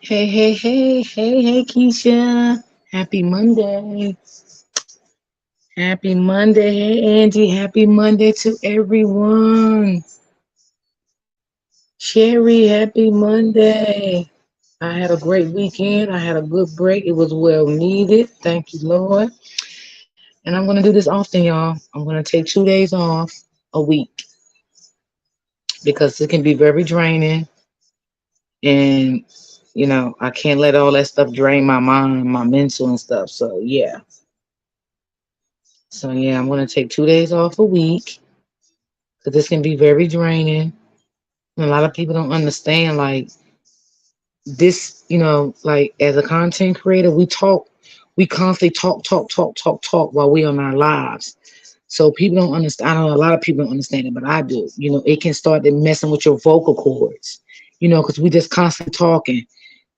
Hey, hey, hey, hey, hey, Keisha. Happy Monday. Happy Monday. Hey, Angie. Happy Monday to everyone. Sherry, happy Monday. I had a great weekend. I had a good break. It was well needed. Thank you, Lord. And I'm going to do this often, y'all. I'm going to take 2 days off a week because it can be very draining. And, I can't let all that stuff drain my mind, my mental and stuff. So, yeah. So yeah, I'm gonna take 2 days off a week because this can be very draining. And a lot of people don't understand like this. Like as a content creator, we constantly talk while we on our lives. So people don't understand. I know a lot of people don't understand it, but I do. It can start to messing with your vocal cords. Because we just constantly talking.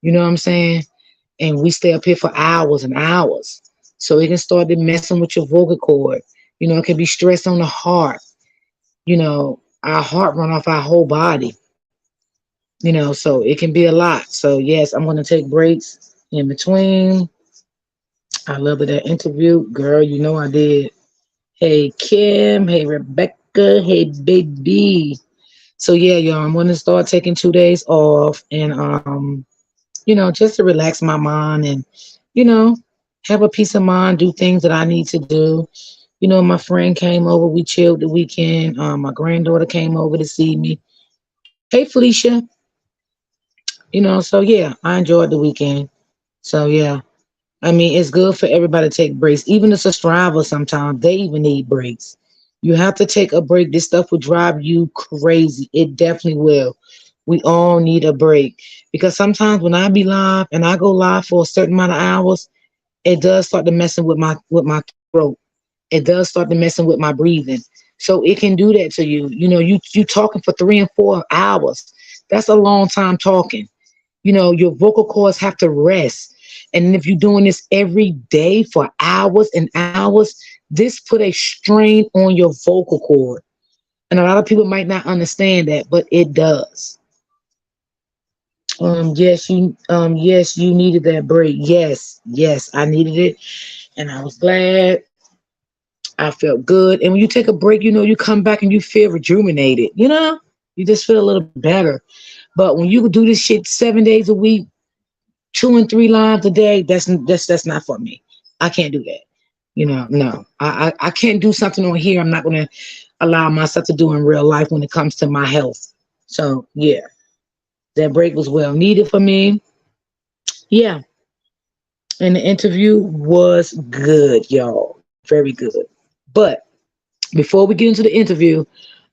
You know what I'm saying? And we stay up here for hours and hours. So it can start to messing with your vocal cord. It can be stress on the heart. Our heart run off our whole body. So it can be a lot. So yes, I'm gonna take breaks in between. I love that interview, girl. I did. Hey Kim, hey Rebecca, hey baby. So yeah, y'all, I'm gonna start taking 2 days off and just to relax my mind and you know, have a peace of mind, do things that I need to do. My friend came over, we chilled the weekend. My granddaughter came over to see me. Hey Felicia, so yeah, I enjoyed the weekend. So yeah. I mean, it's good for everybody to take breaks. Even the subscribers sometimes they even need breaks. You have to take a break. This stuff will drive you crazy. It definitely will. We all need a break. Because sometimes when I be live and I go live for a certain amount of hours, it does start to messing with my throat. It does start to messing with my breathing. So it can do that to you. You talking for 3 and 4 hours. That's a long time talking. Your vocal cords have to rest. And if you're doing this every day for hours and hours, this put a strain on your vocal cord. And a lot of people might not understand that, but it does. Yes, you needed that break. Yes, I needed it. And I was glad. I felt good. And when you take a break, you come back and you feel rejuvenated. You just feel a little better. But when you do this shit 7 days a week, 2 and 3 lines a day, that's not for me. I can't do that. No. I can't do something on here I'm not gonna allow myself to do in real life when it comes to my health. So yeah, that break was well needed for me. Yeah. And the interview was good, y'all. Very good. But before we get into the interview,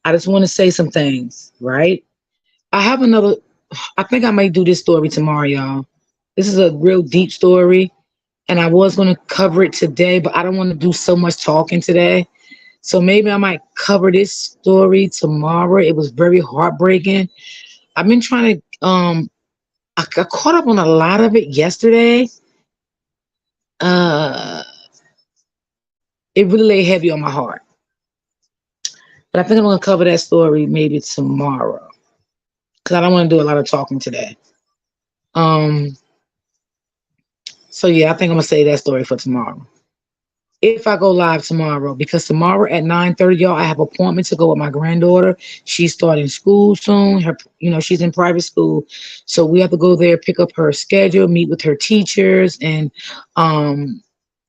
I just want to say some things, right? I have another I think I might do this story tomorrow, y'all. This is a real deep story and I was going to cover it today, but I don't want to do so much talking today. So maybe I might cover this story tomorrow. It was very heartbreaking. I've been trying to I got caught up on a lot of it yesterday. Uh it really lay heavy on my heart. But I think I'm going to cover that story maybe tomorrow cuz I don't want to do a lot of talking today. Um so yeah, I think I'm going to save that story for tomorrow. If I go live tomorrow, because tomorrow at 9:30, y'all, I have appointment to go with my granddaughter. She's starting school soon. She's in private school, so we have to go there, pick up her schedule, meet with her teachers, and um,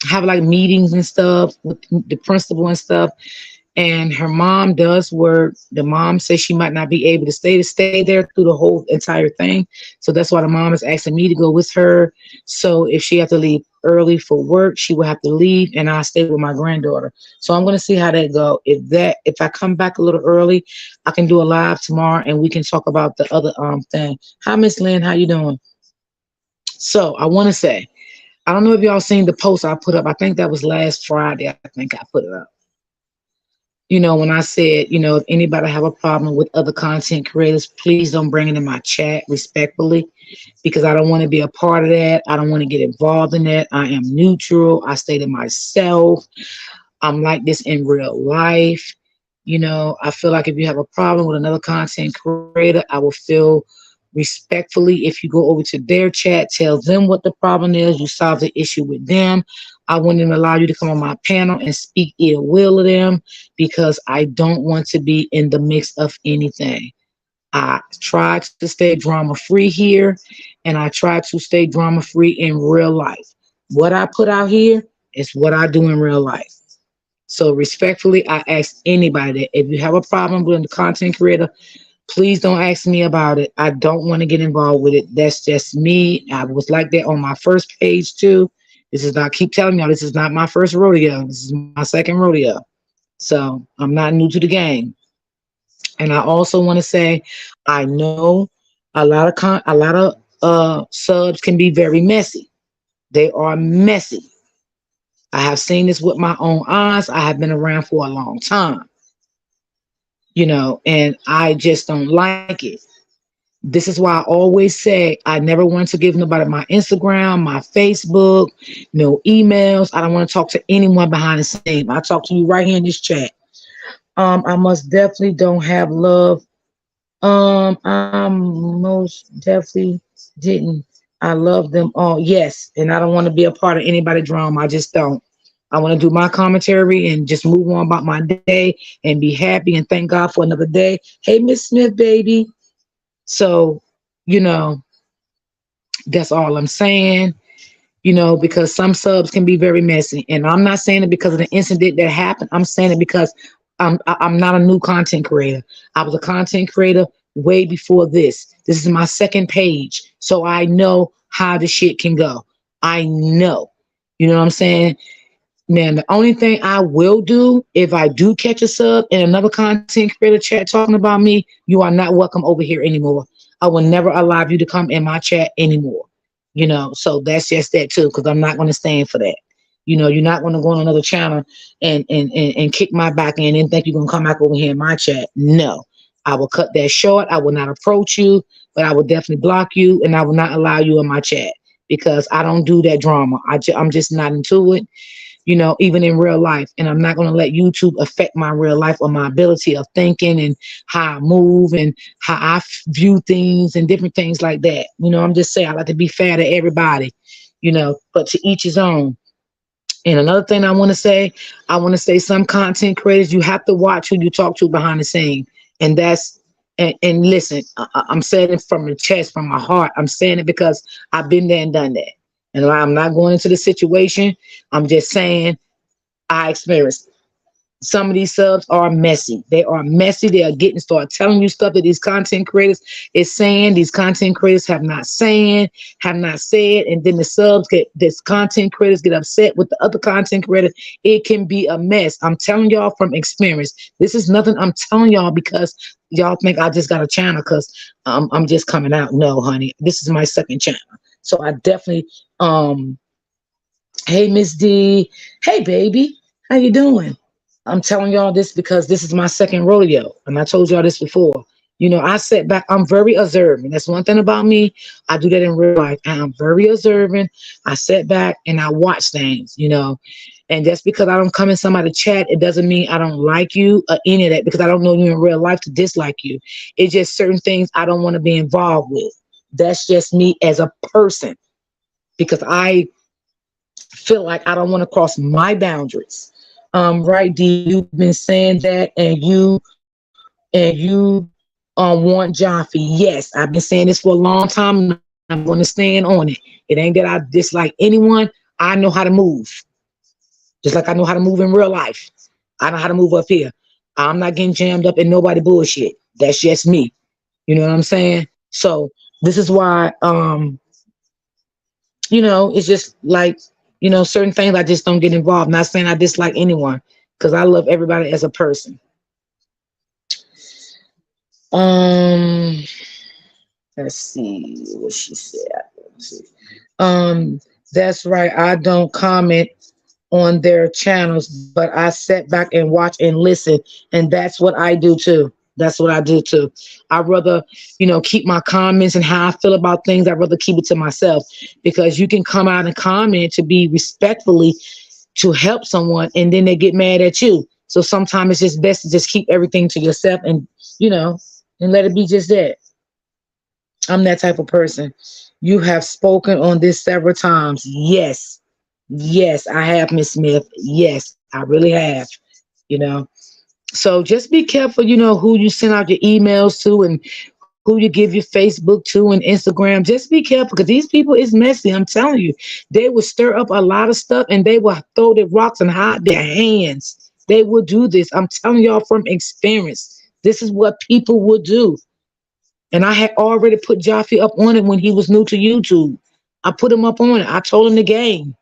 have like meetings and stuff with the principal and stuff. And her mom does work. The mom says she might not be able to stay there through the whole entire thing. So that's why the mom is asking me to go with her. So if she has to leave early for work, she will have to leave, and I'll stay with my granddaughter. So I'm gonna see how that go. If I come back a little early, I can do a live tomorrow, and we can talk about the other thing. Hi, Miss Lynn, how you doing? So I want to say, I don't know if y'all seen the post I put up. I think that was last Friday. I think I put it up. When I said, if anybody have a problem with other content creators, please don't bring it in my chat respectfully because I don't want to be a part of that. I don't want to get involved in that. I am neutral. I stay to myself. I'm like this in real life. I feel like if you have a problem with another content creator, I will feel respectfully, if you go over to their chat, tell them what the problem is, you solve the issue with them. I wouldn't even allow you to come on my panel and speak ill will of them because I don't want to be in the mix of anything. I try to stay drama free here, and I try to stay drama free in real life. What I put out here is what I do in real life. So respectfully, I ask anybody that if you have a problem with the content creator, please don't ask me about it. I don't want to get involved with it. That's just me. I was like that on my first page too. This is not, I keep telling y'all, this is not my first rodeo. This is my second rodeo. So I'm not new to the game. And I also want to say, I know a lot of subs can be very messy. They are messy. I have seen this with my own eyes. I have been around for a long time, and I just don't like it. This is why I always say I never want to give nobody my Instagram, my Facebook, no emails. I don't want to talk to anyone behind the scene. I talk to you right here in this chat. I most definitely don't have love. I most definitely didn't. I love them all. Yes, and I don't want to be a part of anybody drama. I just don't. I want to do my commentary and just move on about my day and be happy and thank God for another day. Hey, Miss Smith, baby. So, you know, that's all I'm saying. Because some subs can be very messy, and I'm not saying it because of the incident that happened. I'm saying it because I'm not a new content creator. I was a content creator way before this. This is my second page, so I know how the shit can go. I know. You know what I'm saying? Now, the only thing I will do if I do catch a sub in another content creator chat talking about me, you are not welcome over here anymore. I will never allow you to come in my chat anymore. So that's just that too, because I'm not going to stand for that. You're not going to go on another channel and kick my back in and think you're going to come back over here in my chat. No, I will cut that short. I will not approach you, but I will definitely block you, and I will not allow you in my chat because I don't do that drama. I'm just not into it. Even in real life. And I'm not going to let YouTube affect my real life or my ability of thinking and how I move and how I view things and different things like that. I'm just saying I like to be fair to everybody, but to each his own. And another thing I want to say some content creators, you have to watch who you talk to behind the scene. And that's, and listen, I'm saying it from the chest, from my heart. I'm saying it because I've been there and done that. And I'm not going into the situation. I'm just saying I experienced it. Some of these subs are messy. They are messy. They are getting started telling you stuff that these content creators is saying. These content creators have not said, and then the subs this content creators get upset with the other content creator. It can be a mess. I'm telling y'all from experience. This is nothing I'm telling y'all because y'all think I just got a channel because I'm just coming out. No, honey, this is my second channel. So I definitely hey Miss D, hey baby, how you doing? I'm telling y'all this because this is my second rodeo, and I told y'all this before. I sit back. I'm very observant. That's one thing about me. I do that in real life. I'm very observant. I sit back and I watch things. And just because I don't come in somebody's chat, it doesn't mean I don't like you or any of that. Because I don't know you in real life to dislike you. It's just certain things I don't want to be involved with. That's just me as a person. Because I feel like I don't want to cross my boundaries. Right, D, you've been saying that, and you want Jaffe. Yes, I've been saying this for a long time. And I'm going to stand on it. It ain't that I dislike anyone. I know how to move, just like I know how to move in real life. I know how to move up here. I'm not getting jammed up in nobody bullshit. That's just me. You know what I'm saying? So this is why it's just like, certain things I just don't get involved. Not saying I dislike anyone, because I love everybody as a person. Let's see what she said. That's right. I don't comment on their channels, but I sit back and watch and listen, and that's what I do too. That's what I do too. I'd rather, keep my comments and how I feel about things. I'd rather keep it to myself, because you can come out and comment to be respectfully to help someone, and then they get mad at you. So sometimes it's just best to just keep everything to yourself and, and let it be just that. I'm that type of person. You have spoken on this several times. Yes. Yes, I have, Miss Smith. Yes, I really have. You know. So just be careful, who you send out your emails to and who you give your Facebook to and Instagram. Just be careful because these people is messy. I'm telling you, they will stir up a lot of stuff and they will throw their rocks and hide their hands. They will do this. I'm telling y'all from experience. This is what people will do. And I had already put Jaffe up on it when he was new to YouTube. I put him up on it. I told him the game.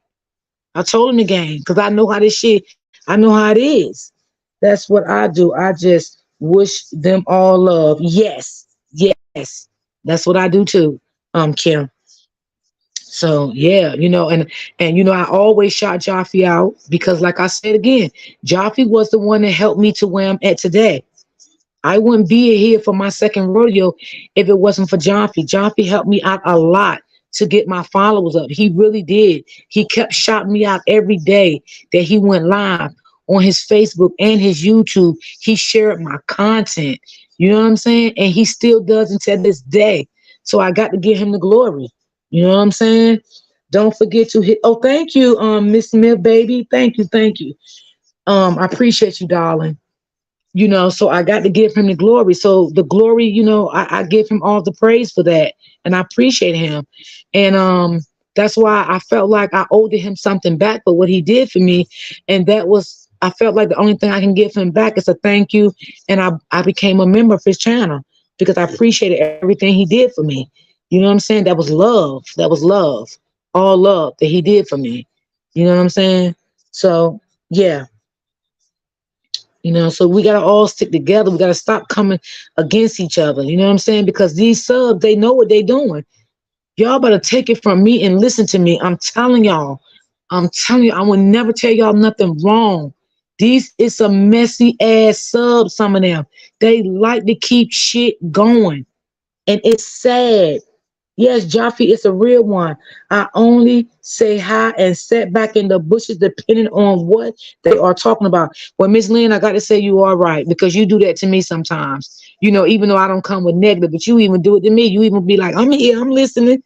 I told him the game because I know how this shit, I know how it is. That's what I do. I just wish them all love. Yes. Yes. That's what I do too, Kim. So yeah, and I always shout Jaffe out because like I said again, Jaffe was the one that helped me to where I'm at today. I wouldn't be here for my second rodeo if it wasn't for Jaffe. Jaffe helped me out a lot to get my followers up. He really did. He kept shouting me out every day that he went live on his Facebook and his YouTube. He shared my content. You know what I'm saying? And he still does until this day. So I got to give him the glory. You know what I'm saying? Don't forget to hit. Oh, thank you, Miss Smith, baby. Thank you, thank you. I appreciate you, darling. So I got to give him the glory. So the glory, I give him all the praise for that. And I appreciate him. And that's why I felt like I owed him something back for what he did for me. And that was, I felt like the only thing I can give him back is a thank you. And I became a member of his channel because I appreciated everything he did for me. You know what I'm saying? That was love. That was love. All love that he did for me. You know what I'm saying? So yeah. So we gotta all stick together. We gotta stop coming against each other. You know what I'm saying? Because these subs, they know what they doing. Y'all better take it from me and listen to me. I'm telling y'all. I'm telling you, I will never tell y'all nothing wrong. These it's a messy ass sub, some of them. They like to keep shit going. And it's sad. Yes, Jaffe is a real one. I only say hi and sit back in the bushes depending on what they are talking about. Well, Miss Lynn, I got to say you are right because you do that to me sometimes. Even though I don't come with negative, but you even do it to me. You even be like, I'm here, I'm listening.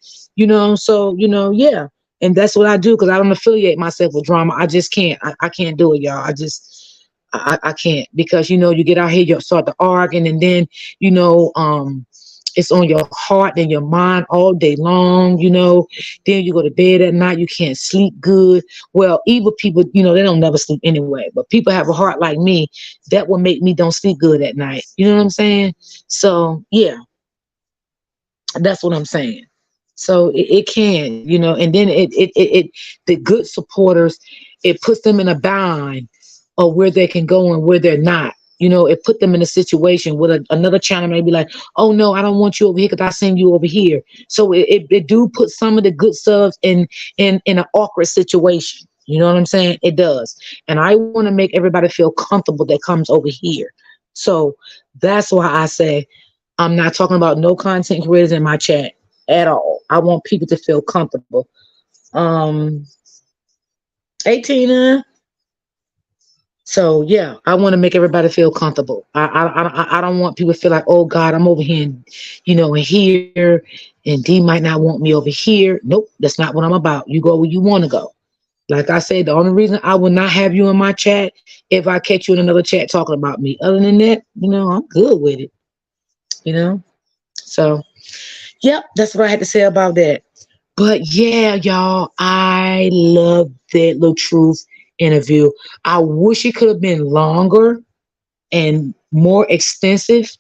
So yeah. And that's what I do because I don't affiliate myself with drama. I just can't. I can't do it, y'all. I can't because you get out here, you start to argue, and then it's on your heart and your mind all day long. Then you go to bed at night, you can't sleep good. Well, evil people, they don't never sleep anyway, but people have a heart like me that will make me don't sleep good at night. You know what I'm saying? So yeah, that's what I'm saying. So it can, and then the good supporters, it puts them in a bind of where they can go and where they're not. It put them in a situation where another channel may be like, oh no, I don't want you over here because I send you over here. So it do put some of the good subs in an awkward situation. You know what I'm saying? It does. And I want to make everybody feel comfortable that comes over here. So that's why I say I'm not talking about no content creators in my chat at all. I want people to feel comfortable. 18. So yeah, I want to make everybody feel comfortable. I don't want people to feel like, oh God, I'm over here, in here, and D might not want me over here. Nope, that's not what I'm about. You go where you want to go. Like I said, the only reason I will not have you in my chat if I catch you in another chat talking about me. Other than that, I'm good with it. So yep, that's what I had to say about that. But yeah, y'all, I love that little truth interview. I wish it could have been longer and more extensive.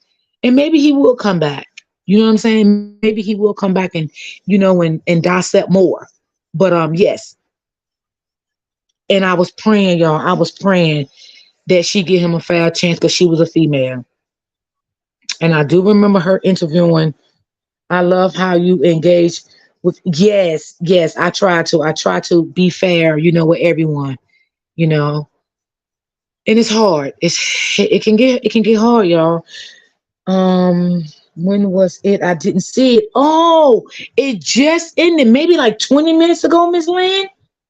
And maybe he will come back. You know what I'm saying? Maybe he will come back and, and dissect more. But yes. And I was praying, y'all. I was praying that she give him a fair chance because she was a female. And I do remember her interviewing. I love how you engage with yes, I try to be fair, with everyone, you know. And it's hard. It can get hard, y'all. Um when was it? I didn't see it. Oh, it just ended maybe like 20 minutes ago, Miss Lynn.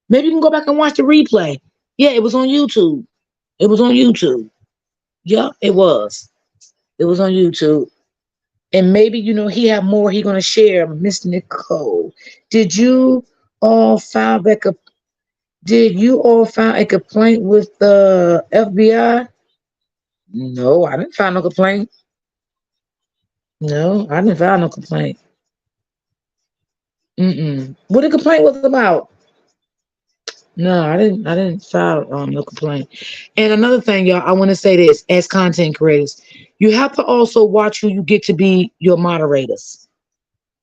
Maybe you can go back and watch the replay. Yeah, it was on YouTube. It was on YouTube. Yep, it was. It was on YouTube. And maybe he have more he gonna share. Miss Nicole, did you all file that? Did you all file a complaint with the FBI? No, I didn't file no complaint. No, I didn't file no complaint. What the complaint was about? No, I didn't. I didn't file no complaint. And another thing, y'all, I want to say this: as content creators, you have to also watch who you get to be your moderators.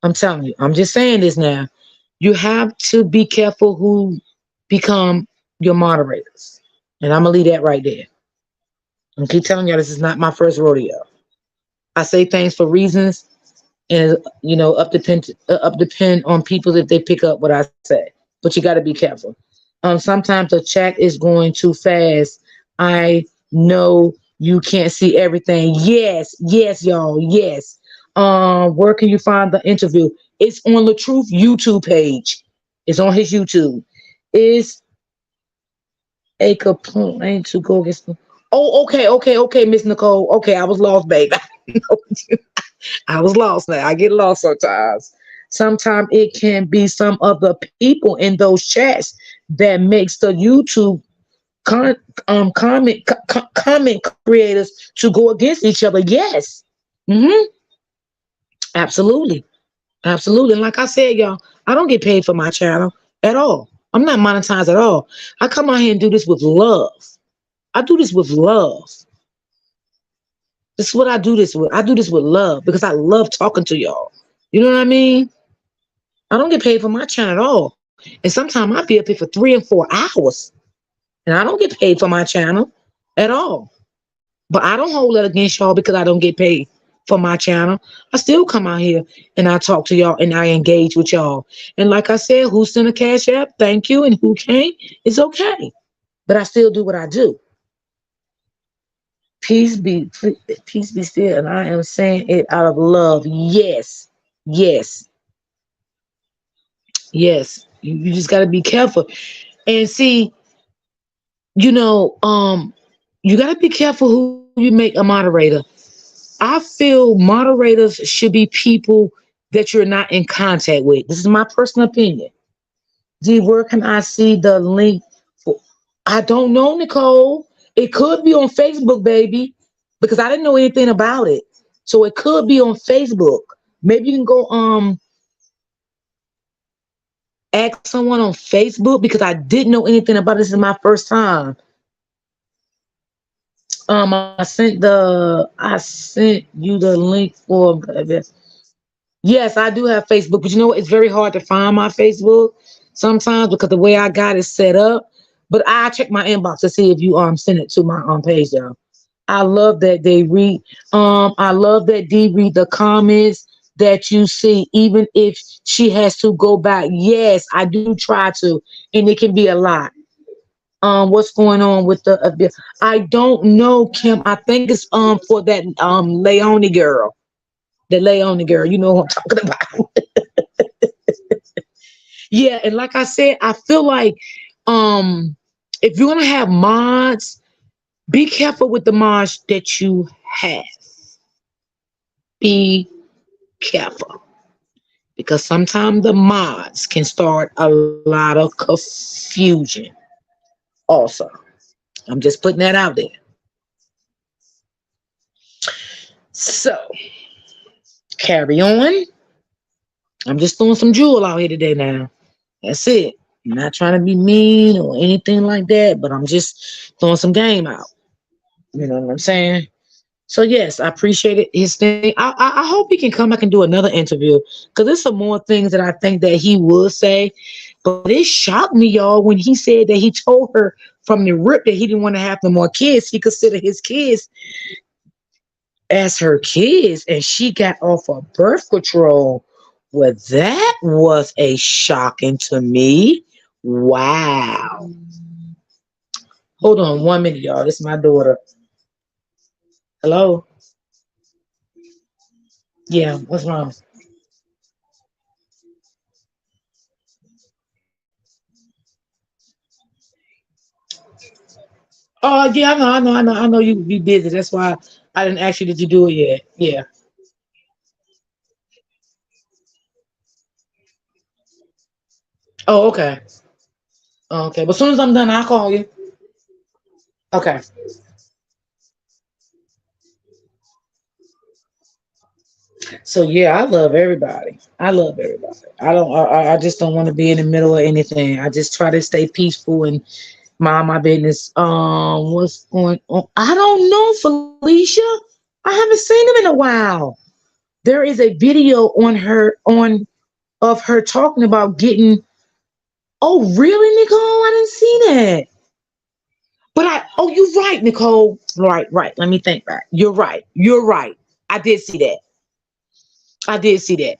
I'm telling you. I'm just saying this now. You have to be careful who become your moderators. And I'm gonna leave that right there. I keep telling y'all this is not my first rodeo. I say things for reasons, and up depend on people if they pick up what I say. But you got to be careful. Sometimes the chat is going too fast. I know you can't see everything. Yes, yes, y'all. Yes. Where can you find the interview? It's on the Truth YouTube page. It's on his YouTube. Is a complaint to go against. Oh, okay, okay, okay, Miss Nicole. Okay, I was lost, babe. I was lost now. I get lost sometimes. Sometimes it can be some of the people in those chats that makes the YouTube con- comment creators to go against each other. Yes. hmm Absolutely. Absolutely. And like I said, y'all, I don't get paid for my channel at all. I'm not monetized at all. I come out here and do this with love. I do this with love. This is what I do this with. I do this with love because I love talking to y'all. You know what I mean? I don't get paid for my channel at all. And sometimes I be up here for 3 and 4 hours. And I don't get paid for my channel at all. But I don't hold that against y'all because I don't get paid for my channel. I still come out here and I talk to y'all and I engage with y'all. And like I said, who sent a cash app? Thank you. And who came? It's okay. But I still do what I do. Peace be peace be still. And I am saying it out of love. Yes. Yes. Yes. You just gotta be careful. And see, you know, you gotta be careful who you make a moderator. I feel moderators should be people that you're not in contact with. This is my personal opinion. D, where can I see the link for? I don't know, Nicole. It could be on Facebook, baby, because I didn't know anything about it. So it could be on Facebook. Maybe you can go ask someone on Facebook because I didn't know anything about it. This is my first time. I sent you the link for. Yes, I do have Facebook, but you know what? It's very hard to find my Facebook sometimes because the way I got it set up. But I check my inbox to see if you send it to my page though. I love that they read. I love that they read the comments that you see, even if she has to go back. Yes, I do try to, and it can be a lot. What's going on with the? I don't know, Kim. I think it's for that Leonie girl. The Leonie girl. You know who I'm talking about. Yeah, and like I said, I feel like if you're gonna have mods, be careful with the mods that you have. Be careful because sometimes the mods can start a lot of confusion. Also, I'm just putting that out there. So carry on. I'm just throwing some jewel out here today now. That's it. I'm not trying to be mean or anything like that, but I'm just throwing some game out. You know what I'm saying? So yes, I appreciate it. His thing. I hope he can come back and do another interview because there's some more things that I think that he would say. But it shocked me, y'all, when he said that he told her from the rip that he didn't want to have no more kids. He considered his kids as her kids, and she got off of birth control. Well, that was a shocking to me. Wow. Hold on 1 minute, y'all. This is my daughter. Hello. Yeah. What's wrong? Oh yeah, I know you be busy. That's why I didn't ask you. Did you do it yet? Yeah. Oh, okay. Okay. But as soon as I'm done, I'll call you. Okay. So yeah, I love everybody. I love everybody. I don't. I just don't want to be in the middle of anything. I just try to stay peaceful and mind my business. What's going on? I don't know, Felicia. I haven't seen him in a while. There is a video on her on of her talking about getting. Oh, really, Nicole? I didn't see that. But I. Oh, you're right, Nicole. Right, right. Let me think back. You're right. You're right. I did see that. I did see that.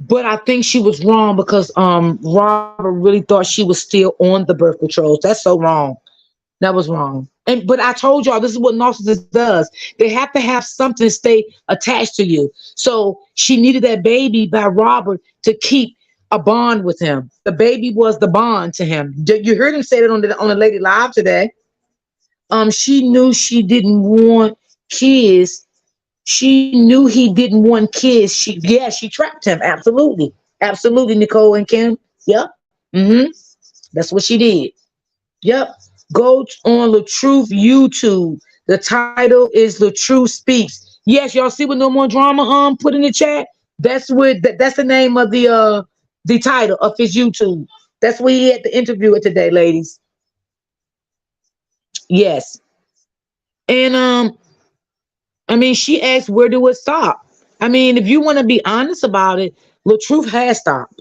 But I think she was wrong because Robert really thought she was still on the birth controls. That's so wrong. That was wrong. And but I told y'all this is what narcissist does. They have to have something to stay attached to you. So she needed that baby by Robert to keep a bond with him. The baby was the bond to him. You heard him say that on the Lady Live today. She knew she didn't want kids. She knew he didn't want kids. She trapped him. Absolutely. Absolutely, Nicole and Kim. Yep. Mm-hmm. That's what she did. Yep. Go on the Truth YouTube. The title is The Truth Speaks. Yes, y'all see what No More Drama put in the chat? That's the name of the title of his YouTube. That's where he had the interview it today, ladies. Yes. And I mean, she asked, where do it stop? I mean, if you want to be honest about it, the truth has stopped.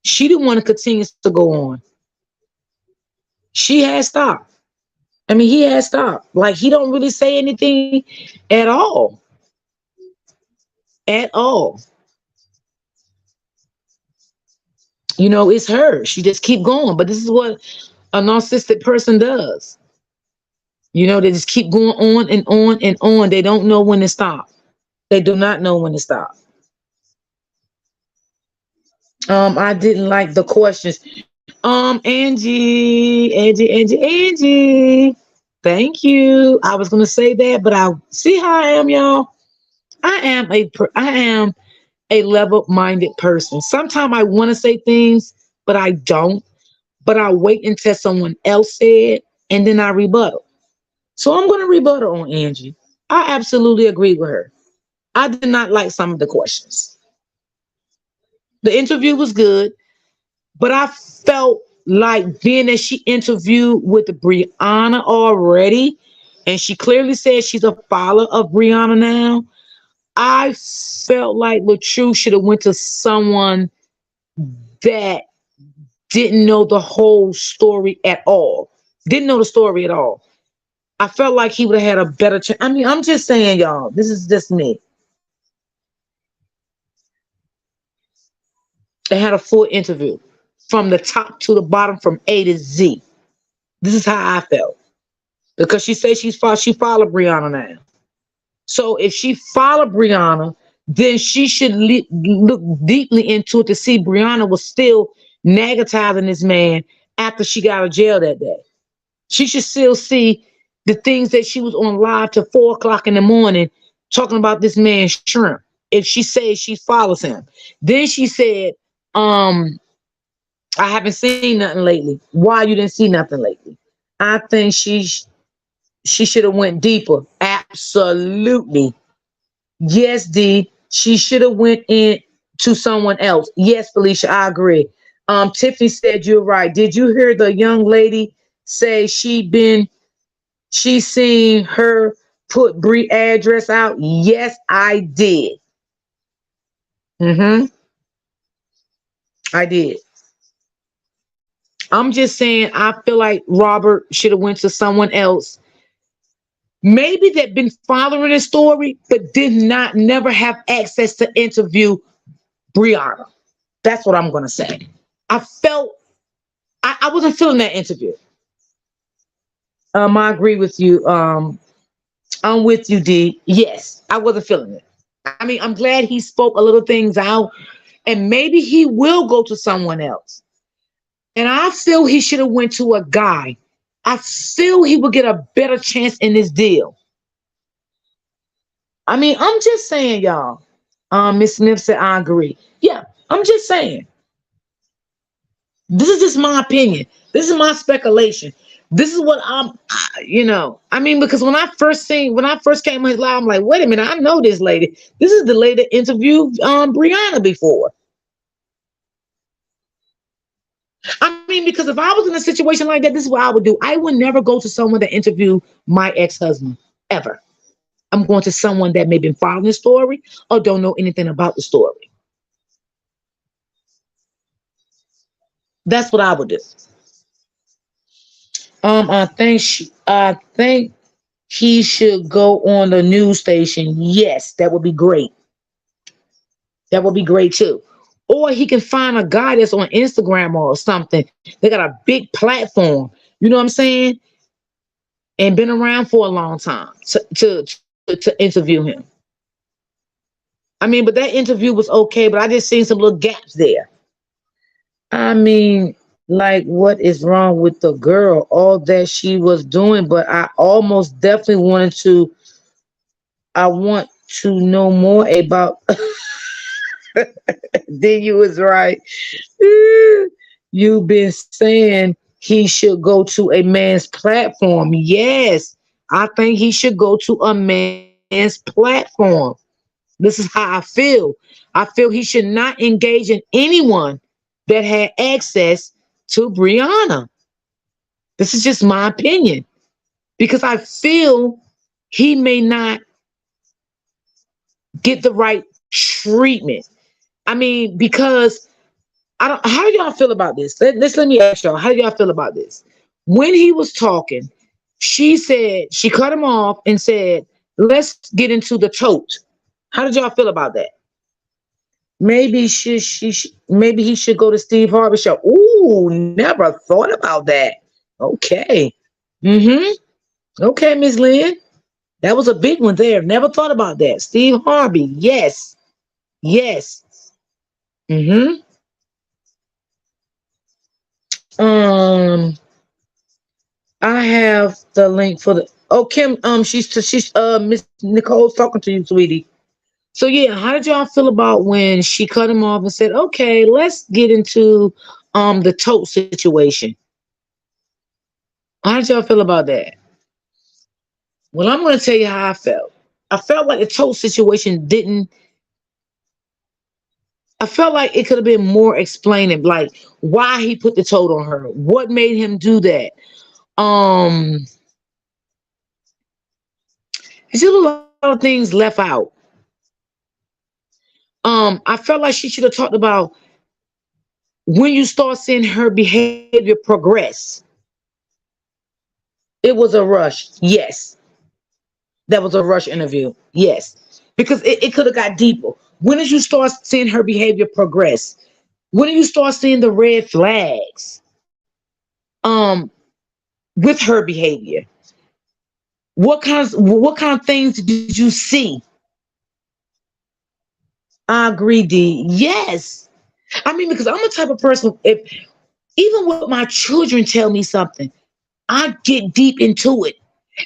She didn't want to continue to go on. She has stopped. I mean, he has stopped. Like he don't really say anything at all. At all. You know, it's her. She just keep going. But this is what a narcissistic person does. You know, they just keep going on and on and on. They don't know when to stop. They do not know when to stop. I didn't like the questions. Angie. Thank you. I was gonna say that, but I see how I am, y'all. I am a level-minded person. Sometimes I want to say things, but I don't. But I wait until someone else say it, and then I rebuttal. So I'm gonna rebuttal on Angie. I absolutely agree with her. I did not like some of the questions. The interview was good. But I felt like being that she interviewed with Brianna already, and she clearly said she's a follower of Brianna now. I felt like LaTrue should have went to someone that didn't know the whole story at all. Didn't know the story at all. I felt like he would have had a better chance. I mean, I'm just saying, y'all, this is just me. They had a full interview from the top to the bottom, from A to Z. This is how I felt. Because she says she followed Brianna now. So if she followed Brianna, then she should look deeply into it to see Brianna was still negativing this man after she got out of jail that day. She should still see the things that she was on live till 4 o'clock in the morning talking about this man's shrimp. If she says she follows him, then she said, "I haven't seen nothing lately." Why you didn't see nothing lately? I think she should have went deeper. Absolutely. Yes, D. She should have went in to someone else. Yes, Felicia, I agree. Tiffany said you're right. Did you hear the young lady say she seen her put Bree address out? Yes, I did. Mm-hmm. I did. I'm just saying I feel like Robert should have went to someone else. Maybe they've been following the story, but did not never have access to interview Brianna. That's what I'm gonna say. I felt I wasn't feeling that interview. I agree with you. I'm with you, D. Yes, I wasn't feeling it. I mean, I'm glad he spoke a little things out, and maybe he will go to someone else. And I feel he should have went to a guy. I feel he would get a better chance in this deal. I mean, I'm just saying, y'all. Miss Smith said, I agree. Yeah, I'm just saying. This is just my opinion. This is my speculation. This is what I mean, because when I first came in his live, I'm like, wait a minute, I know this lady. This is the lady that interviewed Brianna before. I mean, because if I was in a situation like that, this is what I would do. I would never go to someone that interviewed my ex-husband ever. I'm going to someone that may be following the story or don't know anything about the story. That's what I would do. I think he should go on the news station. Yes, that would be great. That would be great too. Or he can find a guy that's on Instagram or something. They got a big platform. You know what I'm saying? And been around for a long time to interview him. I mean, but that interview was okay, but I just seen some little gaps there. I mean, like, what is wrong with the girl? All that she was doing, but I almost definitely wanted to. I want to know more about. Then you was right. You've been saying he should go to a man's platform. Yes, I think he should go to a man's platform. This is how I feel. I feel he should not engage in anyone that had access to Brianna. This is just my opinion because I feel he may not get the right treatment. I mean, because I don't. How do y'all feel about this? Let me ask y'all. How do y'all feel about this? When he was talking, she said she cut him off and said, "Let's get into the tote." How did y'all feel about that? Maybe he should go to Steve Harvey show. Ooh, never thought about that. Okay. Mm-hmm. Okay, Miss Lynn. That was a big one there. Never thought about that. Steve Harvey. Yes. Yes. Mm-hmm. Um, I have the link for the Kim, she's Miss Nicole's talking to you, sweetie. So yeah, how did y'all feel about when she cut him off and said, "Okay, let's get into the tote situation"? How did y'all feel about that? Well, I'm going to tell you how I felt. I felt like the tote situation didn't. I felt like it could have been more explaining, like why he put the tote on her, what made him do that. Um, there's still a lot of things left out. I felt like she should have talked about when you start seeing her behavior progress. It was a rush. Yes, that was a rush interview. Yes, because it could have got deeper. When did you start seeing her behavior progress? When do you start seeing the red flags um with her behavior? What kind of things did you see? I agree, D. Yes. I mean, because I'm the type of person, if even with my children tell me something, I get deep into it.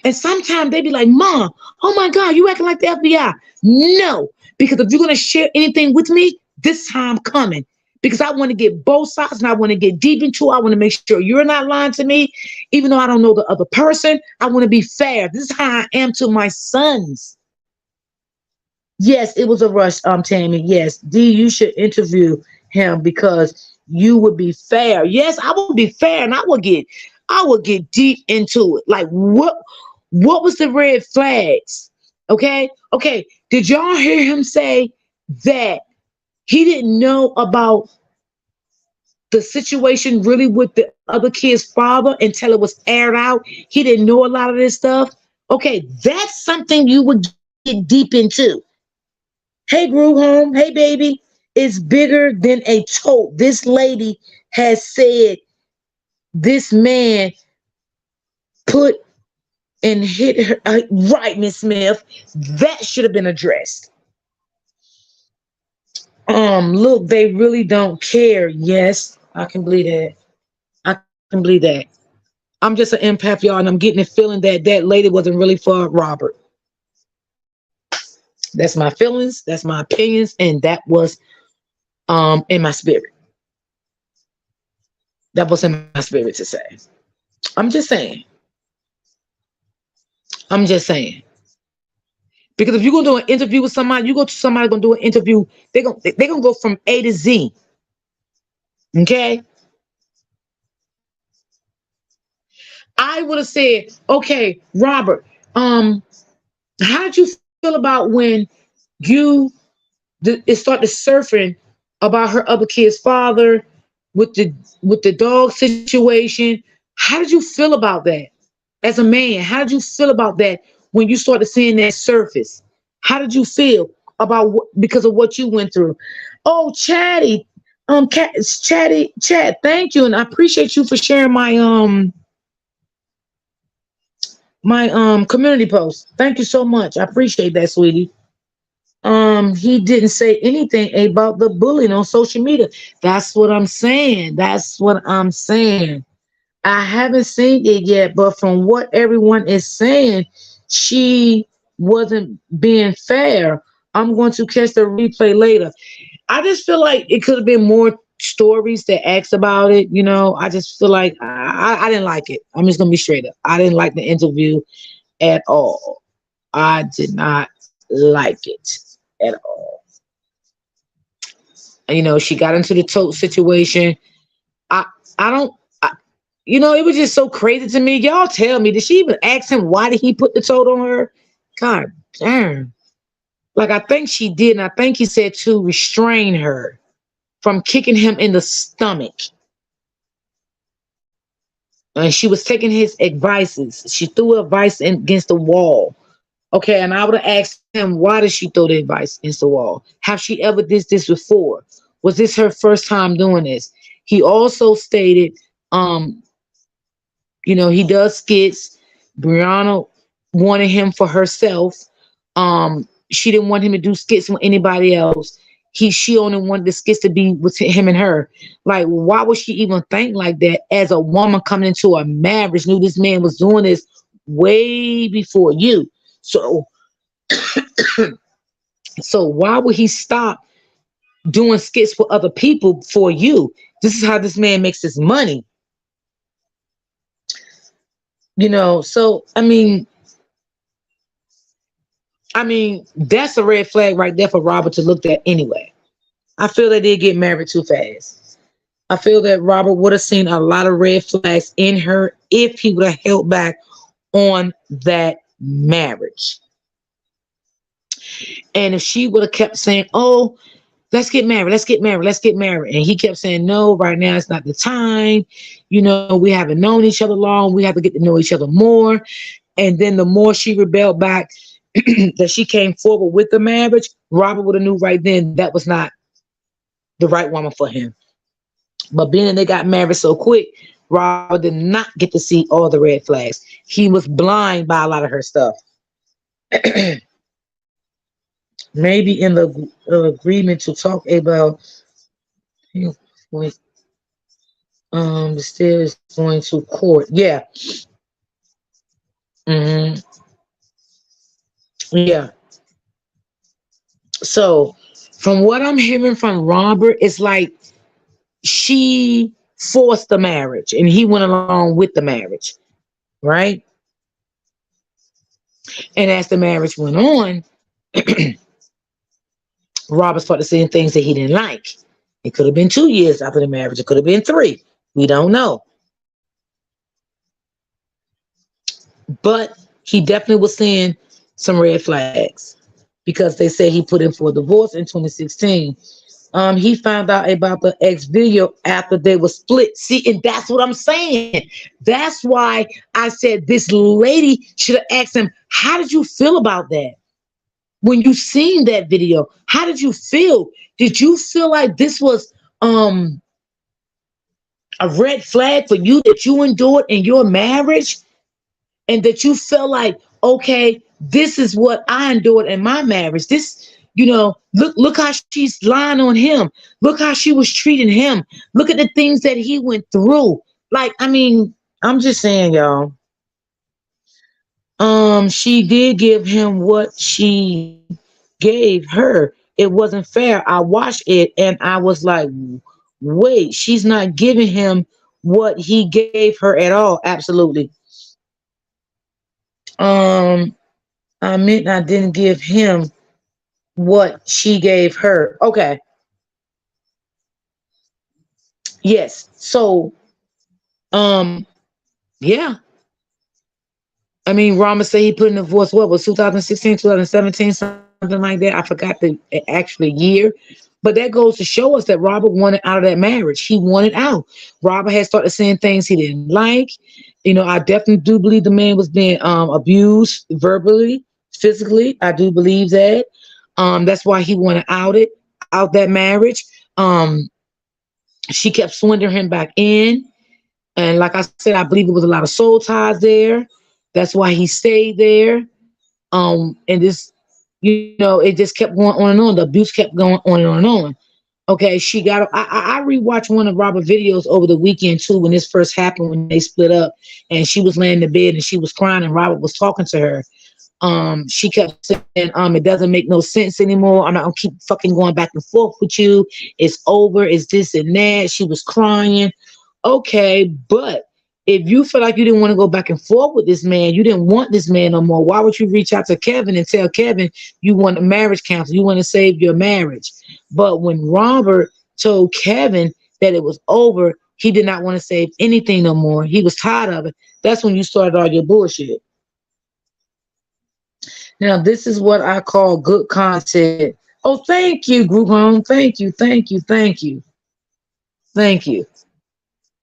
And sometimes they be like, Mom, oh my God, you acting like the FBI. No, because if you're going to share anything with me, this time coming. Because I want to get both sides and I want to get deep into it. I want to make sure you're not lying to me, even though I don't know the other person. I want to be fair. This is how I am to my sons. Yes, it was a rush, Tammy. Yes, D, you should interview him because you would be fair. Yes, I would be fair, and I would get deep into it. Like what was the red flags? Okay, okay. Did y'all hear him say that he didn't know about the situation really with the other kid's father until it was aired out? He didn't know a lot of this stuff. Okay, that's something you would get deep into. Hey, group home. Hey, baby. It's bigger than a tote. This lady has said this man put and hit her. Right, Miss Smith. That should have been addressed. Look, they really don't care. Yes, I can believe that. I can believe that. I'm just an empath, y'all, and I'm getting the feeling that that lady wasn't really for Robert. That's my feelings. That's my opinions, and that was in my spirit. That was in my spirit to say. I'm just saying. I'm just saying. Because if you're gonna do an interview with somebody, you go to somebody gonna do an interview, they gonna go from A to Z. Okay. I would have said, okay, Robert, how did you feel about when you it started surfing about her other kid's father with the dog situation? How did you feel about that as a man? How did you feel about that when you started seeing that surface? How did you feel about because of what you went through? Oh, Chatty, Chatty, Chat, thank you, and I appreciate you for sharing my community post. Thank you so much. I appreciate that, sweetie. He didn't say anything about the bullying on social media. That's what I'm saying. That's what I'm saying. I haven't seen it yet, but from what everyone is saying, she wasn't being fair. I'm going to catch the replay later. I just feel like it could have been more stories that asked about it. I just feel like I didn't like it. I'm just gonna be straight up. I didn't like the interview at all. I did not like it at all. And, she got into the tote situation. I I don't. I, it was just so crazy to me. Y'all tell me, did she even ask him why did he put the tote on her? God damn. Like I think she did, and I think he said to restrain her from kicking him in the stomach. And she was taking his advices. She threw her advice against the wall. Okay, and I would have asked him, why did she throw the advice against the wall? Have she ever did this before? Was this her first time doing this? He also stated, he does skits. Brianna wanted him for herself. She didn't want him to do skits with anybody else. She only wanted the skits to be with him and her. Like, why would she even think like that as a woman coming into a marriage, knew this man was doing this way before you? So, so why would he stop doing skits for other people for you? This is how this man makes his money. So that's a red flag right there for Robert to look at anyway. I feel they did get married too fast. I feel that Robert would have seen a lot of red flags in her if he would have held back on that marriage. And if she would have kept saying, oh, let's get married, let's get married, let's get married. And he kept saying, no, right now it's not the time. We haven't known each other long. We have to get to know each other more. And then the more she rebelled back, that she came forward with the marriage, Robert would have knew right then that was not the right woman for him. But being that they got married so quick, Robert did not get to see all the red flags. He was blind by a lot of her stuff. Maybe in the agreement to talk about the stairs going to court. Yeah. Yeah. So from what I'm hearing from Robert, it's like she forced the marriage and he went along with the marriage, right? And as the marriage went on, Robert started seeing things that he didn't like. It could have been 2 years after the marriage. It could have been 3. We don't know. But he definitely was seeing some red flags because they said he put in for a divorce in 2016. He found out about the ex video after they were split. See, and that's what I'm saying. That's why I said this lady should have asked him, how did you feel about that? When you seen that video, how did you feel? Did you feel like this was a red flag for you that you endured in your marriage? And that you felt like, okay, this is what I endured in my marriage. This, look how she's lying on him. Look how she was treating him. Look at the things that he went through. Like, I'm just saying, y'all. She did give him what she gave her. It wasn't fair. I watched it and I was like, wait, she's not giving him what he gave her at all. Absolutely. Um, I meant I didn't give him what she gave her. Okay. Yes. So, um, yeah. I mean, Rama said he put in divorce. What was 2016, 2017, something like that. I forgot the actual year, but that goes to show us that Robert wanted out of that marriage. He wanted out. Robert had started saying things he didn't like. You know, I definitely do believe the man was being abused verbally, physically. I do believe that. That's why he wanted out that marriage. Um, she kept swindling him back in. And like I said, I believe it was a lot of soul ties there. That's why he stayed there. And this, you know, it just kept going on and on. The abuse kept going on and on and on. Okay, she got. I rewatched one of Robert videos over the weekend too when this first happened when they split up, and she was laying in the bed and she was crying and Robert was talking to her. She kept saying, it doesn't make no sense anymore. I'm not gonna keep fucking going back and forth with you. It's over. It's this and that. She was crying. Okay, but if you feel like you didn't want to go back and forth with this man, you didn't want this man no more, why would you reach out to Kevin and tell Kevin you want a marriage counsel, you want to save your marriage? But when Robert told Kevin that it was over, he did not want to save anything no more. He was tired of it. That's when you started all your bullshit. Now, this is what I call good content. Oh, thank you, Group Home. Thank you, thank you, thank you, thank you.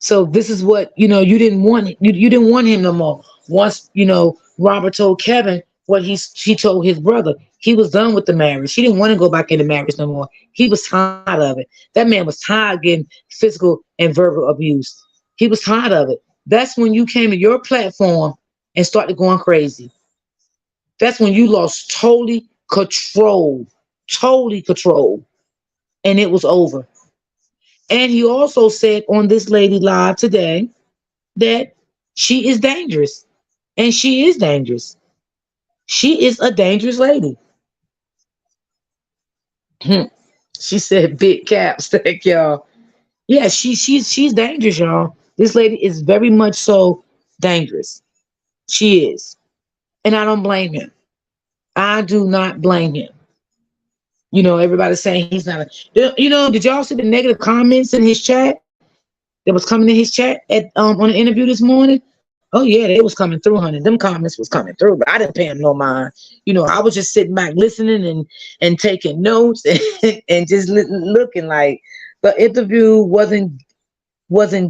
So this is what you didn't want. You didn't want him no more. Once Robert told Kevin what he told his brother, he was done with the marriage. He didn't want to go back into marriage no more. He was tired of it. That man was tired of getting physical and verbal abuse. He was tired of it. That's when you came to your platform and started going crazy. That's when you lost totally control, and it was over. And he also said on this lady live today that she is dangerous. And she is dangerous. She is a dangerous lady. She said big caps. Thank y'all. Yeah, she's dangerous, y'all. This lady is very much so dangerous. She is. And I don't blame him. I do not blame him. Everybody's saying he's not did y'all see the negative comments in his chat that was coming in his chat on the interview this morning? Oh yeah, they was coming through, honey. Them comments was coming through, but I didn't pay them no mind. I was just sitting back listening and taking notes and just looking like the interview wasn't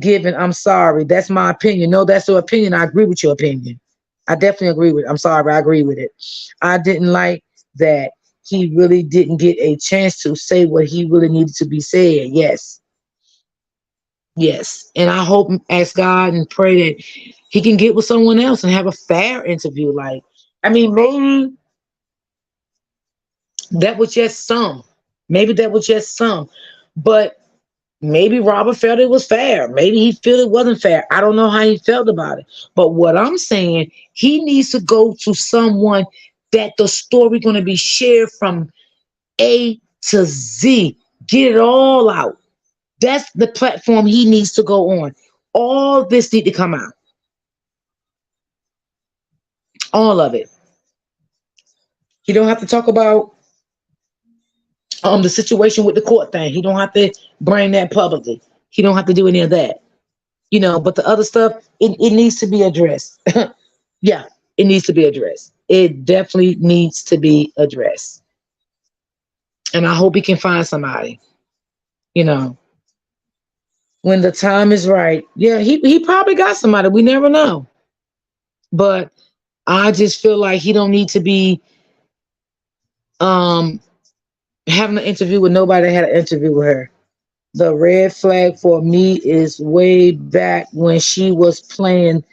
given. I'm sorry. That's my opinion. No, that's your opinion. I agree with your opinion. I definitely agree with it. I'm sorry, I agree with it. I didn't like that he really didn't get a chance to say what he really needed to be said. Yes. Yes. And I hope, ask God and pray that he can get with someone else and have a fair interview. Like, I mean, maybe that was just some. Maybe that was just some. But maybe Robert felt it was fair. Maybe he felt it wasn't fair. I don't know how he felt about it. But what I'm saying, he needs to go to someone that the story going to be shared from A to Z. Get it all out. That's the platform he needs to go on. All this need to come out. All of it. He don't have to talk about the situation with the court thing. He don't have to bring that publicly. He don't have to do any of that. But the other stuff, it needs to be addressed. Yeah, it needs to be addressed. It definitely needs to be addressed. And I hope he can find somebody, you know, when the time is right. Yeah, he probably got somebody. We never know. But I just feel like he don't need to be um having an interview with nobody that had an interview with her. The red flag for me is way back when she was playing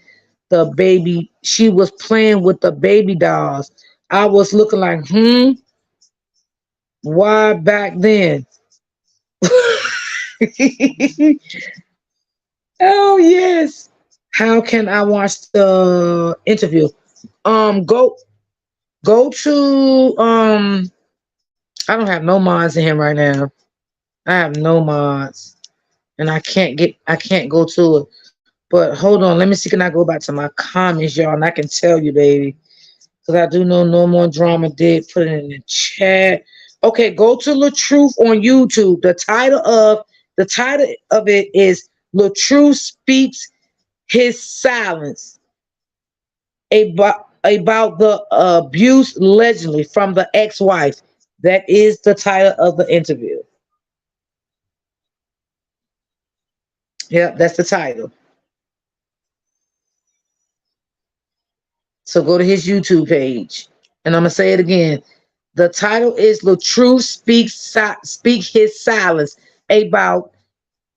with the baby dolls. I was looking like, why back then? Oh yes. How can I watch the interview? Go to I don't have no mods in here right now. I have no mods. And I can't go to it. But hold on, let me see. Can I go back to my comments, y'all? And I can tell you, baby. Because I do know No More Drama did put it in the chat. Okay, go to LaTruth on YouTube. The title of it is LaTruth Speaks His Silence about the abuse allegedly from the ex-wife. That is the title of the interview. Yep, that's the title. So go to his YouTube page. And I'm gonna say it again. The title is LaTruth Speak His Silence about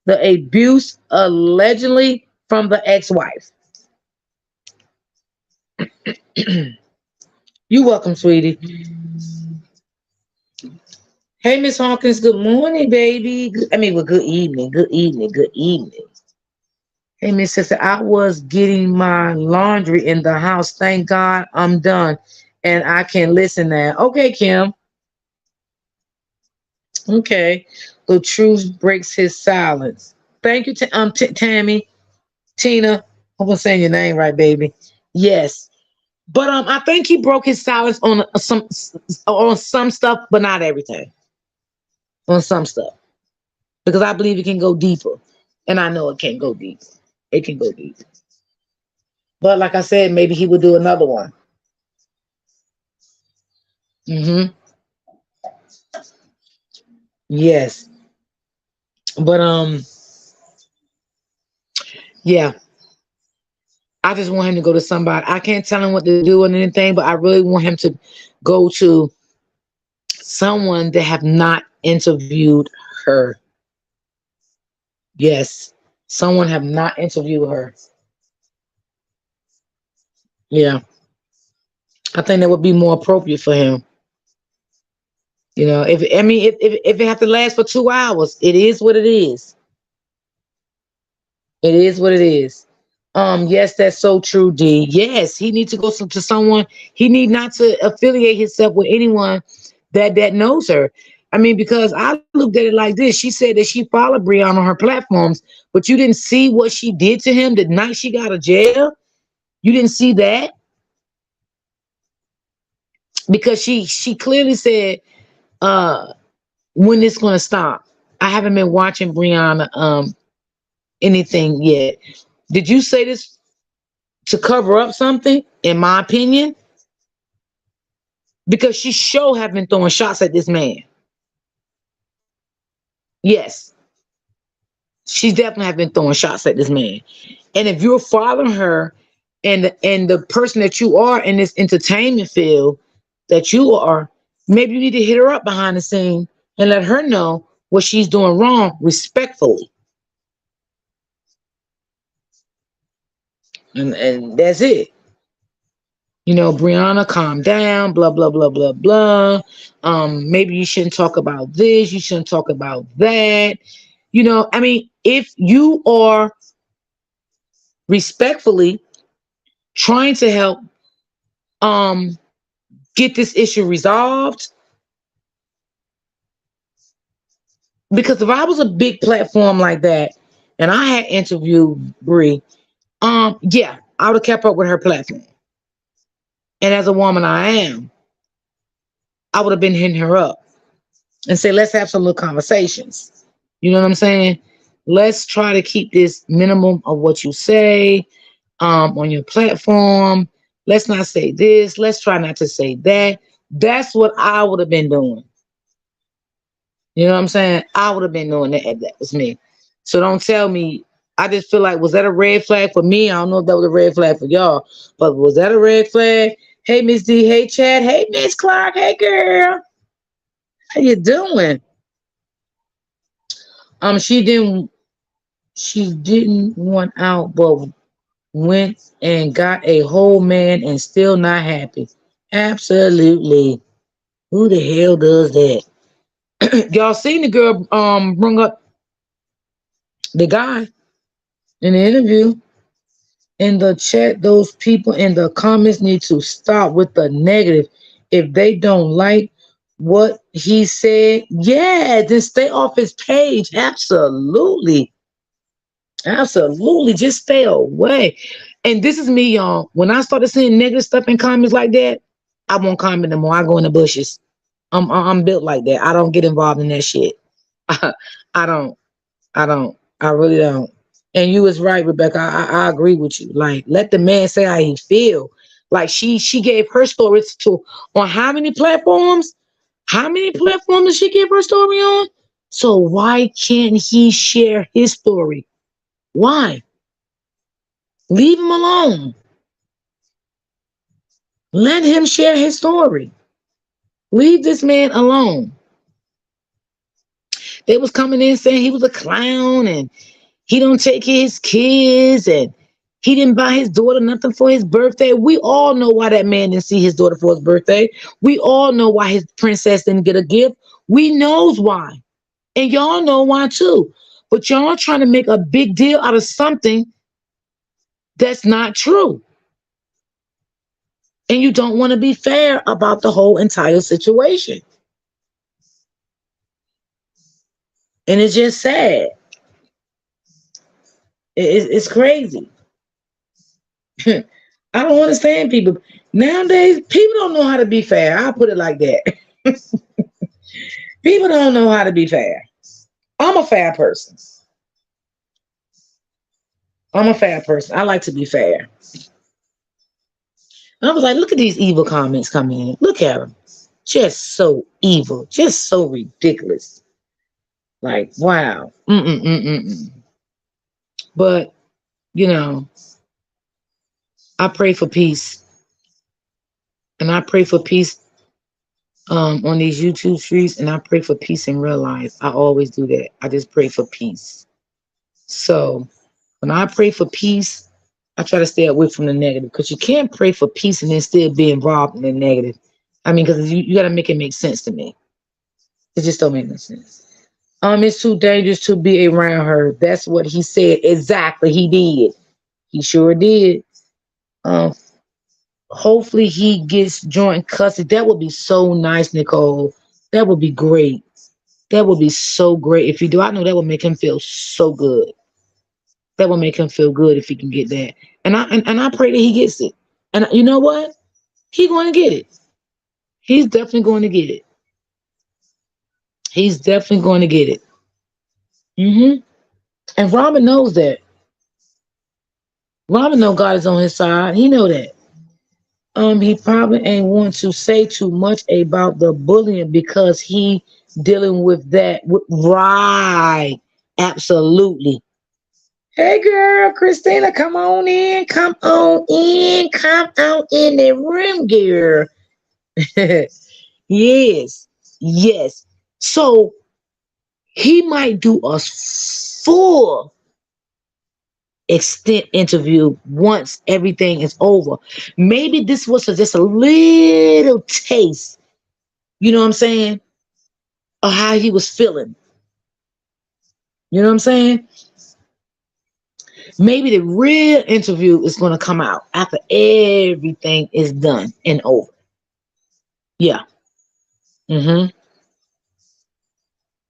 the abuse allegedly from the ex-wife. You welcome, sweetie. Hey, Miss Hawkins. Good morning, baby. Well, good evening. Good evening. Good evening. Hey, Miss Sister. I was getting my laundry in the house. Thank God I'm done, and I can listen now. Okay, Kim. Okay. The truth breaks his silence. Thank you, Tammy, Tina. Hope I'm saying your name right, baby. Yes. But I think he broke his silence on some stuff, but not everything. On some stuff, because I believe it can go deeper, and I know it can go deeper. It can go deeper. But like I said, maybe he would do another one. Mm-hmm. Yes. But yeah. I just want him to go to somebody. I can't tell him what to do or anything, but I really want him to go to someone that have not interviewed her. Yes. Someone have not interviewed her. Yeah. I think that would be more appropriate for him. If it have to last for 2 hours, it is what it is. It is what it is. Yes, that's so true, D. Yes, he needs to go to someone. He need not to affiliate himself with anyone that knows her. Because I looked at it like this. She said that she followed Brianna on her platforms, but you didn't see what she did to him the night she got out of jail. You didn't see that because she clearly said, when it's gonna stop. I haven't been watching Brianna anything yet. Did you say this to cover up something? In my opinion, because she sure have been throwing shots at this man. Yes, she definitely have been throwing shots at this man. And if you're following her, and the person that you are in this entertainment field that you are, maybe you need to hit her up behind the scene and let her know what she's doing wrong respectfully. And that's it. Brianna, calm down, blah, blah, blah, blah, blah. Maybe you shouldn't talk about this, you shouldn't talk about that. If you are respectfully trying to help get this issue resolved, because if I was a big platform like that and I had interviewed Brie, yeah, I would have kept up with her platform. And as a woman I am, I would have been hitting her up and say, let's have some little conversations. You know what I'm saying? Let's try to keep this minimum of what you say on your platform. Let's not say this. Let's try not to say that. That's what I would have been doing. You know what I'm saying? I would have been doing that if that was me. So don't tell me. I just feel like, was that a red flag for me? I don't know if that was a red flag for y'all, but was that a red flag? Hey, Miss D. Hey, Chad. Hey, Miss Clark. Hey, girl. How you doing? She didn't want out, but went and got a whole man and still not happy. Absolutely. Who the hell does that? Y'all seen the girl bring up the guy in the interview in the chat? Those people in the comments need to stop with the negative. If they don't like what he said, yeah, then stay off his page. Absolutely. Absolutely. Just stay away. And this is me, y'all. When I started seeing negative stuff in comments like that, I won't comment no more. I go in the bushes. I'm built like that. I don't get involved in that shit. I don't. I don't. I really don't. And you was right, Rebecca. I agree with you. Like, let the man say how he feel. Like she gave her stories to on how many platforms? How many platforms did she give her story on? So why can't he share his story? Why? Leave him alone. Let him share his story. Leave this man alone. They was coming in saying he was a clown and he don't take his kids and he didn't buy his daughter nothing for his birthday. We all know why that man didn't see his daughter for his birthday. We all know why his princess didn't get a gift. We knows why. And y'all know why too. But y'all trying to make a big deal out of something that's not true. And you don't want to be fair about the whole entire situation. And it's just sad. It's crazy. I don't understand people. Nowadays, people don't know how to be fair. I'll put it like that. People don't know how to be fair. I'm a fair person. I'm a fair person. I like to be fair. And I was like, look at these evil comments coming in. Look at them. Just so evil. Just so ridiculous. Like, wow. Mm-mm-mm-mm. But, you know, I pray for peace. And I pray for peace on these YouTube streets. And I pray for peace in real life. I always do that. I just pray for peace. So when I pray for peace, I try to stay away from the negative because you can't pray for peace and then still be involved in the negative. I mean, because you got to make it make sense to me. It just don't make no sense. It's too dangerous to be around her. That's what he said. Exactly, he did. He sure did. Um, hopefully he gets joint custody. That would be so nice, Nicole. That would be great. That would be so great if you do. I know that would make him feel so good. That will make him feel good if he can get that. And I pray that he gets it. And you know what? He's going to get it. He's definitely going to get it. He's definitely going to get it. And Robin knows that. Robin know God is on his side. He know that. He probably ain't want to say too much about the bullying because he dealing with that. Right. Absolutely. Hey girl, Christina, come on in. Come on in. Come on in the room, girl. Yes. Yes. So he might do a full extent interview once everything is over. Maybe this was just a little taste, you know what I'm saying, of how he was feeling. You know what I'm saying? Maybe the real interview is going to come out after everything is done and over. Yeah. Mm-hmm.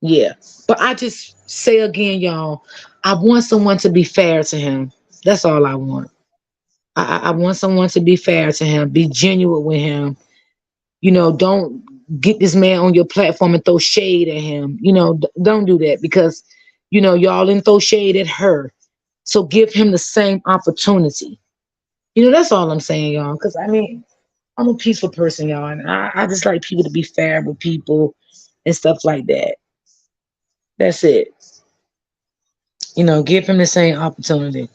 Yeah. But I just say again, y'all, I want someone to be fair to him. That's all I want. I want someone to be fair to him, be genuine with him. You know, don't get this man on your platform and throw shade at him. You know, don't do that because, you know, y'all didn't throw shade at her. So give him the same opportunity. You know, that's all I'm saying, y'all. Because I mean, I'm a peaceful person, y'all, and I just like people to be fair with people and stuff like that. That's it. You know, give him the same opportunity.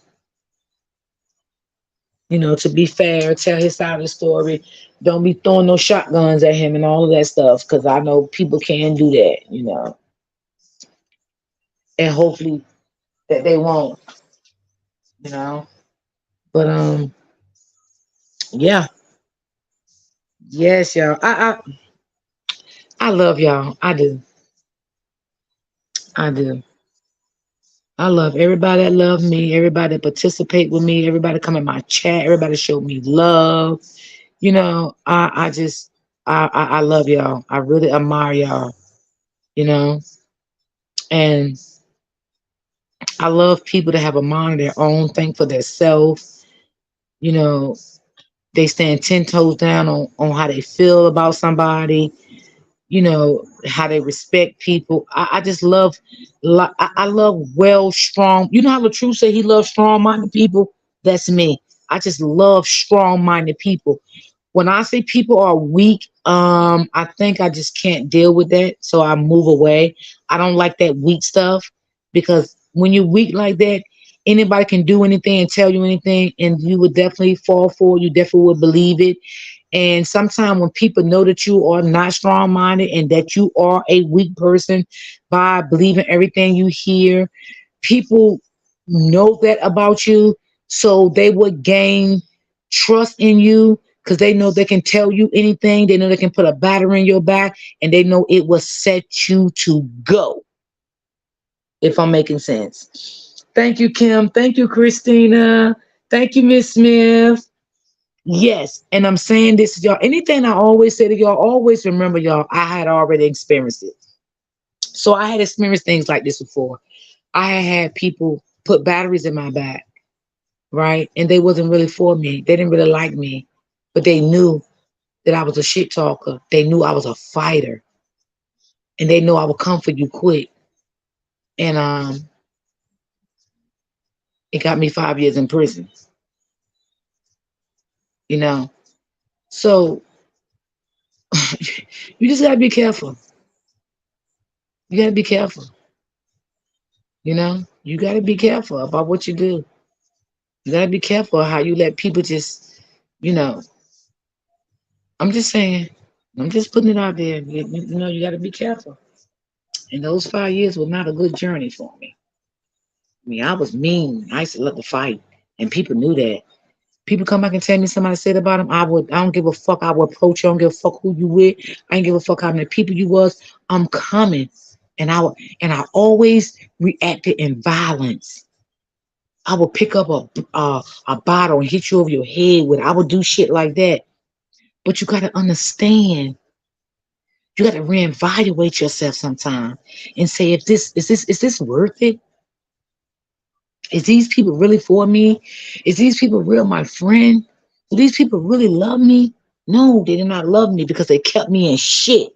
You know, to be fair, tell his side of the story. Don't be throwing no shotguns at him and all of that stuff, because I know people can do that, you know. And hopefully that they won't, you know. But yeah, yes, y'all. I love y'all. I do. I do. I love everybody that love me, everybody that participate with me, everybody come in my chat, everybody show me love. You know, I just I love y'all. I really admire y'all, you know. And I love people that have a mind of their own, think for themselves. You know, they stand 10 toes down on how they feel about somebody, how they respect people. I just love, I love well, strong. You know how the truth say he loves strong minded people? That's me. I just love strong minded people. When I say people are weak, I think I just can't deal with that. So I move away. I don't like that weak stuff because when you're weak like that, anybody can do anything and tell you anything, and you would definitely fall for it. You definitely would believe it. And sometimes when people know that you are not strong minded and that you are a weak person by believing everything you hear, people know that about you. So they would gain trust in you because they know they can tell you anything. They know they can put a battery in your back and they know it will set you to go. If I'm making sense. Thank you, Kim. Thank you, Christina. Thank you, Miss Smith. Yes, and I'm saying this to y'all. Anything I always say to y'all, always remember, y'all, I had already experienced it. So I had experienced things like this before. I had people put batteries in my back, right? And they wasn't really for me. They didn't really like me, but they knew that I was a shit talker. They knew I was a fighter, and they knew I would come for you quick. And it got me 5 years in prison. You know, so you just gotta be careful. You gotta be careful. You gotta be careful about what you do. You gotta be careful how you let people just, you know. I'm just saying. I'm just putting it out there. You gotta be careful. And those 5 years were not a good journey for me. I mean, I was mean. I used to love to fight, and people knew that. People come back and tell me somebody said about them. I would. I don't give a fuck. I would approach you. I don't give a fuck who you with. I ain't give a fuck how many people you was. I'm coming, and I always reacted in violence. I would pick up a bottle and hit you over your head with it. I would do shit like that. But you gotta understand, you gotta reevaluate yourself sometime and say, if this worth it? Is these people really for me? Is these people real my friend? Do these people really love me? No, they did not love me because they kept me in shit.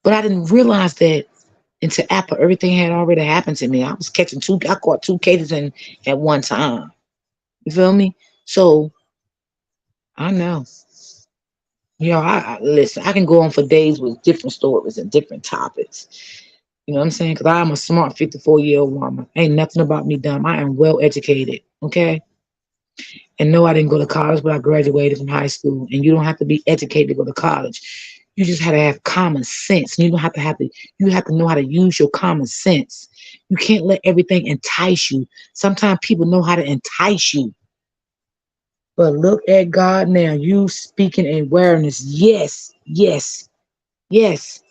But I didn't realize that until after everything had already happened to me. I caught two cases in at one time. You feel me? So I know. I listen. I can go on for days with different stories and different topics. You know what I'm saying? Because I am a smart 54-year-old woman. Ain't nothing about me dumb. I am well educated. Okay. And no, I didn't go to college, but I graduated from high school. And you don't have to be educated to go to college. You just have to have common sense. And you don't you have to know how to use your common sense. You can't let everything entice you. Sometimes people know how to entice you. But look at God now. You speaking in awareness. Yes, yes, yes.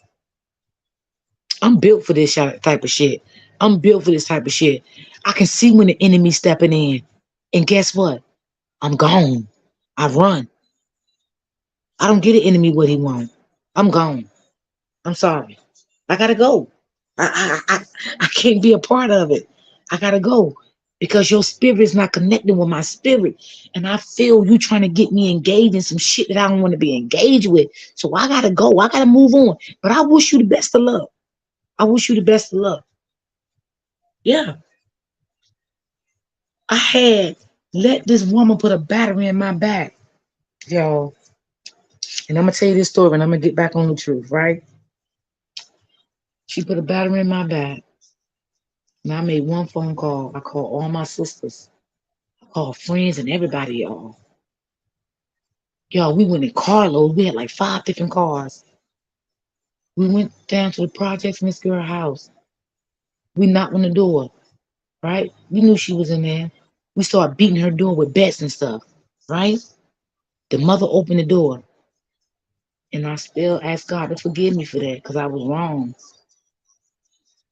I'm built for this type of shit. I'm built for this type of shit. I can see when the enemy's stepping in. And guess what? I'm gone. I run. I don't get an enemy what he wants. I'm gone. I'm sorry. I gotta go. I can't be a part of it. I gotta go because your spirit is not connecting with my spirit, and I feel you trying to get me engaged in some shit that I don't want to be engaged with. So I gotta go. I gotta move on. But I wish you the best of luck. I wish you the best of luck. Yeah, I had let this woman put a battery in my back, y'all. And I'm gonna tell you this story, and I'm gonna get back on the truth, right? She put a battery in my back. And I made one phone call. I called all my sisters. I called friends and everybody, y'all. Y'all, we went in carloads. We had like 5 different cars. We went down to the projects in this girl's house. We knocked on the door, right? We knew she was in there. We started beating her door with bats and stuff, right? The mother opened the door. And I still asked God to forgive me for that because I was wrong.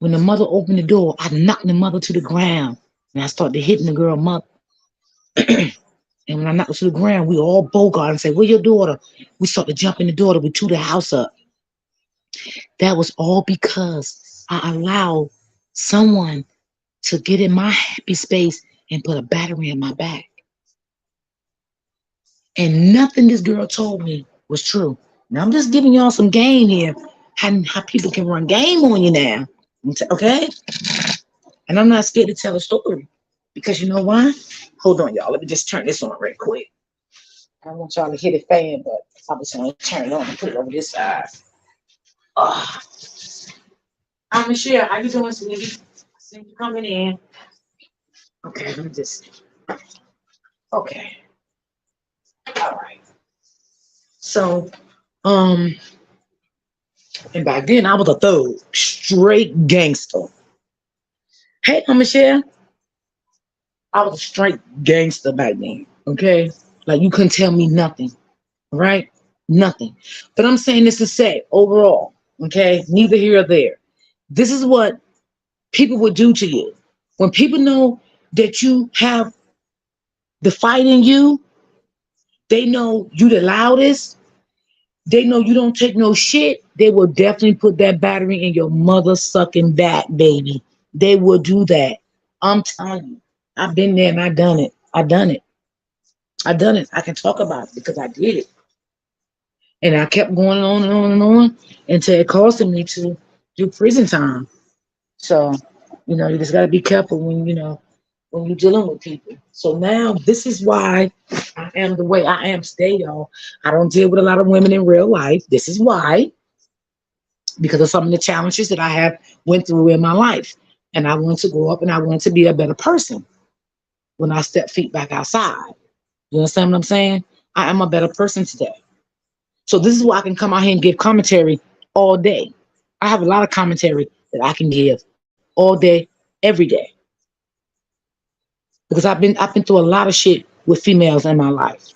When the mother opened the door, I knocked the mother to the ground. And I started hitting the girl mother. And when I knocked her to the ground, we all bogart and said, "Where your daughter?" We started jumping the daughter. We tore the house up. That was all because I allowed someone to get in my happy space and put a battery in my back. And nothing this girl told me was true. Now I'm just giving y'all some game here, how people can run game on you now. Okay? And I'm not scared to tell a story. Because you know why? Hold on, y'all. Let me just turn this on real quick. I don't want y'all to hit the fan, but I was going to turn it on and put it over this side. Oh. I'm Michelle. How you doing, sweetie? Thank you coming in. Okay, let me just. Okay. All right. So, and back then I was a thug, straight gangster. Hey, Michelle. I was a straight gangster back then. Okay, like you couldn't tell me nothing, right? Nothing. But I'm saying this to say, overall, okay, neither here or there. This is what people would do to you when people know that you have the fight in you. They know you the loudest. They know you don't take no shit. They will definitely put that battery in your mother sucking back, baby. They will do that. I'm telling you. I've been there and I done it. I done it. I done it. I can talk about it because I did it. And I kept going on and on and on until it costed me to do prison time. So, you just gotta be careful when you're dealing with people. So now this is why I am the way I am today, y'all. I don't deal with a lot of women in real life. This is why, because of some of the challenges that I have went through in my life. And I want to grow up and I want to be a better person when I step feet back outside. You understand what I'm saying? I am a better person today. So this is why I can come out here and give commentary all day. I have a lot of commentary that I can give all day, every day. Because I've been through a lot of shit with females in my life,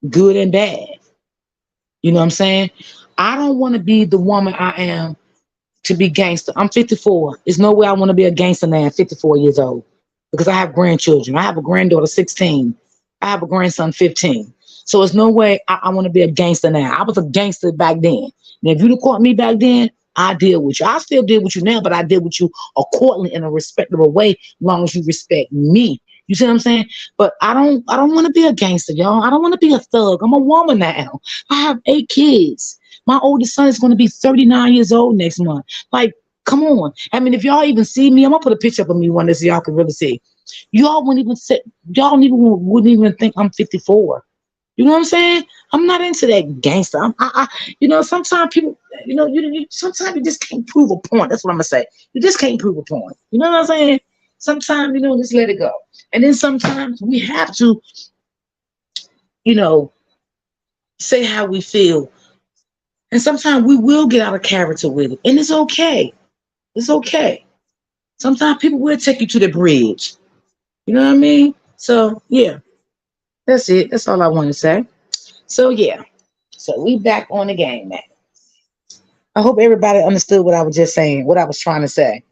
good and bad. You know what I'm saying? I don't want to be the woman I am to be gangster. I'm 54. There's no way I want to be a gangster now at 54 years old because I have grandchildren. I have a granddaughter 16. I have a grandson 15. So there's no way I want to be a gangster now. I was a gangster back then. And if you'd have caught me back then, I deal with you. I still deal with you now, but I deal with you accordingly in a respectable way, as long as you respect me. You see what I'm saying? But I don't want to be a gangster, y'all. I don't want to be a thug. I'm a woman now. I have 8 kids. My oldest son is going to be 39 years old next month. Like, come on. I mean, if y'all even see me, I'm gonna put a picture up of me one day so y'all can really see. Y'all wouldn't even think I'm 54. You know what I'm saying? I'm not into that gangster. Sometimes people, sometimes you just can't prove a point. That's what I'm gonna say. You just can't prove a point. You know what I'm saying? Sometimes, just let it go. And then sometimes we have to, you know, say how we feel. And sometimes we will get out of character with it. And it's okay. It's okay. Sometimes people will take you to the bridge. You know what I mean? So, yeah, that's it. That's all I want to say. So, yeah. So, we back on the game now. I hope everybody understood what I was just saying, what I was trying to say.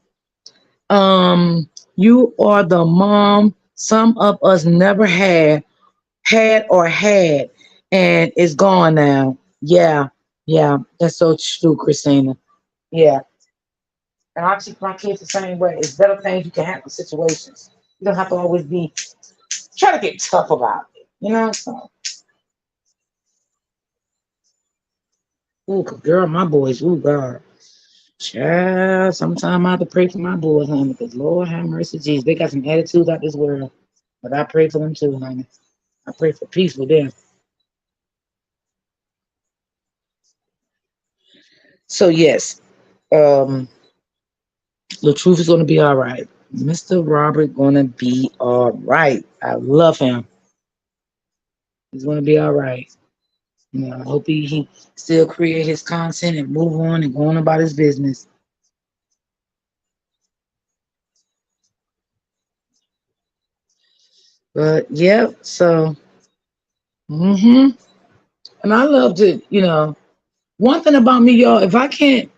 You are the mom some of us never had, and it's gone now. Yeah, that's so true, Christina. Yeah. And I teach my kids the same way. It's better things you can handle situations. You don't have to always try to get tough about it. So, ooh, girl, my boys, ooh, God. Child, sometimes I have to pray for my boys, honey, because Lord have mercy, Jesus. They got some attitudes out this world. But I pray for them too, honey. I pray for peace with them. So yes, um, the truth is gonna be all right. Mr. Robert gonna be all right. I love him. He's gonna be all right. I hope he still create his content and move on and go on about his business. But yeah, so and I love to. One thing about me, y'all, if I can't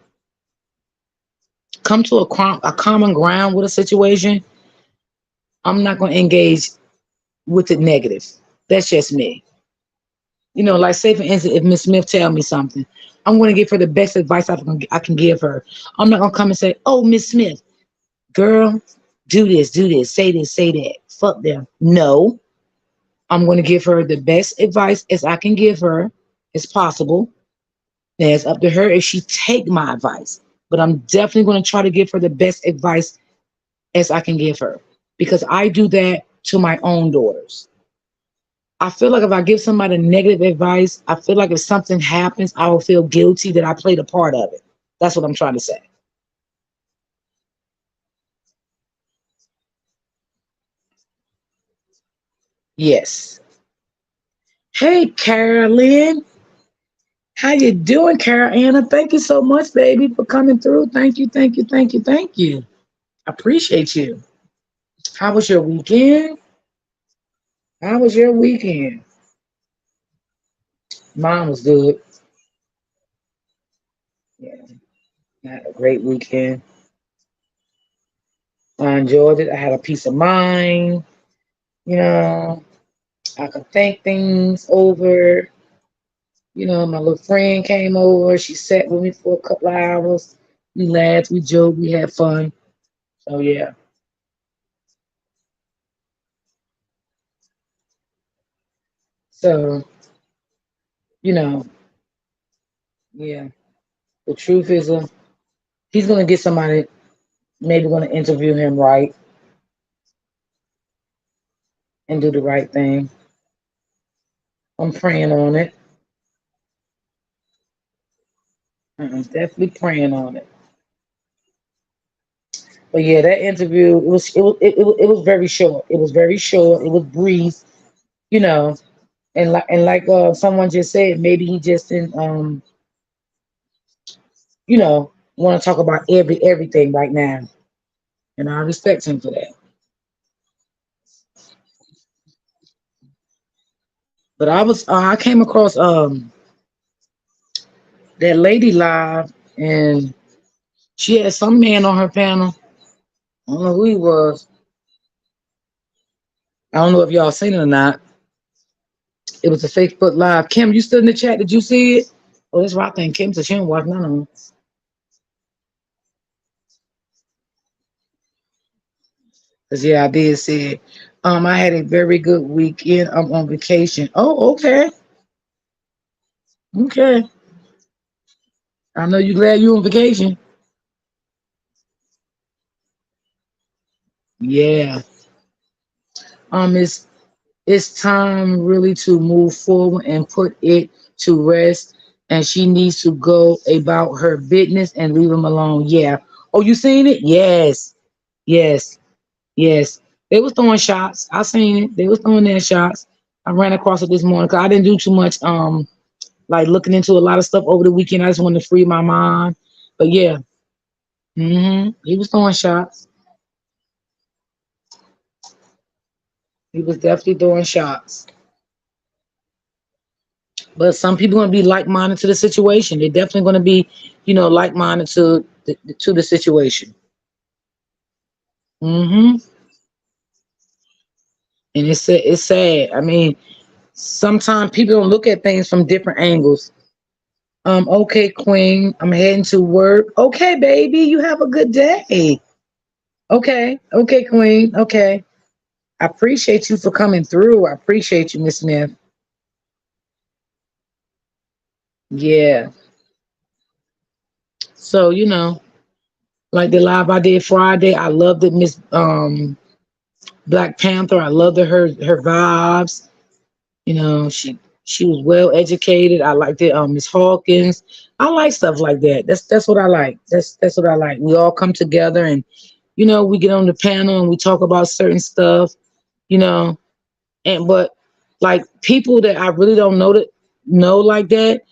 come to a common ground with a situation, I'm not gonna engage with it negative. That's just me. Like say for instance, if Miss Smith tell me something, I'm gonna give her the best advice I can give her. I'm not gonna come and say, "Oh, Miss Smith, girl, do this, say that. Fuck them. No, I'm going to give her the best advice as I can give her as possible. And it's up to her if she take my advice. But I'm definitely going to try to give her the best advice as I can give her because I do that to my own daughters. I feel like if I give somebody negative advice, I feel like if something happens, I will feel guilty that I played a part of it. That's what I'm trying to say. Yes. Hey, Carolyn. How you doing, Carol Anna? Thank you so much, baby, for coming through. Thank you, thank you, thank you, thank you. I appreciate you. How was your weekend? How was your weekend? Mine was good. Yeah, I had a great weekend. I enjoyed it. I had a peace of mind. You know, I could think things over. My little friend came over. She sat with me for a couple of hours. We laughed, we joked, we had fun. So yeah. So, you know, yeah. The truth is he's gonna get somebody maybe gonna interview him right and do the right thing. I'm praying on it. I'm definitely praying on it. But yeah, that interview it was very short. It was very short. It was brief, you know. And like someone just said, maybe he just didn't you know want to talk about everything right now, and I respect him for that. But I came across that lady live, and she had some man on her panel. I don't know who he was. I don't know if y'all seen it or not. It was a Facebook live. Kim, you stood in the chat. Did you see it? Oh, that's right. I think Kim said she didn't watch none of them. Cause yeah, I did see it. I had a very good weekend. I'm on vacation. Oh, okay, okay. I know you glad you on vacation. Yeah. It's time really to move forward and put it to rest. And she needs to go about her business and leave him alone. Yeah. Oh, you seen it? Yes. Yes. Yes. They was throwing shots. I seen it. They was throwing their shots. I ran across it this morning because I didn't do too much like looking into a lot of stuff over the weekend. I just wanted to free my mind. But yeah, he was throwing shots. He was definitely throwing shots. But some people going to be like-minded to the situation. They're definitely going to be, like-minded to the situation. hmm And it's sad. I mean, sometimes people don't look at things from different angles. Okay, Queen, I'm heading to work. Okay, baby, you have a good day. Okay, okay, Queen. Okay. I appreciate you for coming through. I appreciate you, Miss Smith. Yeah. So, like the live I did Friday, I loved it, Miss Black Panther. I loved her vibes. She was well educated. I liked it. Miss Hawkins. I like stuff like that. That's what I like. That's what I like. We all come together and we get on the panel and we talk about certain stuff. You know, but like people that I really don't know like that.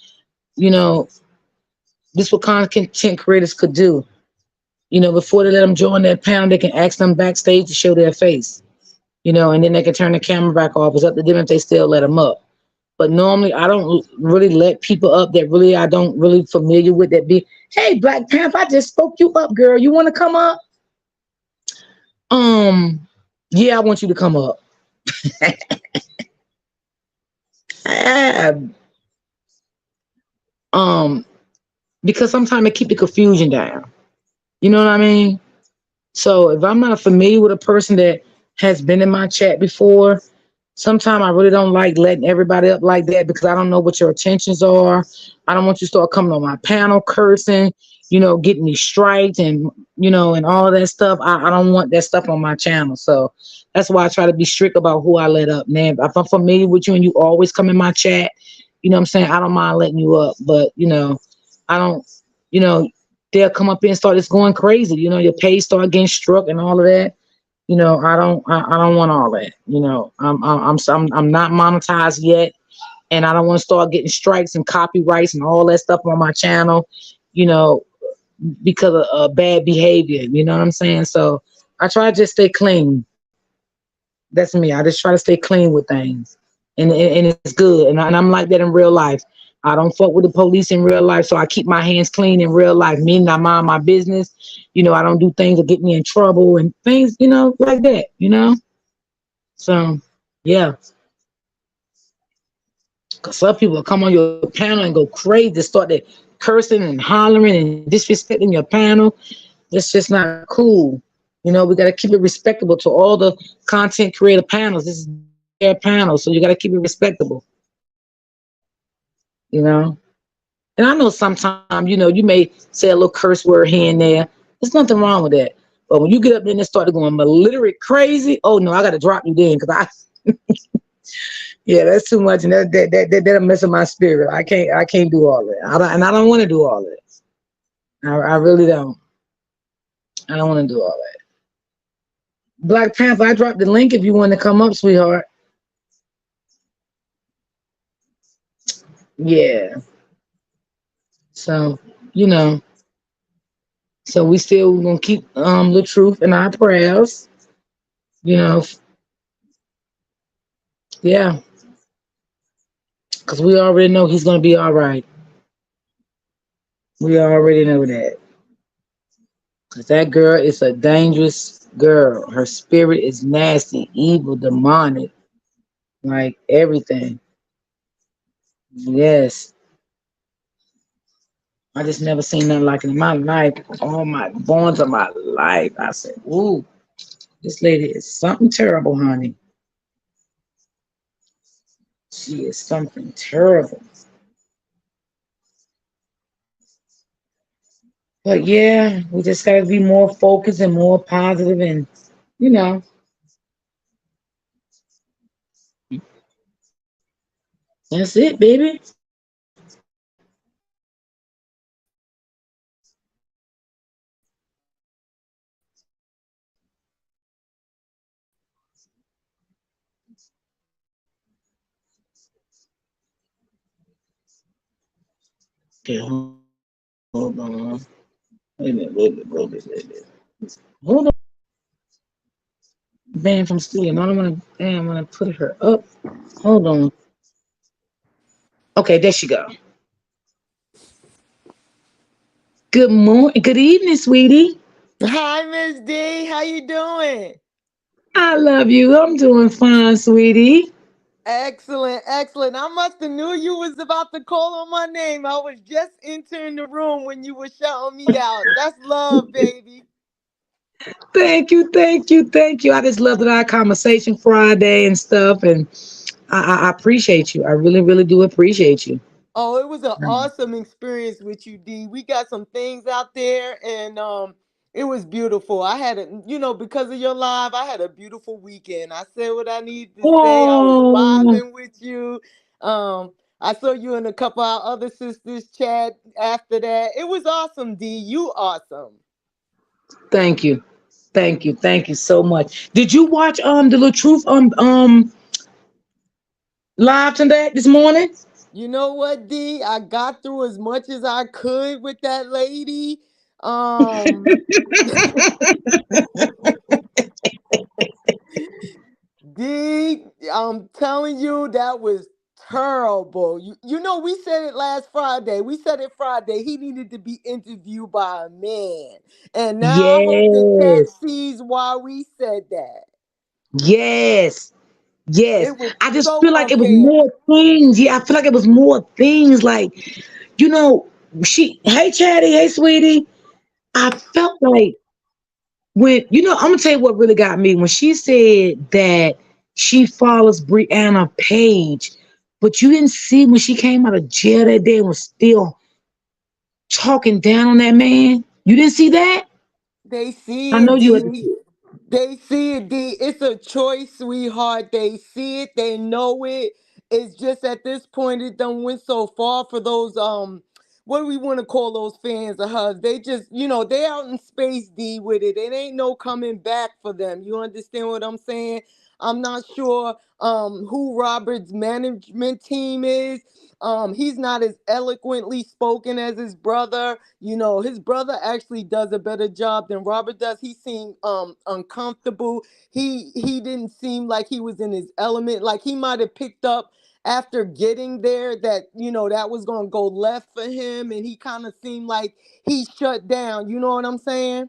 You know, this what content creators could do. Before they let them join that panel, they can ask them backstage to show their face. And then they can turn the camera back off. It's up to them if they still let them up. But normally, I don't really let people up that really I don't really familiar with that be. Hey, Black Panther, I just spoke you up, girl. You want to come up? Yeah, I want you to come up. Ah, um, because sometimes it keep the confusion down. You know what I mean? So if I'm not familiar with a person that has been in my chat before, sometimes I really don't like letting everybody up like that because I don't know what your intentions are. I don't want you to start coming on my panel cursing, getting me strikes and and all of that stuff. I don't want that stuff on my channel. So that's why I try to be strict about who I let up. Man, if I'm familiar with you and you always come in my chat, what I'm saying? I don't mind letting you up, but I don't, you know, they'll come up here and start just going crazy. Your page start getting struck and all of that. I don't want all that. I'm not monetized yet, and I don't want to start getting strikes and copyrights and all that stuff on my channel, you know, because of bad behavior. You know what I'm saying? So I try to just stay clean. That's me. I just try to stay clean with things, and it's good. And I'm like that in real life. I don't fuck with the police in real life, so I keep my hands clean in real life. Meaning I mind my business. I don't do things that get me in trouble and things, like that. So, yeah, because some people come on your panel and go crazy, start that cursing and hollering and disrespecting your panel. It's just not cool. We got to keep it respectable to all the content creator panels. This is their panel, so you got to keep it respectable. You know. And I know sometimes, you may say a little curse word here and there. There's nothing wrong with that. But when you get up there and start going illiterate crazy, oh no, I got to drop you then because yeah, that's too much, and that'll mess with my spirit. I can't do all that. I don't want to do all that. I really don't. I don't want to do all that. Black Panther, I dropped the link if you want to come up, sweetheart. Yeah. So you know, so we still gonna keep the truth in our prayers. You know, yeah, because we already know he's gonna be all right. We already know that. Because that girl is a dangerous girl. Her spirit is nasty, evil, demonic, like everything. Yes. I just never seen nothing like it in my life. All my bones of my life. I said, ooh, this lady is something terrible, honey. She is something terrible. But yeah, we just gotta be more focused and more positive and you know, that's it, baby. Okay, hold on. Wait a minute. Hold on. Banned from studio. I don't wanna damn I'm gonna put her up. Hold on. Okay, there she go. Good morning. Good evening, sweetie. Hi, Miss D. How you doing? I love you. I'm doing fine, sweetie. Excellent, excellent. I must have knew you was about to call on my name. I was just entering the room when you were shouting me out. That's love, baby. Thank you. I just love that our conversation Friday and stuff, and I appreciate you. I really, really do appreciate you. Oh, it was an awesome experience with you, D. We got some things out there, and it was beautiful. I had a, because of your live, I had a beautiful weekend. I said what I needed to say. I was Oh, vibing with you. I saw you and a couple of our other sisters chat after that. It was awesome, D. You awesome. thank you, thank you so much. Did you watch the Little Truth live today this morning? You know what, D? I got through as much as I could with that lady. Um, D, I'm telling you, that was terrible. We said it last Friday. We said it Friday. He needed to be interviewed by a man. And now I hope the chat Yes, sees why we said that. yes, yes. It was I just so feel like it was unfair. more things. Yeah, I feel like it was more things. Like, you know, hey Chatty, hey sweetie. I felt like when I'm gonna tell you what really got me when she said that she follows Brianna Page, but you didn't see when she came out of jail that day and was still talking down on that man. You didn't see that? They I see know it, you D. understood. They see it, D. It's a choice, sweetheart. They see it. They know it. It's just at this point it done went so far for those what do we want to call those fans of hers? They just, they out in space, D, with it. It ain't no coming back for them. You understand what I'm saying? I'm not sure who Robert's management team is. He's not as eloquently spoken as his brother. His brother actually does a better job than Robert does. He seemed uncomfortable. He didn't seem like he was in his element. Like he might have picked up after getting there that that was gonna go left for him, and he kind of seemed like he shut down. You know what I'm saying?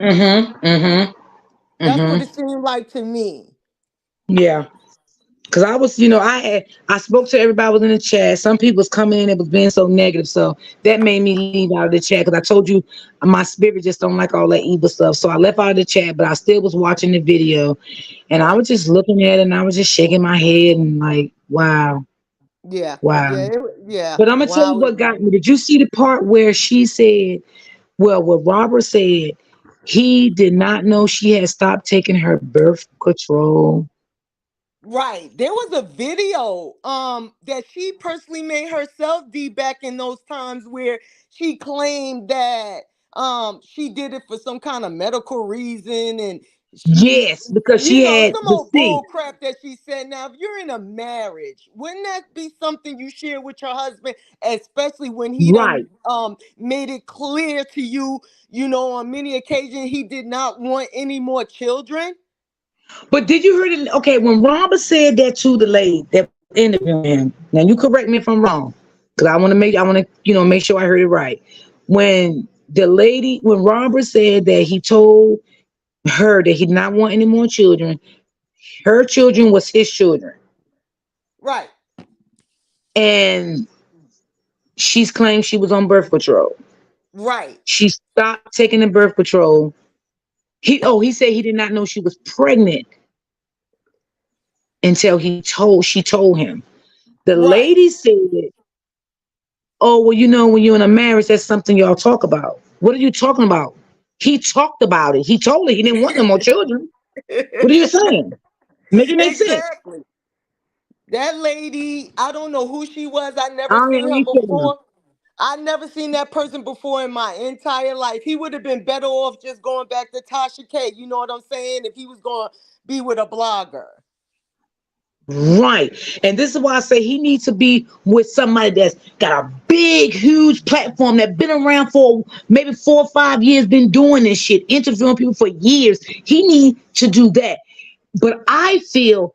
Mm-hmm. Mm-hmm. That's what Mm-hmm. it seemed like to me. Yeah. Cause I was, I spoke to everybody was in the chat. Some people was coming in that was being so negative, so that made me leave out of the chat. Cause I told you my spirit just don't like all that evil stuff, so I left out of the chat. But I still was watching the video, and I Right. was just looking at it, and I was just shaking my head and like, wow, Yeah. wow. Yeah. Yeah. But I'm gonna tell you Wow. what got me. Did you see the part where she said, well, what Robert said, he did not know she had stopped taking her birth control. Right. There was a video that she personally made herself, D, back in those times where she claimed that she did it for some kind of medical reason, and she Yes, because she had some the old C. bull crap that she said. Now, if you're in a marriage, wouldn't that be something you share with your husband, especially when he Right. done made it clear to you, on many occasions he did not want any more children? But did you hear it? Okay, when Robert said that to the lady that was interviewing him, now you correct me if I'm wrong, because I want to make sure I heard it right. When Robert said that he told her that he did not want any more children, her children was his children, Right. and she's claimed she was on birth control. Right. She stopped taking the birth control. He said he did not know she was pregnant until she told him. The Right. lady said, oh, well, when you're in a marriage, that's something y'all talk about. What are you talking about? He talked about it. He told her he didn't want no more children. What are you saying? Make it make sense. Exactly. That lady, I don't know who she was. I I never seen her ain't saying. before. I never seen that person before in my entire life. He would have been better off just going back to Tasha K. You know what I'm saying? If he was going to be with a blogger. Right. And this is why I say he needs to be with somebody that's got a big, huge platform that been around for maybe 4 or 5 years, been doing this shit, interviewing people for years. He needs to do that. But I feel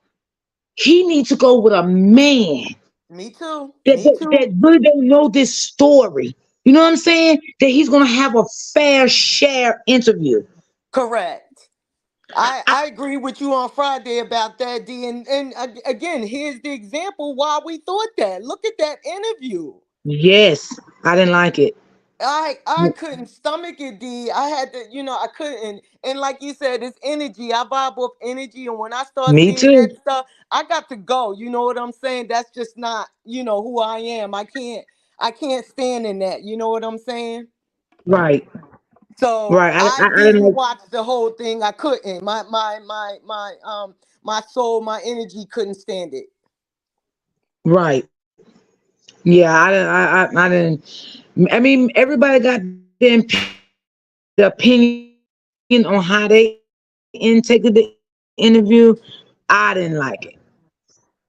he needs to go with a man Me too. that, Me that, too. that really don't know this story. You know what I'm saying? That he's gonna have a fair share interview. Correct. I, I, I agree with you on Friday about that, D. And again, here's the example why we thought that. Look at that interview. yes, I didn't like it. I couldn't stomach it, D. I had to, I couldn't. And like you said, it's energy. I vibe off energy. And when I start Me seeing that too. stuff, I got to go. You know what I'm saying? That's just not, who I am. I can't stand in that. You know what I'm saying? Right, So right. I I didn't didn't like. watch the whole thing. I couldn't. My soul, my energy couldn't stand it. Right. Yeah, I didn't. I mean, everybody got the opinion on how they intake the interview. I didn't like it.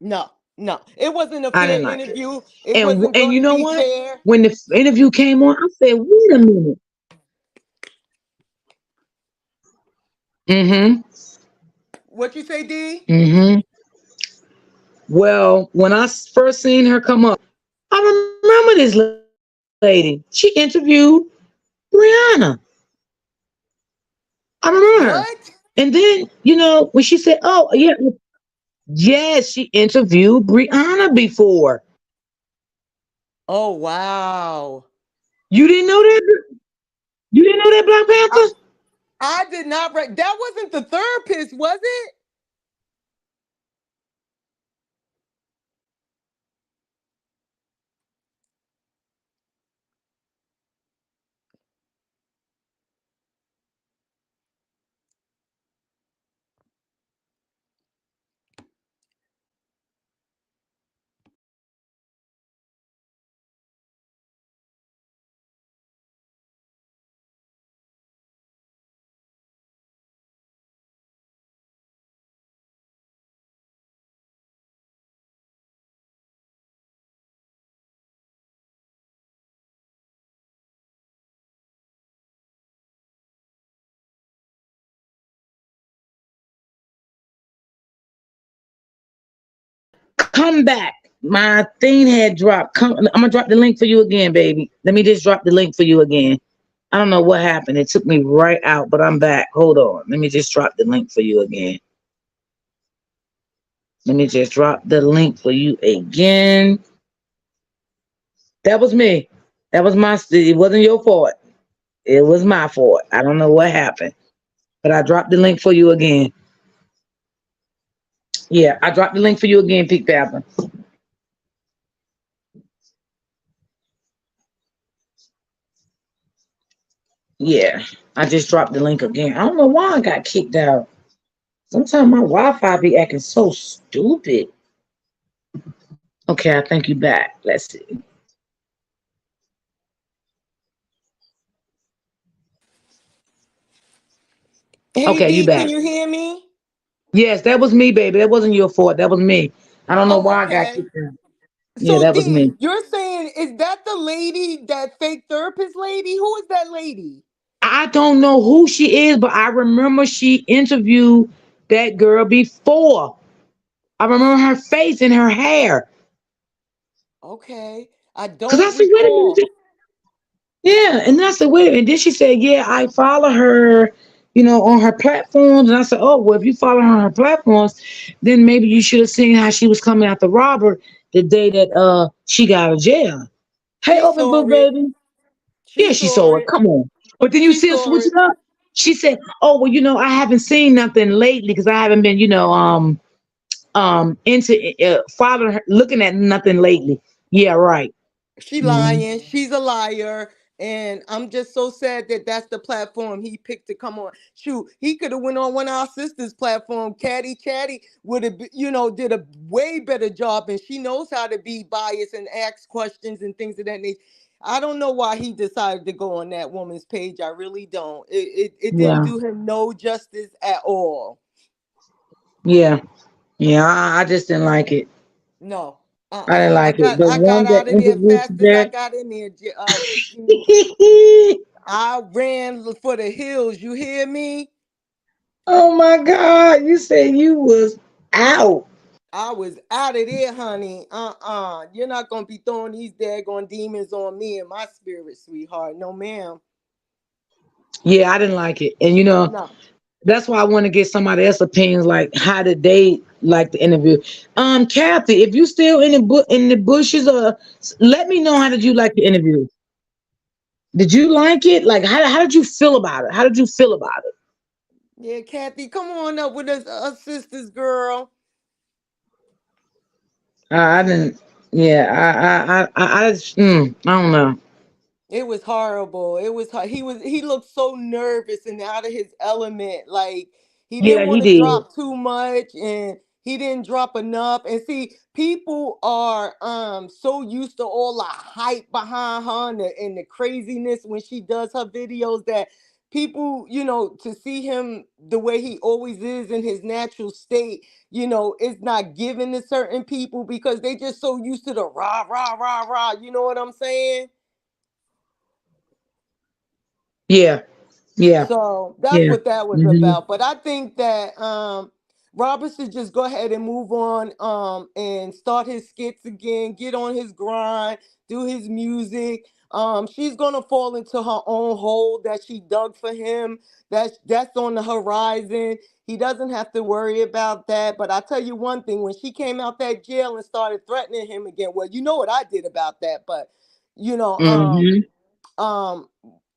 No, no. It I didn't wasn't a like it. fair interview. It And wasn't you going know to be what? fair. When the interview came on, I said, "Wait a minute." Mm-hmm. What you say, D? Mm-hmm. Well, when I first seen her come up, I remember this lady. She interviewed Rihanna. I remember her. What? And then, when she said, "Oh, yeah, yes, she interviewed Brianna before." Oh, wow. You didn't know that? You didn't know that, Black I, Panther? I did not write. That wasn't the therapist, was it? Come back. My thing had dropped. I'm gonna drop the link for you again, baby. Let me just drop the link for you again. I don't know what happened. It took me right out, but I'm back. Hold on. Let me just drop the link for you again. Let me just drop the link for you again. That was me. That was my. It wasn't your fault. It was my fault. I don't know what happened, but I dropped the link for you again. Yeah, I dropped the link for you again, Peak Papa. Yeah, I just dropped the link again. I don't know why I got kicked out. Sometimes my Wi-Fi be acting so stupid. Okay, I think you back. Let's see. Hey Okay, you D, can back. you hear me? Yes, that was me, baby. That wasn't your fault. That was me. I don't know Oh, why I got okay. kicked out. Yeah, So that was D, me. you're saying is that the lady, that fake therapist lady? Who is that lady? I don't know who she is, but I remember she interviewed that girl before. I remember her face and her hair. Okay. I Cause I don't said, wait a minute. recall. Yeah, and then I said, wait, and then she said, yeah, I follow her, on her platforms. And I said, oh, well, if you follow her on her platforms, then maybe you should have seen how she was coming after Robert the day that she got out of jail. Hey, She open book, saw it. baby. She Yeah, she saw saw it. it. Come on. But then you She still saw switch it. it up. She said, oh, well, I haven't seen nothing lately because I haven't been, into following her, looking at nothing lately. Yeah, right. She Mhm. lying. She's a liar. And I'm just so sad that that's the platform he picked to come on. Shoot, he could have went on one of our sisters' platform. Caddy Chatty would have, did a way better job, and she knows how to be biased and ask questions and things of that nature. I don't know why he decided to go on that woman's page. I really don't. It didn't Yeah, do him no justice at all. yeah, yeah. I just didn't like it. No. I didn't I like it. got The I got one that out of there introduced fast as I that. got in there. D. I ran for the hills. You hear me? Oh my God! You said you was out. I was out of there, honey. You're not gonna be throwing these daggone demons on me and my spirit, sweetheart. No, ma'am. Yeah, I didn't like it, and No. that's why I want to get somebody else's opinions. Like, how did they like the interview? Kathy, if you still in the bushes, let me know how did you like the interview. Did you like it? Like, how did you feel about it? How did you feel about it? Yeah, Kathy, come on up with us sisters, girl. I didn't. Yeah, I don't know. It was horrible. It was he looked so nervous and out of his element. Like he didn't Yeah, want he to did. drop too much and he didn't drop enough. And see, people are so used to all the hype behind her and the craziness when she does her videos that people, to see him the way he always is in his natural state, it's not given to certain people because they just so used to the rah rah rah rah. You know what I'm saying? Yeah, yeah, So that's yeah. what that was Hmm. about. But I think that Robert should just go ahead and move on and start his skits again, get on his grind, do his music. She's gonna fall into her own hole that she dug for him. That's on the horizon. He doesn't have to worry about that. But I tell you one thing, when she came out that jail and started threatening him again, well, you know what I did about that, but you know, um, Hmm. um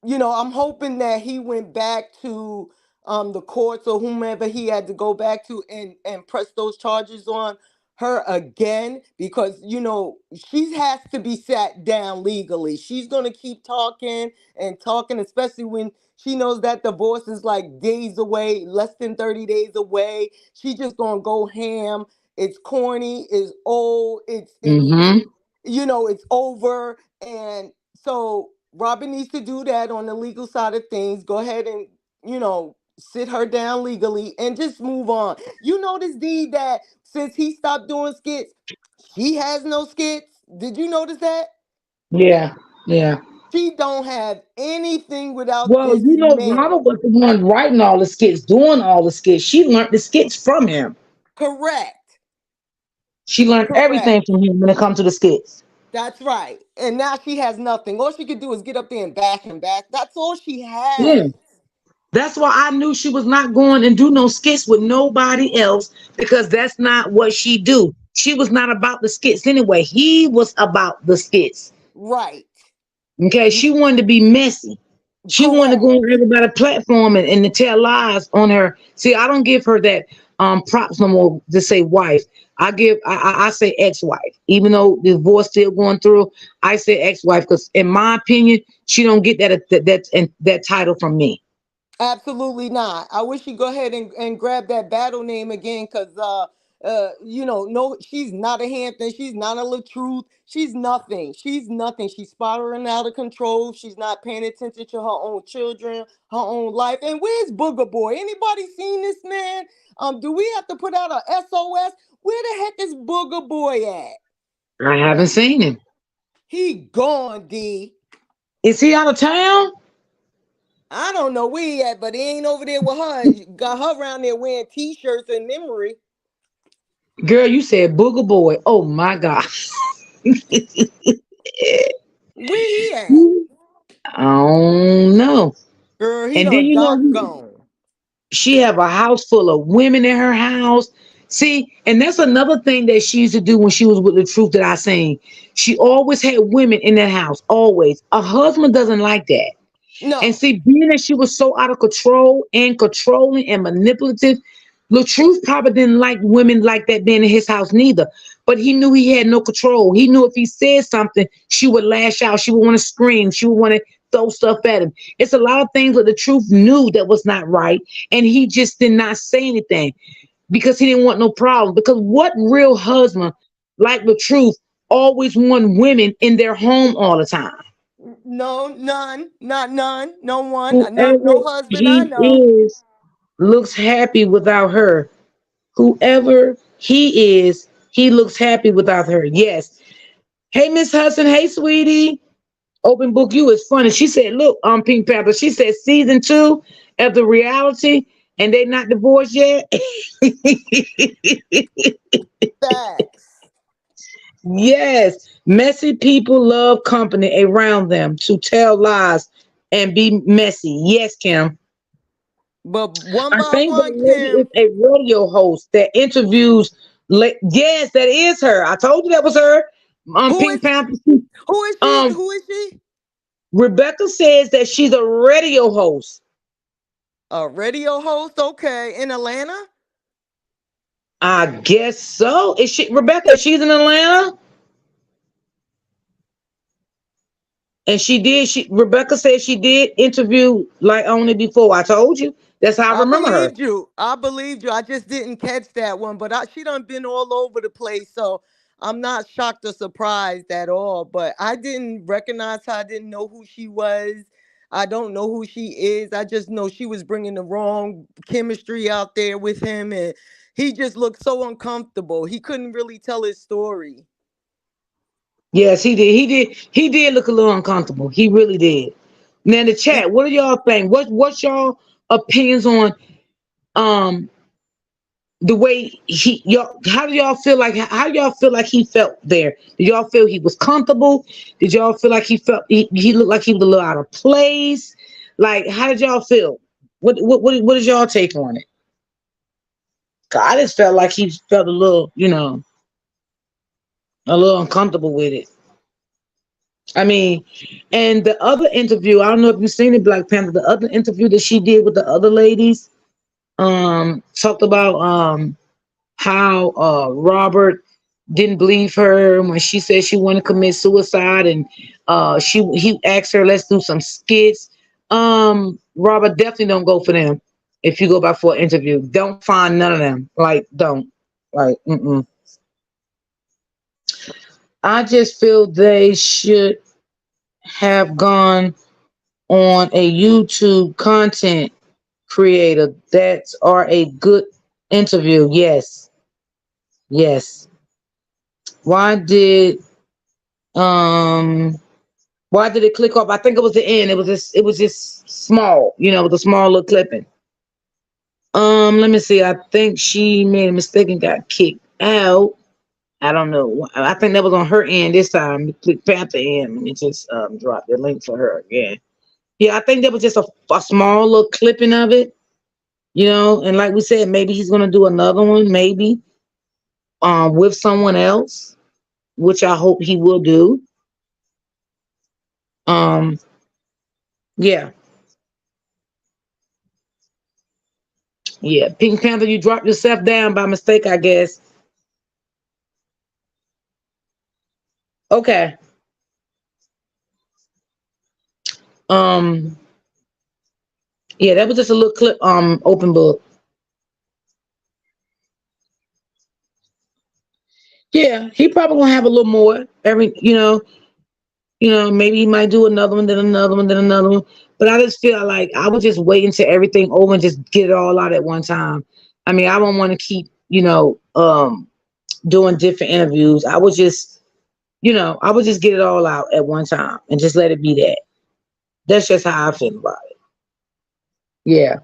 I'm hoping that he went back to the courts or whomever he had to go back to and press those charges on her again, because she has to be sat down legally. She's going to keep talking and talking, especially when she knows that divorce is like days away, less than 30 days away. She just going to go ham. It's corny, it's old, Mm-hmm. it's over. And so Robin needs to do that on the legal side of things. Go ahead and, sit her down legally and just move on. You notice, D, that since he stopped doing skits, she has no skits. Did you notice that? Yeah, yeah. She don't have anything without Well, this you know, man. Robert was the one writing all the skits, doing all the skits. She learned the skits from him. Correct. She learned everything Correct. from him when it comes to the skits. That's right. And now she has nothing. All she could do is get up there and bash him back. That's all she Yeah. has. That's why I knew she was not going and do no skits with nobody else because that's not what she do. She was not about the skits anyway. He was about the skits. Right. Okay, she wanted to be messy. She wanted to Correct. go on everybody's platform and to tell lies on her. See, I don't give her that props no more to say wife. I say ex-wife. Even though the divorce still going through, I say ex-wife because in my opinion, she don't get that title from me. Absolutely not. I wish you go ahead and grab that battle name again, because no, she's not a Hampton, she's not a LaTruth, she's nothing. She's nothing. She's spiraling out of control. She's not paying attention to her own children, her own life. And where's Booger Boy? Anybody seen this man? Do we have to put out a SOS? Where the heck is Booger Boy at? I haven't seen him. He gone, D. Is he out of town? I don't know where he at, but he ain't over there with her. Got her around there wearing t-shirts and memory. Girl, you said Booger Boy. Oh my gosh. Where he at? I don't know. Girl, he And then done you know gone. she have a house full of women in her house. See, and that's another thing that she used to do when she was with the truth that I seen. She always had women in that house, always. A husband doesn't like that. And No. see, being that she was so out of control and controlling and manipulative, LaTruth probably didn't like women like that being in his house neither. But he knew he had no control. He knew if he said something, she would lash out. She would want to scream. She would want to throw stuff at him. It's a lot of things that LaTruth knew that was not right. And he just did not say anything because he didn't want no problems. Because what real husband like LaTruth always want women in their home all the time? No, none. Not none. No one. Not Whoever no husband I he know. is looks happy without her. Whoever he is, he looks happy without her. Yes. Hey, Miss Hudson. Hey, sweetie. Open book you is funny. She said, look, Pink Panther. She said season 2 of the reality and they not divorced yet. Facts. Yes. Messy people love company around them to tell lies and be messy. Yes, Kim. But one I by think that one, lady is Kim. a radio host that interviews. Yes, that is her. I told you that was her. Who is Pink Panther. who is she? Um, Who is she? Rebecca says that she's a radio host. A radio host, okay, in Atlanta? I guess so. Is she Rebecca? She's in Atlanta, and she did. She Rebecca said she did interview like on it before. I told you. That's how I I remember her. believed you. I believed you. I just didn't catch that one. But she done been all over the place. So I'm not shocked or surprised at all. But I didn't recognize her. I didn't know who she was. I don't know who she is. I just know she was bringing the wrong chemistry out there with him. And he just looked so uncomfortable. He couldn't really tell his story. Yes, he did. He did. He did look a little uncomfortable. He really did. Now in the chat, what do y'all think? What's y'all opinions on um the way y'all how do y'all feel like how do y'all feel like he felt there? Did y'all feel he was comfortable? Did y'all feel like he looked like he was a little out of place? Like how did y'all feel? What is y'all take on it? 'Cause I just felt like he felt a little, a little uncomfortable with it. I mean, and the other interview, I don't know if you've seen it, Black Panther. The other interview that she did with the other ladies, talked about how Robert didn't believe her when she said she wanted to commit suicide, and he asked her, let's do some skits. Robert, definitely don't go for them. If you go back for an interview, don't find none of them. Like, don't. Like, mm-mm. I just feel they should have gone on a YouTube content creator that are a good interview. Yes, yes. Why did um why did it click off? I think it was the end. It was just small, with a small little clipping. Let me see. I think she made a mistake and got kicked out. I don't know. I think that was on her end this time. Click Panther end. Let me just drop the link for her again. Yeah, I think that was just a small little clipping of it. And like we said, maybe he's gonna do another one, maybe with someone else, which I hope he will do. Um, yeah, yeah. Pink Panther, you dropped yourself down by mistake, I guess. Okay. Um, yeah, that was just a little clip. Open book. Yeah, he probably gonna have a little more. Maybe he might do another one, then another one, then another one. But I just feel like I would just wait until everything over and just get it all out at one time. I mean, I don't want to keep, doing different interviews. I would just get it all out at one time and just let it be that. That's just how I feel about it. Yeah,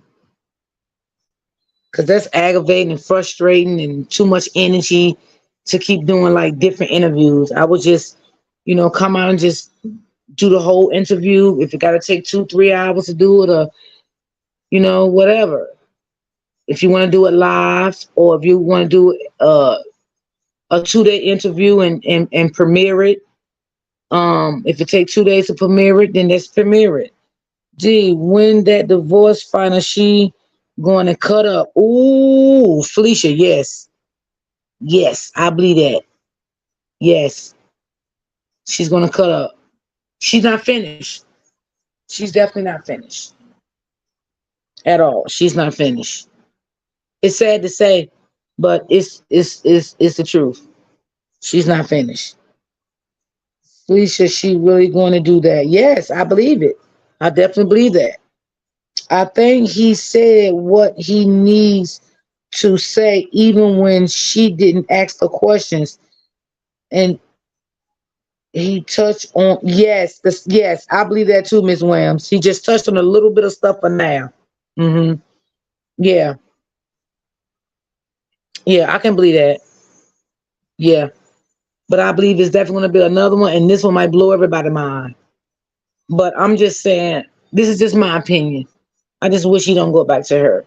because that's aggravating and frustrating and too much energy to keep doing like different interviews. I would just, come out and just do the whole interview. If it got to take 2, 3 hours to do it, or whatever. If you want to do it live, or if you want to do a 2-day interview and premiere it. If it takes 2 days to premiere it, then let's premiere it. Gee, when that divorce final, she going to cut up. Ooh, Felicia, yes. Yes, I believe that. Yes, she's going to cut up. She's not finished. She's definitely not finished at all. She's not finished. It's sad to say, but it's the truth. She's not finished. Felicia, she really going to do that? Yes, I believe it. I definitely believe that. I think he said what he needs to say, even when she didn't ask the questions. And he touched on, yes, I believe that too, Miss Williams. He just touched on a little bit of stuff for now. Hmm. Yeah, yeah, I can believe that. Yeah, but I believe it's definitely going to be another one, and this one might blow everybody's mind. But I'm just saying, this is just my opinion. I just wish he don't go back to her.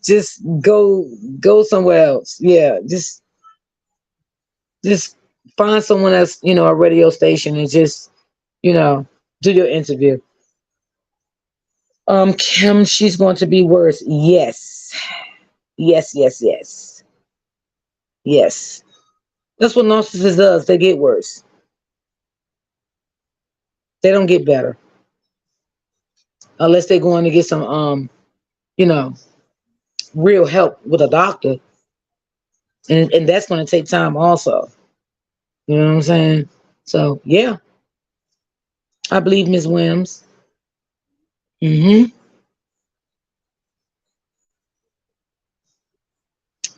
Just go somewhere else. Yeah, just find someone else, a radio station, and just, you know, do your interview. Kim, she's going to be worse. Yes. Yes, yes, yes. Yes. That's what narcissist does. They get worse. They don't get better unless they're going to get some you know, real help with a doctor. And that's going to take time also. You know what I'm saying? So yeah, I believe Ms. Williams. Mm-hmm.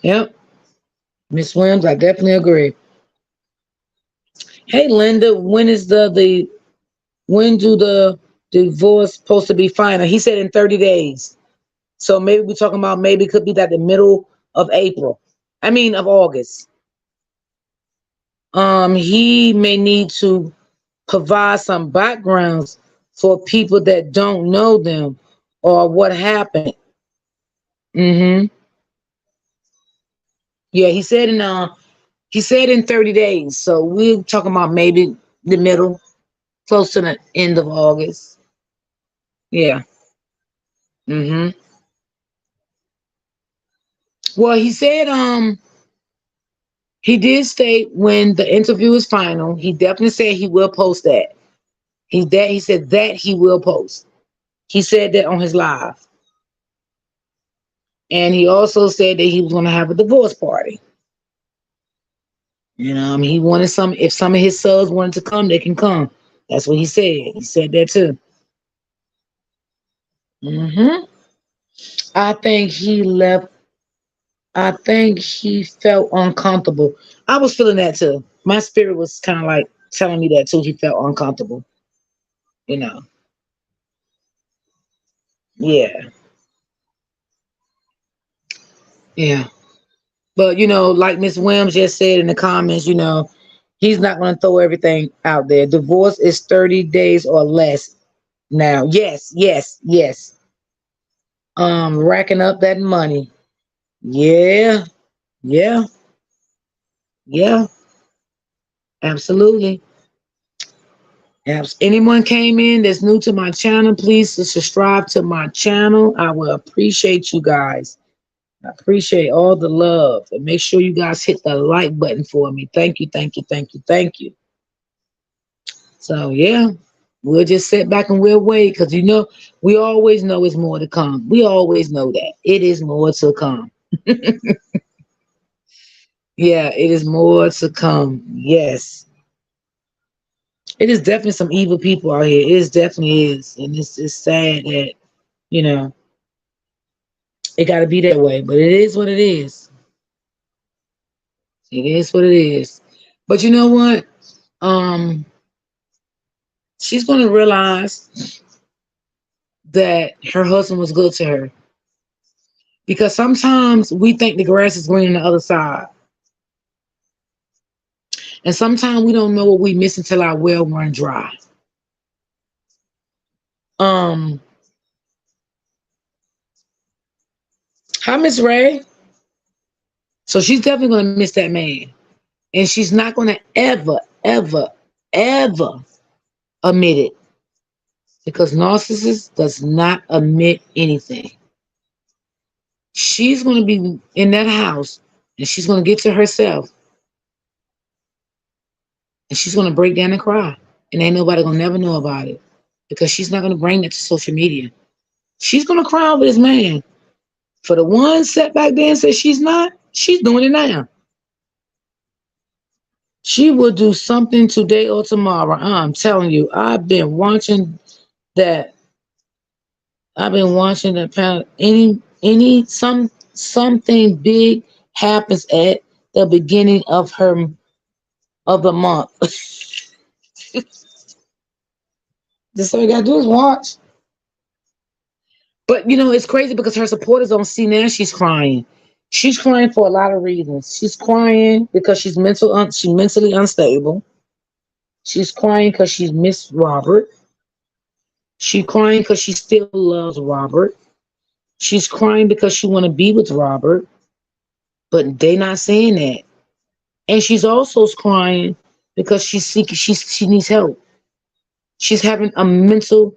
Yep. Miss Williams, I definitely agree. Hey Linda, when do the divorce supposed to be final? He said in 30 days. So maybe we're talking about, maybe it could be that the middle of April. I mean of August. He may need to provide some backgrounds for people that don't know them or what happened. Mm-hmm. Yeah, he said in He said in 30 days. So we're talking about maybe the middle, close to the end of August. Yeah. hmm Well, he said he did state when the interview is final, he definitely said he will post that. He said that he will post. He said that on his live. And he also said that he was gonna have a divorce party. He wanted some if some of his sons wanted to come, they can come. That's what he said. He said that too. hmm I think he left. I think he felt uncomfortable. I was feeling that too. My spirit was kind of like telling me that too. He felt uncomfortable. You know. Yeah. Yeah. But like Miss Williams just said in the comments, he's not going to throw everything out there. Divorce is 30 days or less now. Yes, yes, yes. Racking up that money. Yeah, yeah, yeah. Absolutely. Anyone came in that's new to my channel, please subscribe to my channel. I will appreciate you guys. I appreciate all the love. And make sure you guys hit the like button for me. Thank you, thank you, thank you, thank you. So yeah, we'll just sit back and we'll wait because we always know it's more to come. We always know that. It is more to come. Yeah, it is more to come. Yes. It is definitely some evil people out here. It is definitely is. And it's sad that, you know, it gotta be that way. But it is what it is. It is what it is. But you know what? Um, she's gonna realize that her husband was good to her. Because sometimes we think the grass is green on the other side. And sometimes we don't know what we miss until our well run dry. Um, hi Miss Ray. So she's definitely gonna miss that man. And she's not gonna ever, ever, ever admit it. Because narcissist does not admit anything. She's gonna be in that house and she's gonna get to herself and she's gonna break down and cry. And ain't nobody gonna never know about it. Because she's not gonna bring that to social media. She's gonna cry over this man. For the one set back there and said she's not, she's doing it now. She will do something today or tomorrow. I'm telling you, I've been watching that. I've been watching that panel. Something big happens at the beginning of the month. That's all you gotta do is watch. But it's crazy because her supporters don't see now she's crying. She's crying for a lot of reasons. She's crying because she's mentally unstable. She's crying because she's missed Robert. She's crying because she still loves Robert. She's crying because she want to be with Robert, but they not saying that. And she's also crying because she needs help. She's having a mental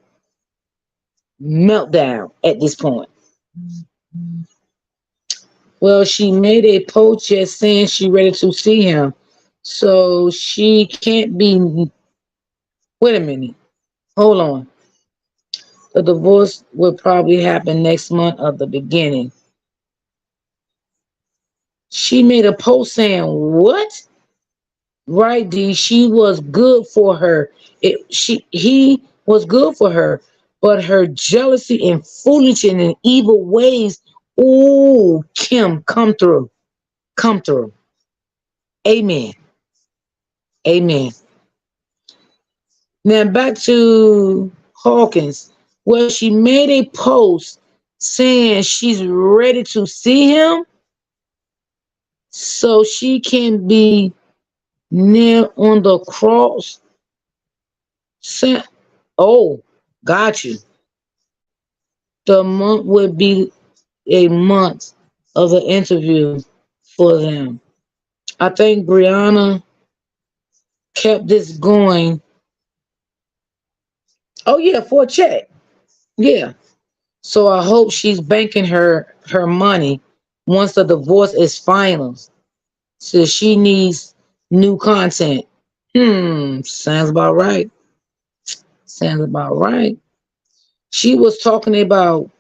meltdown at this point. Well, she made a post just saying she ready to see him. So she can't be. Wait a minute. Hold on. The divorce will probably happen next month of the beginning. She made a post saying, what? Right, D. She was good for her. He was good for her, but her jealousy and foolishness and evil ways. Ooh, Kim, come through. Come through. Amen. Amen. Now back to Hawkins. Well, she made a post saying she's ready to see him so she can be near on the cross. Oh, got you. The month would be a month of the interview for them. I think Brianna kept this going. Oh yeah, for a check. Yeah. So I hope she's banking her money once the divorce is final. So she needs new content. Sounds about right. Sounds about right. She was talking about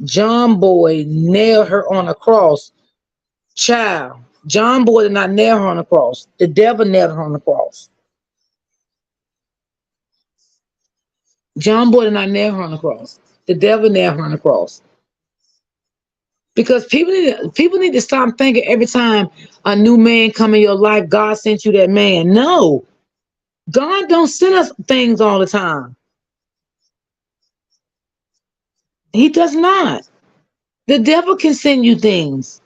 John Boy nailed her on a cross. Child, John Boy did not nail her on the cross. The devil nailed her on the cross. John Boy did not nail her on the cross. The devil nailed her on the cross. Because people need to stop thinking every time a new man come in your life, God sent you that man. No, God don't send us things all the time. He does not. The devil can send you things.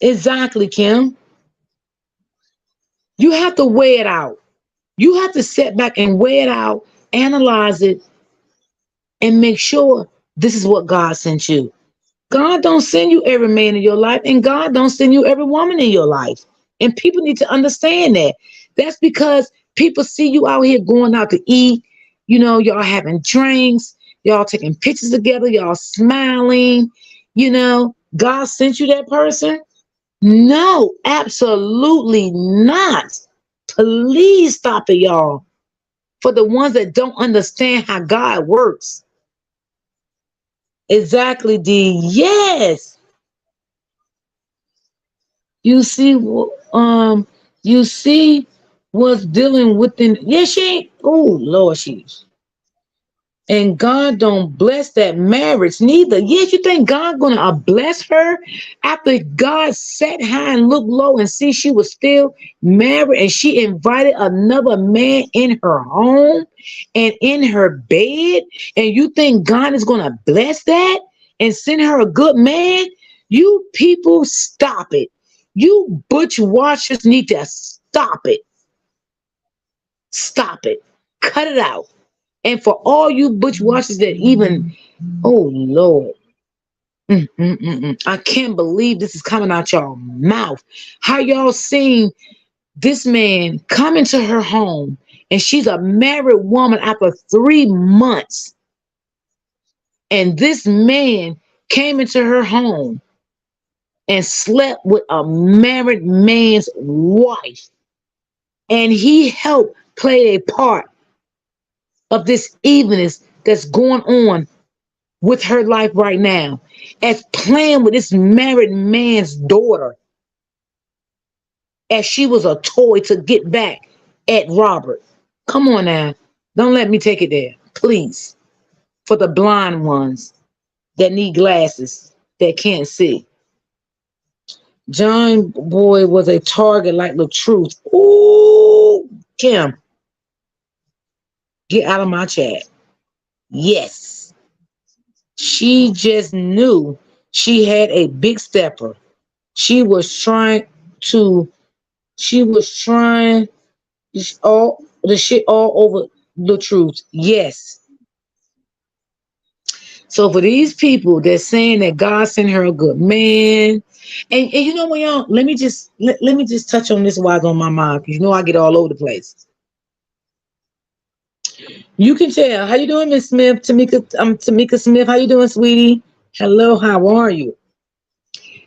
Exactly, Kim. You have to weigh it out. You have to sit back and weigh it out, analyze it, and make sure this is what God sent you. God don't send you every man in your life, and God don't send you every woman in your life. And people need to understand that. That's because people see you out here going out to eat, y'all having drinks, y'all taking pictures together, y'all smiling, God sent you that person? No, absolutely not. Please stop it, y'all. For the ones that don't understand how God works. Exactly, D. Yes. You see, you see what's dealing within. Yeah, she ain't. Oh Lord, and God don't bless that marriage neither. Yes, you think God gonna bless her after God sat high and looked low and see she was still married and she invited another man in her home and in her bed, and you think God is gonna bless that and send her a good man? You people stop it. You butch watchers need to stop it. Stop it. Cut it out. And for all you butch watchers that even, oh Lord, I can't believe this is coming out y'all mouth. How y'all seen this man come into her home and she's a married woman after 3 months, and this man came into her home and slept with a married man's wife, and he helped play a part of this evilness that's going on with her life right now, as playing with this married man's daughter as she was a toy to get back at Robert. Come on now. Don't let me take it there, please. For the blind ones that need glasses that can't see. John Boy was a target like the truth. Ooh, Kim, get out of my chat. Yes. She just knew she had a big stepper. She was trying to, she was trying all the shit all over the truth. Yes. So for these people that's saying that God sent her a good man, and you know what, y'all, let me just touch on this while it's on my mind, because I get all over the place. You can tell. How you doing, Miss Smith? Tamika Smith. How you doing, sweetie? Hello, how are you?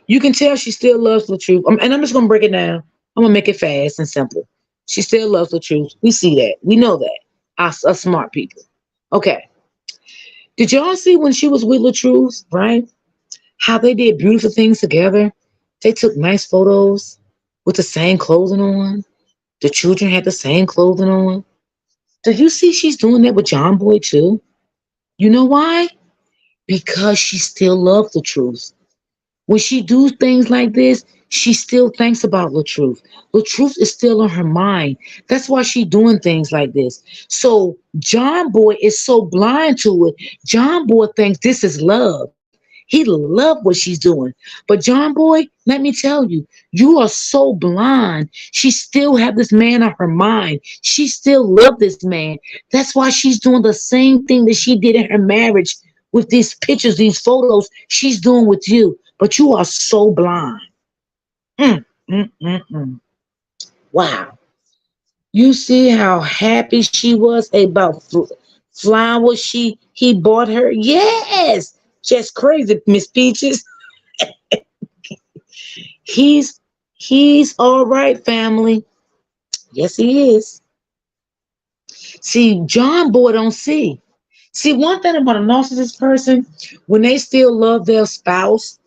You can tell she still loves the truth. And I'm just gonna break it down. I'm gonna make it fast and simple. She still loves the truth. We see that. We know that. Us smart people. Okay. Did y'all see when she was with LaTruth, right? How they did beautiful things together? They took nice photos with the same clothing on. The children had the same clothing on. Do you see she's doing that with John Boy too? You know why? Because she still loves the truth. When she do things like this, she still thinks about LaTruth. LaTruth is still on her mind. That's why she doing things like this. So John Boy is so blind to it. John Boy thinks this is love. He love what she's doing. But John Boy, let me tell you, you are so blind. She still have this man on her mind. She still love this man. That's why she's doing the same thing that she did in her marriage with these pictures, these photos she's doing with you. But you are so blind. Mm, mm, mm, mm. Wow. You see how happy she was about flowers he bought her? Yes. Just crazy, Miss Peaches. He's he's all right, family. Yes, he is. See, John Boy don't see. See, one thing about a narcissist person, when they still love their spouse,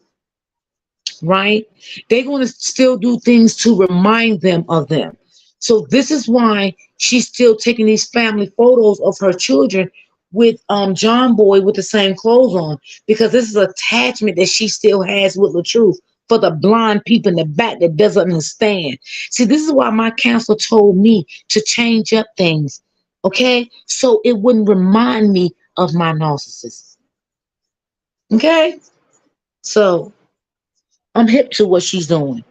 right? They're going to still do things to remind them of them. So this is why she's still taking these family photos of her children with John Boy with the same clothes on, because this is attachment that she still has with the truth. For the blind people in the back that doesn't understand. See, this is why my counselor told me to change up things, okay? So it wouldn't remind me of my narcissist. Okay? So I'm hip to what she's doing.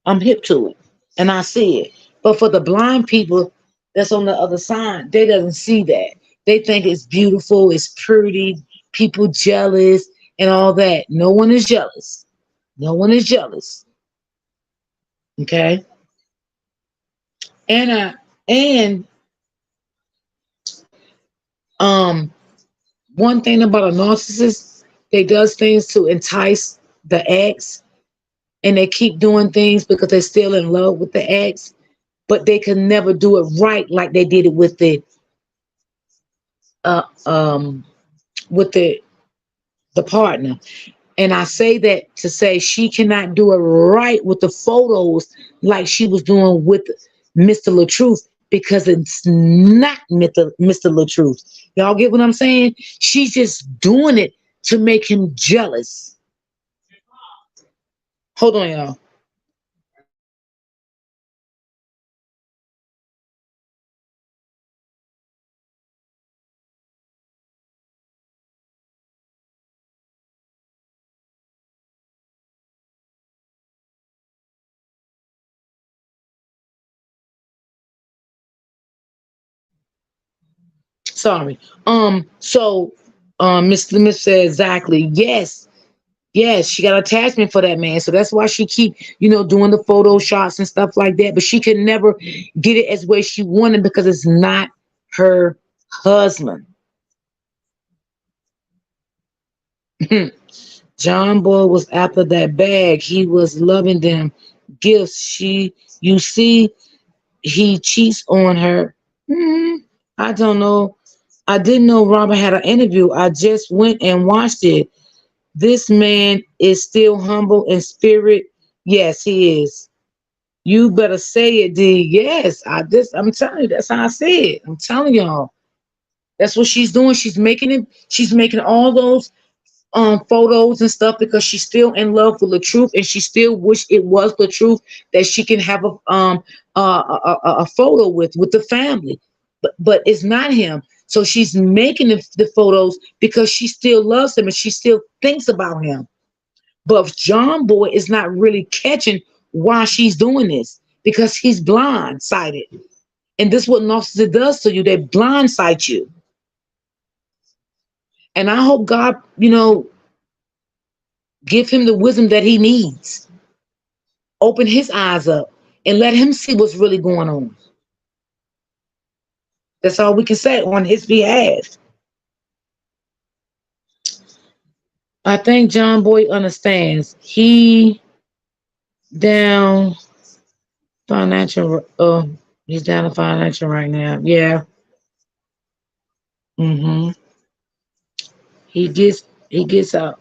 I'm hip to it, and I see it. But for the blind people that's on the other side, they doesn't see that. They think it's beautiful, it's pretty, people jealous, and all that. No one is jealous. No one is jealous. Okay, and and um, one thing about a narcissist, they does things to entice the ex, and they keep doing things because they're still in love with the ex, but they can never do it right like they did it uh um with the partner. And I say that to say she cannot do it right with the photos like she was doing with Mr. LaTruth, because it's not Mr. LaTruth. Y'all get what I'm saying? She's just doing it to make him jealous. Hold on, y'all. Sorry. So Miss Smith said exactly. Yes. Yes, she got attachment for that man. So that's why she keep, doing the photo shots and stuff like that. But she could never get it as way she wanted because it's not her husband. John Boy was after that bag. He was loving them gifts. You see, he cheats on her. Hmm, I don't know. I didn't know Robert had an interview. I just went and watched it. This man is still humble in spirit. Yes, he is. You better say it, D. Yes, I'm telling you, that's how I say it. I'm telling y'all. That's what she's doing. She's making all those photos and stuff because she's still in love with the truth, and she still wish it was the truth that she can have a photo with the family. But it's not him. So she's making the photos because she still loves him and she still thinks about him. But John Boy is not really catching why she's doing this because he's blindsided. And this is what narcissism does to you. They blindside you. And I hope God, give him the wisdom that he needs. Open his eyes up and let him see what's really going on. That's all we can say on his behalf. I think John Boy understands. He down financial. He's down to financial right now. Yeah. Hmm. He gets out.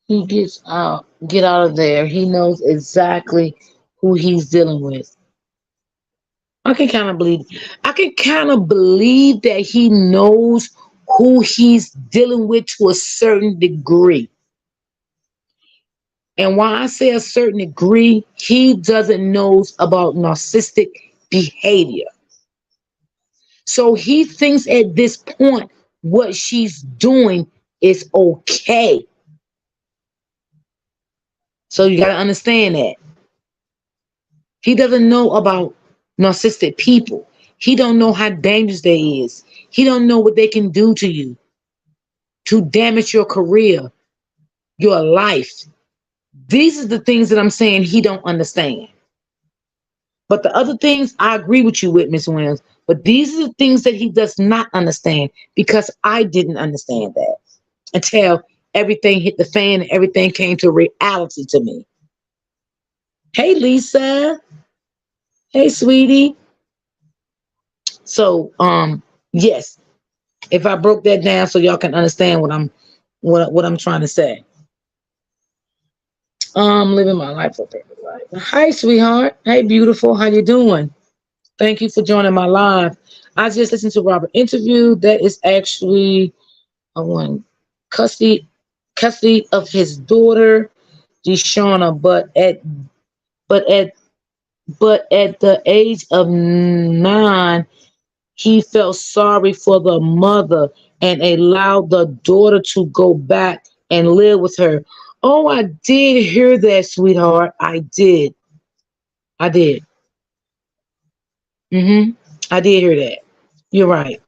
He gets out. Get out of there. He knows exactly who he's dealing with. I can kind of believe. I can kind of believe that he knows who he's dealing with to a certain degree. And why I say a certain degree, he doesn't knows about narcissistic behavior. So he thinks at this point what she's doing is okay. So you got to understand that. He doesn't know about narcissistic people. He don't know how dangerous they is. He don't know what they can do to you to damage your career, your life. These are the things that I'm saying he don't understand. But the other things I agree with you with, Miss Williams. But these are the things that he does not understand because I didn't understand that until everything hit the fan and everything came to reality to me. Hey, Lisa. Hey, sweetie. So, yes, if I broke that down so y'all can understand what I'm trying to say. Living my life for purpose. Life. Hi, sweetheart. Hey, beautiful. How you doing? Thank you for joining my live. I just listened to Robert interview. That is actually I want custody custody of his daughter, Deshauna, but at but at the age of 9, he felt sorry for the mother and allowed the daughter to go back and live with her. Oh, I did hear that, sweetheart. I did. I did. Mm-hmm. I did hear that. You're right.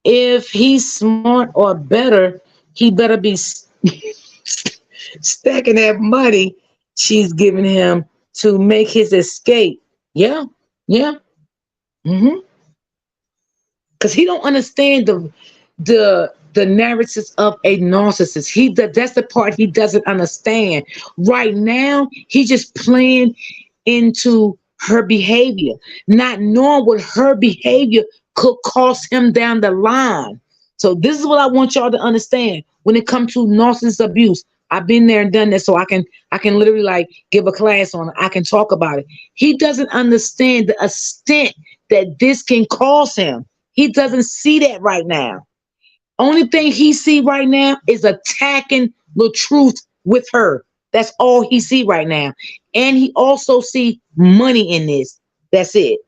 If he's smart or better, he better be stacking that money she's giving him to make his escape. Yeah, yeah. Mm-hmm. Because he don't understand the narratives of a narcissist. That's the part he doesn't understand. Right now, he's just playing into her behavior, not knowing what her behavior could cost him down the line. So this is what I want y'all to understand when it comes to narcissist abuse. I've been there and done that, so I can literally like give a class on it. I can talk about it. He doesn't understand the extent that this can cause him. He doesn't see that right now. Only thing he see right now is attacking the truth with her. That's all he see right now. And he also see money in this. That's it.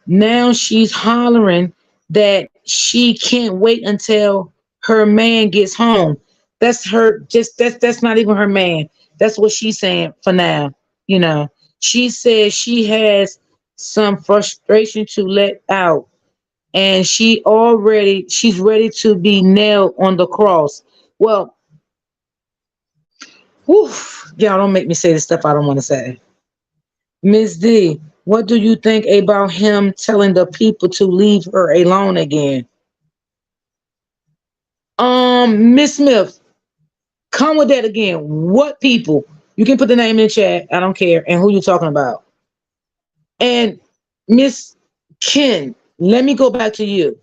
Now she's hollering that she can't wait until her man gets home. That's her just that's not even her man. That's what she's saying for now. You know, she says she has some frustration to let out and she's ready to be nailed on the cross. Well, whew, y'all don't make me say the stuff I don't want to say. Miss D, what do you think about him telling the people to leave her alone again? Miss Smith, come with that again. What people? You can put the name in the chat. I don't care. And who you talking about? And Miss Ken, let me go back to you.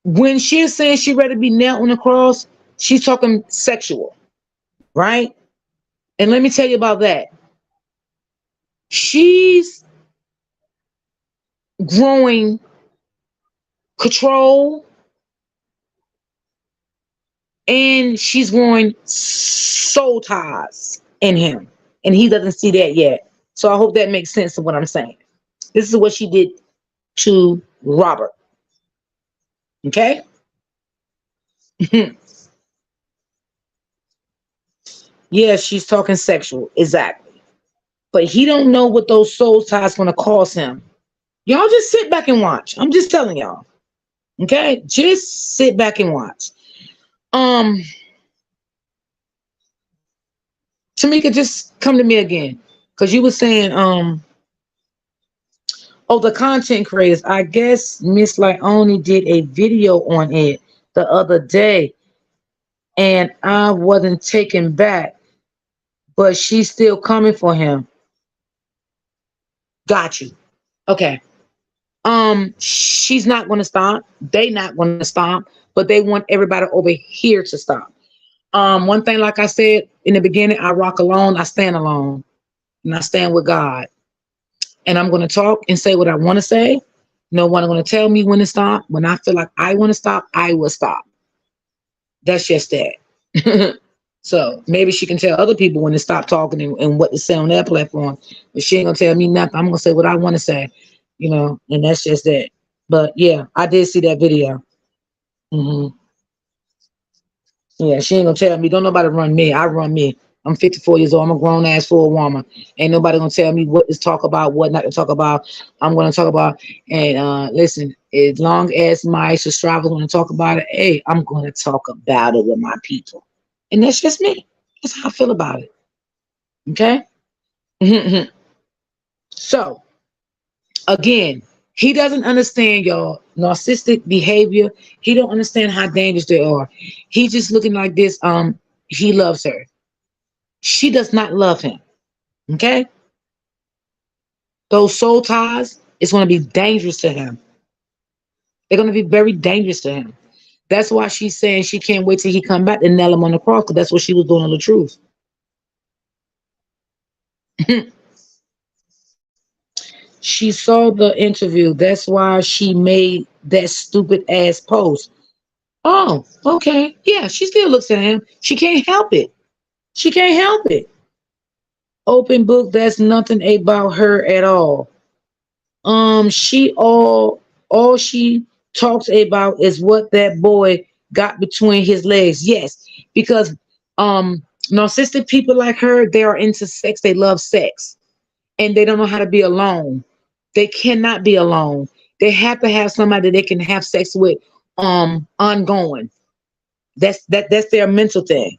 When she's saying she ready to be nailed on the cross, she's talking sexual, right? And let me tell you about that. She's growing control and she's growing soul ties in him. And he doesn't see that yet. So I hope that makes sense of what I'm saying. This is what she did to Robert. Okay? Yeah, she's talking sexual. Exactly. But he don't know what those soul ties gonna cost him. Y'all just sit back and watch. I'm just telling y'all. Okay? Just sit back and watch. Um, Tamika, just come to me again. Cause you were saying, oh, the content creators. I guess Miss Lyoni did a video on it the other day, and I wasn't taken back, but she's still coming for him. Got you. Okay. She's not gonna stop. They not gonna stop, but they want everybody over here to stop. One thing, like I said in the beginning, I rock alone, I stand alone, and I stand with God. And I'm gonna talk and say what I want to say. No one gonna tell me when to stop. When I feel like I want to stop, I will stop. That's just that. So maybe she can tell other people when to stop talking and what to say on their platform. But she ain't gonna tell me nothing. I'm gonna say what I want to say, and that's just that. But yeah, I did see that video. Hmm. Yeah, she ain't gonna tell me. Don't nobody run me. I run me. I'm 54 years old. I'm a grown ass full woman. Ain't nobody gonna tell me what to talk about, what not to talk about. I'm gonna talk about. And listen, as long as my subscribers want to talk about it, hey, I'm gonna talk about it with my people. And that's just me. That's how I feel about it. Okay. So again, he doesn't understand y'all narcissistic behavior. He don't understand how dangerous they are. He just looking like this. He loves her. She does not love him. Okay. Those soul ties is going to be dangerous to him. They're going to be very dangerous to him. That's why she's saying she can't wait till he come back and nail him on the cross, because that's what she was doing on the truth. She saw the interview. That's why she made that stupid ass post. Oh, okay. Yeah, she still looks at him. She can't help it. She can't help it. Open book, that's nothing about her at all. She all she talks about is what that boy got between his legs. Yes, because narcissistic people like her, they are into sex, they love sex, and they don't know how to be alone. They cannot be alone. They have to have somebody they can have sex with ongoing. That's their mental thing.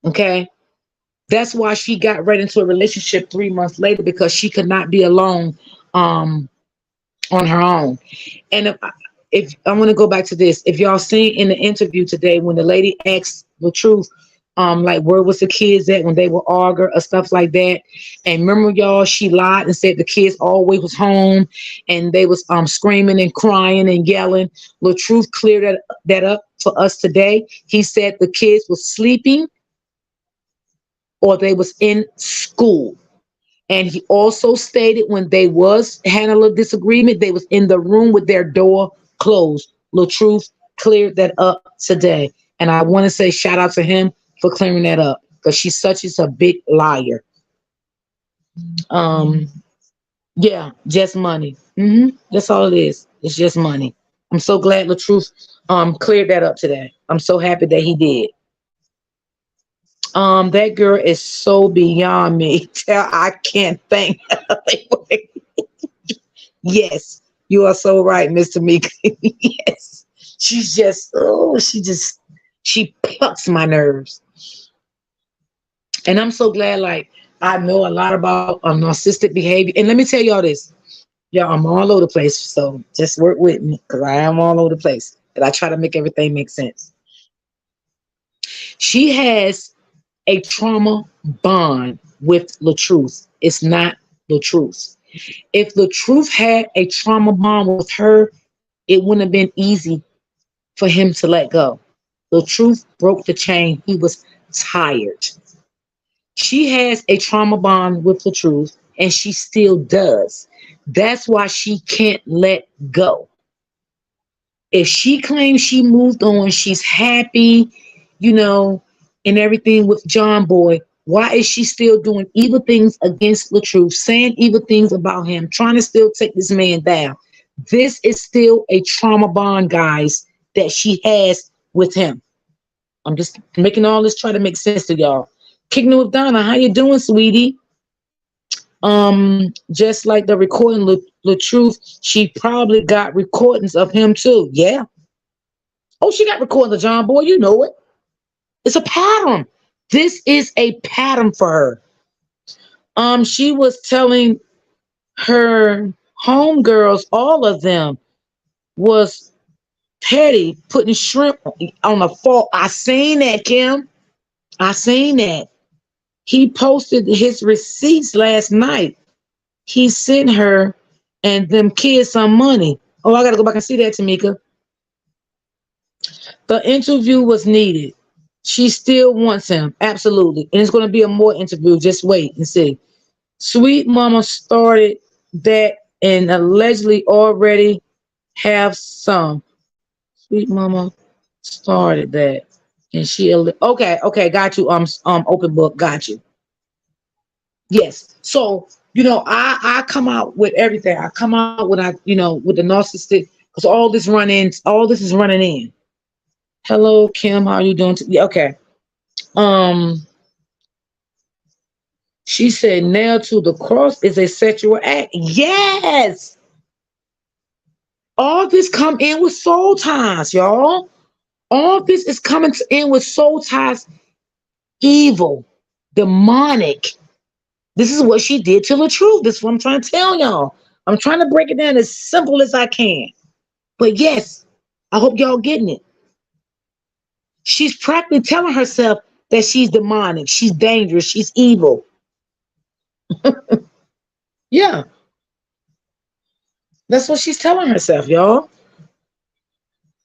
Okay. That's why she got right into a relationship 3 months later, because she could not be alone um on her own. And if I want to go back to this, if y'all seen in the interview today when the lady asked the truth, like where was the kids at when they were arguing or stuff like that. And remember, y'all, she lied and said the kids always was home and they was screaming and crying and yelling. The truth cleared that up for us today. He said the kids was sleeping or they was in school. And he also stated when they was handling a disagreement, they was in the room with their door closed. LaTruth cleared that up today. And I want to say shout out to him for clearing that up, because she's such is a big liar. Um, yeah, just money. That's all it is. It's just money. I'm so glad LaTruth cleared that up today. I'm so happy that he did. That girl is so beyond me. Tell I can't think. Yes, you are so right, Mr. Meek. Yes, she's just she plucks my nerves, and I'm so glad. Like I know a lot about narcissistic behavior, and let me tell y'all this, y'all. I'm all over the place, so just work with me because I am all over the place, and I try to make everything make sense. She has a trauma bond with LaTruth. It's not LaTruth. If LaTruth had a trauma bond with her, it wouldn't have been easy for him to let go. LaTruth broke the chain. He was tired. She has a trauma bond with LaTruth, and she still does. That's why she can't let go. If she claims she moved on, she's happy, you know, and everything with John Boy, why is she still doing evil things against LaTruth, saying evil things about him, trying to still take this man down? This is still a trauma bond, guys, that she has with him. I'm just making all this try to make sense to y'all. Kicking it with Donna, how you doing, sweetie? Just like the recording, LaTruth, she probably got recordings of him too. Yeah. Oh, she got recordings of John Boy. You know it. It's a pattern. This is a pattern for her. She was telling her homegirls, all of them was petty, putting shrimp on the fork. I seen that, Kim. I seen that. He posted his receipts last night. He sent her and them kids some money. Oh, I gotta go back and see that, Tamika. The interview was needed. She still wants him, absolutely. And it's gonna be a more interview. Just wait and see. Sweet Mama started that and allegedly already have some. Sweet Mama started that, and she okay, got you. Open book, got you. Yes. So I come out with everything. I come out with with the narcissistic, because all this is running in. Hello, Kim. How are you doing? Yeah, okay. Um, She said, nailed to the cross is a sexual act. Yes. All this come in with soul ties, y'all. All this is coming in with soul ties, evil, demonic. This is what she did to the truth. This is what I'm trying to tell y'all. I'm trying to break it down as simple as I can. But yes, I hope y'all getting it. She's practically telling herself that she's demonic, she's dangerous, she's evil. Yeah, that's what she's telling herself, y'all.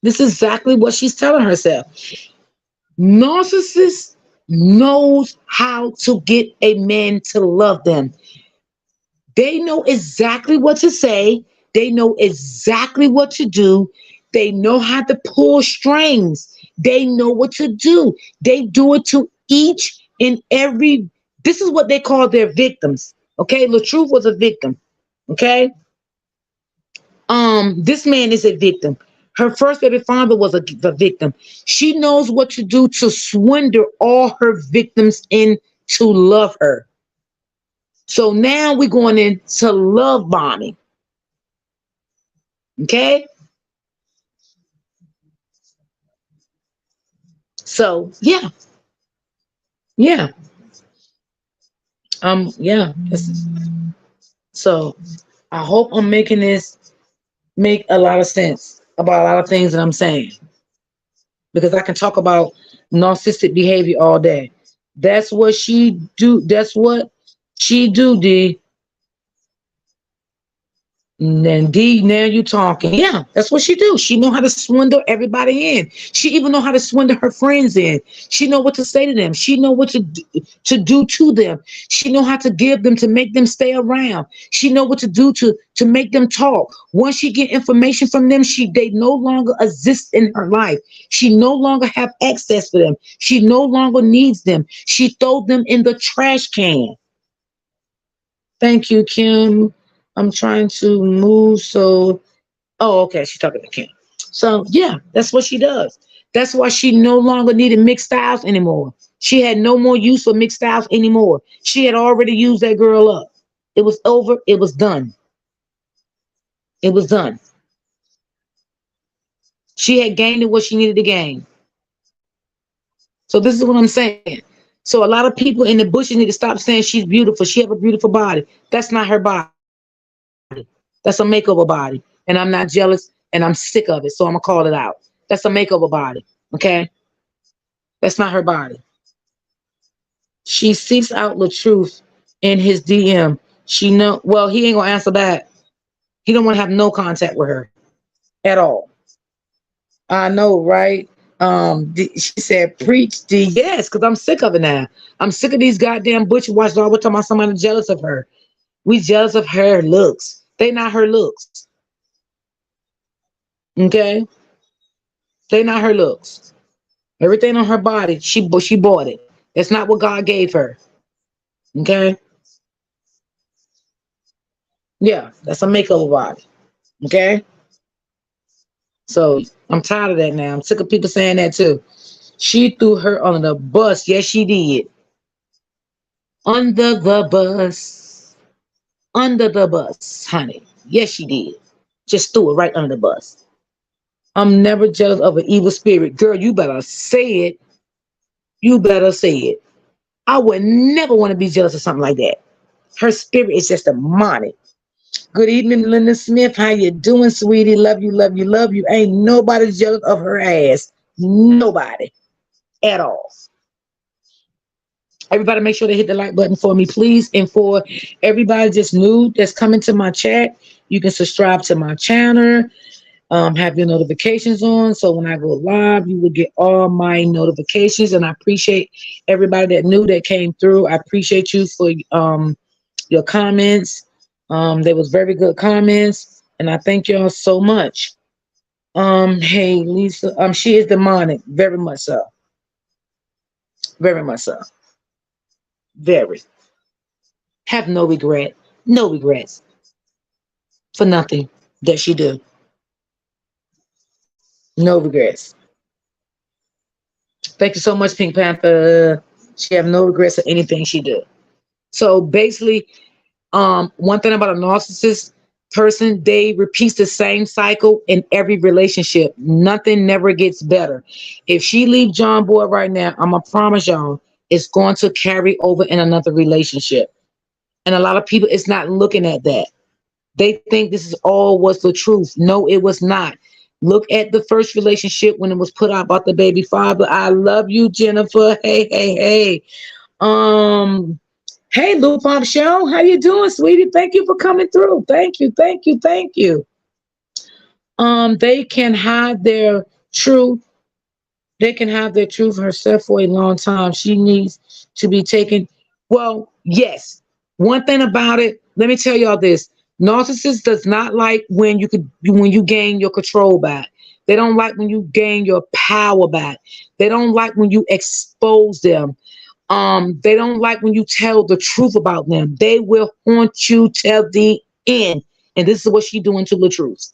This is exactly what she's telling herself. Narcissist knows how to get a man to love them. They know exactly what to say. They know exactly what to do. They know how to pull strings. They know what to do. They do it to each and every. This is what they call their victims. Okay, LaTruth was a victim. Okay, this man is a victim. Her first baby father was a victim. She knows what to do to swindle all her victims in to love her. So now we're going into love bombing. Okay. So yeah, yeah, yeah. So I hope I'm making this make a lot of sense about a lot of things that I'm saying because I can talk about narcissistic behavior all day. That's what she do. That's what she do. D. And then D, now you talking. Yeah, that's what she do. She know how to swindle everybody in. She even know how to swindle her friends in. She know what to say to them. She know what to do to them. She know how to give them to make them stay around. She know what to do to make them talk. Once she get information from them, they no longer exist in her life. She no longer have access for them. She no longer needs them. She throw them in the trash can. Thank you, Kim. I'm trying to move so. Oh, okay. She's talking to Kim. So yeah, that's what she does. That's why she no longer needed mixed styles anymore. She had no more use for mixed styles anymore. She had already used that girl up. It was over. It was done. It was done. She had gained what she needed to gain. So this is what I'm saying. So a lot of people in the bushes need to stop saying she's beautiful. She have a beautiful body. That's not her body. That's a makeover body. And I'm not jealous and I'm sick of it. So I'm gonna call it out. That's a makeover body. Okay? That's not her body. She seeks out the truth in his DM. She know well, he ain't gonna answer back. He don't want to have no contact with her at all. I know, right? She said, "Preach, D." Yes, because I'm sick of it now. I'm sick of these goddamn butcher watched all the time about somebody jealous of her. We jealous of her looks. They not her looks. Okay, they not her looks. Everything on her body, she bought it. That's not what God gave her. Okay, yeah, that's a makeover body. Okay, so I'm tired of that now. I'm sick of people saying that too. She threw her under the bus. Yes, she did. Under the bus. Under the bus, honey. Yes, she did. Just threw it right under the bus. I'm never jealous of an evil spirit. Girl, you better say it. You better say it. I would never want to be jealous of something like that. Her spirit is just demonic. Good evening, Linda Smith. How you doing, sweetie? Love you, love you, love you. Ain't nobody jealous of her ass. Nobody at all. Everybody make sure they hit the like button for me, please. And for everybody just new that's coming to my chat, you can subscribe to my channel. Have your notifications on. So when I go live, you will get all my notifications. And I appreciate everybody that knew that came through. I appreciate you for your comments. There was very good comments. And I thank y'all so much. Hey, Lisa, she is demonic. Very much so. Very much so. Very. Have no regret. No regrets for nothing that she do. No regrets. Thank you so much, Pink Panther. She have no regrets of anything she do. So basically, one thing about a narcissist person, they repeats the same cycle in every relationship. Nothing never gets better. If she leave John Boy right now, I'm gonna promise y'all it's going to carry over in another relationship. And a lot of people it's not looking at that. They think this is all was the truth. No, it was not. Look at the first relationship when it was put out about the baby father. I love you, Jennifer. Hey, hey, hey. Um, hey, Lou Pop Show. How you doing, sweetie? Thank you for coming through. Thank you, thank you, thank you. They can hide their truth. They can have their truth herself for a long time. She needs to be taken. Well, yes. One thing about it, let me tell y'all this. Narcissist does not like when you gain your control back. They don't like when you gain your power back. They don't like when you expose them. They don't like when you tell the truth about them. They will haunt you till the end. And this is what she's doing to Latrice.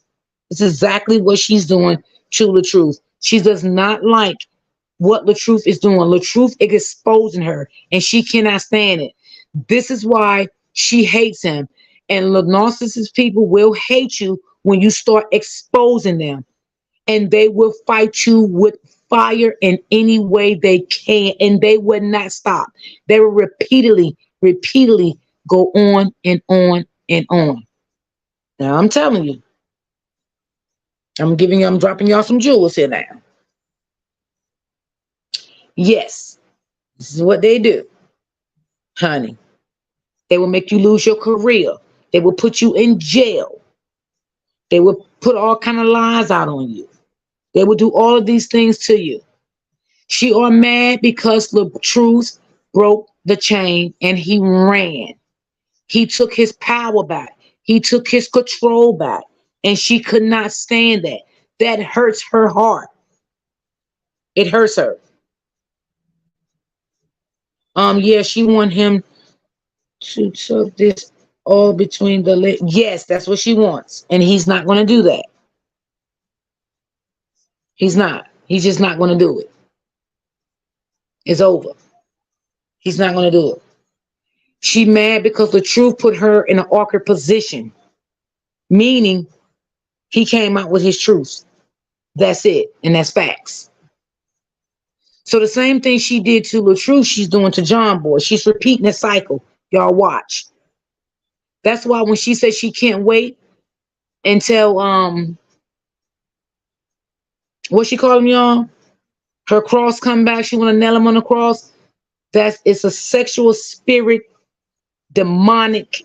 It's exactly what she's doing to Latrice. She does not like what Latrice is doing. Latrice is exposing her, and she cannot stand it. This is why she hates him. And the narcissist people will hate you when you start exposing them, and they will fight you with fire in any way they can, and they would not stop. They will repeatedly go on and on and on. Now I'm telling you, I'm dropping y'all some jewels here now. Yes, this is what they do, honey. They will make you lose your career. They will put you in jail. They will put all kind of lies out on you. They will do all of these things to you. She are mad because the truth broke the chain and he ran. He took his power back. He took his control back. And she could not stand that. That hurts her heart. It hurts her. Yeah, she want him to tuck this all between the legs. Yes, that's what she wants. And he's not going to do that. He's not. He's just not going to do it. It's over. He's not going to do it. She mad because the truth put her in an awkward position, meaning he came out with his truth. That's it. And that's facts. So the same thing she did to Latrice, she's doing to John Boy. She's repeating the cycle. Y'all watch. That's why when she says she can't wait until what she call him, y'all? Her cross come back. She want to nail him on the cross. It's a sexual spirit, demonic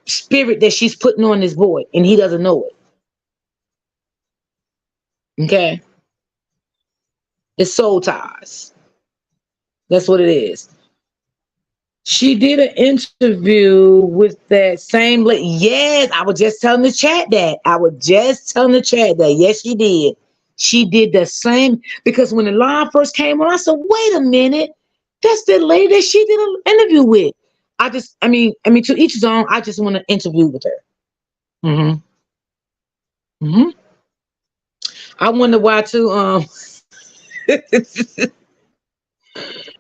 spirit that she's putting on this boy, and he doesn't know it. Okay, it's soul ties. That's what it is. She did an interview with that same lady. Yes, I was just telling the chat that. Yes, she did. She did the same because when the line first came on, I said, "Wait a minute, that's the lady that she did an interview with." To each his own. I just want to interview with her. Mm-hmm. Mm-hmm. I wonder why too.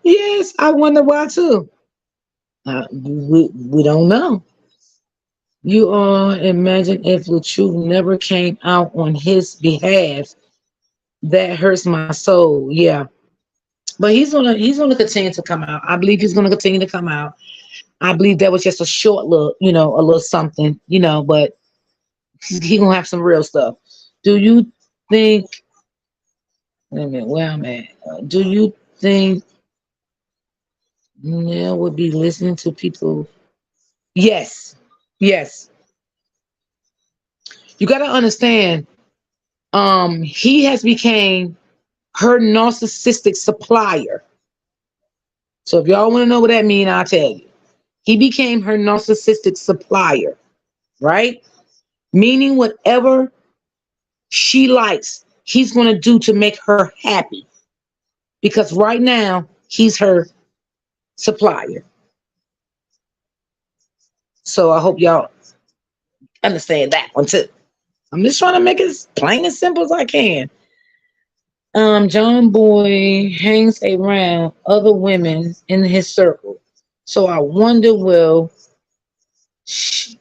Yes, I wonder why too. We don't know. You all imagine if the truth never came out on his behalf. That hurts my soul. Yeah, but he's gonna continue to come out. I believe he's gonna continue to come out. I believe that was just a short look, a little something, but he gonna have some real stuff. Do you think? Wait a minute, where I'm at? Do you think Neil would be listening to people? Yes, yes. You got to understand. He has became her narcissistic supplier. So if y'all want to know what that means, I'll tell you. He became her narcissistic supplier, right? Meaning whatever she likes, he's going to do to make her happy. Because right now, he's her supplier. So I hope y'all understand that one too. I'm just trying to make it as plain and simple as I can. John Boy hangs around other women in his circle. So I wonder, sh-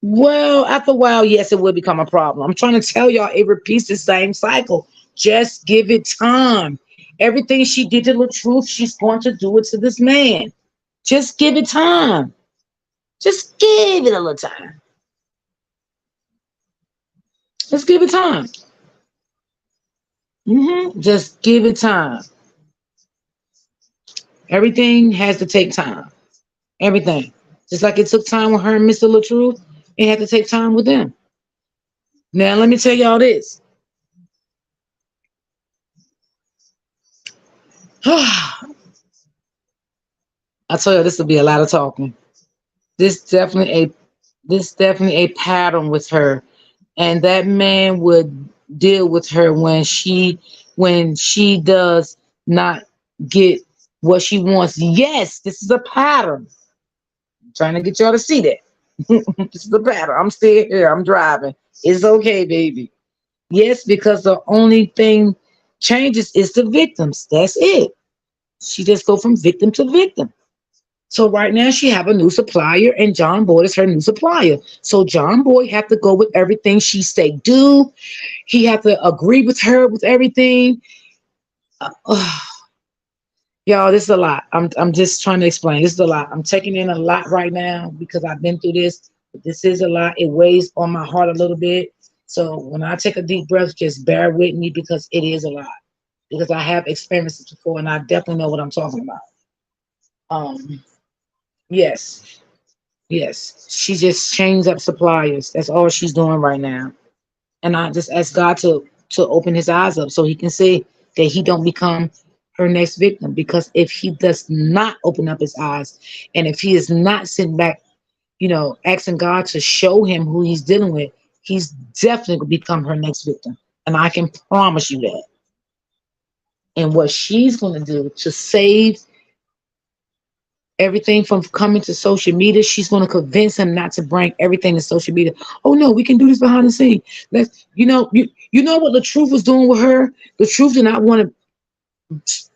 well, after a while, yes, it will become a problem. I'm trying to tell y'all, it repeats the same cycle. Just give it time. Everything she did to the truth, she's going to do it to this man. Just give it time. Just give it a little time. Just give it time. Just give it time. Everything has to take time. Everything. Just like it took time with her and Mr. LaTruth, it had to take time with them. Now, let me tell y'all this. I told you this will be a lot of talking. This definitely a this definitely a pattern with her, and that man would deal with her when she does not get what she wants. Yes, this is a pattern. I'm trying to get y'all to see that. This is a pattern. I'm still here. I'm driving. It's okay, baby. Yes, because the only thing changes is the victims. That's it. She just go from victim to victim. So right now she have a new supplier, and John Boyd is her new supplier. So John Boyd have to go with everything she say do. He have to agree with her with everything. Uh, y'all, this is a lot. I'm just trying to explain. This is a lot. I'm taking in a lot right now because I've been through this. But this is a lot. It weighs on my heart a little bit. So when I take a deep breath, just bear with me because it is a lot. Because I have experienced it before, and I definitely know what I'm talking about. Um, yes. Yes, she just changed up suppliers. That's all she's doing right now. And I just ask God to open his eyes up so he can see that he don't become her next victim. Because if he does not open up his eyes, and if he is not sitting back, asking God to show him who he's dealing with, he's definitely gonna become her next victim. And I can promise you that. And what she's gonna do to save everything from coming to social media. She's going to convince him not to bring everything to social media. Oh no, we can do this behind the scene. Let's, you know what the truth was doing with her. The truth did not want to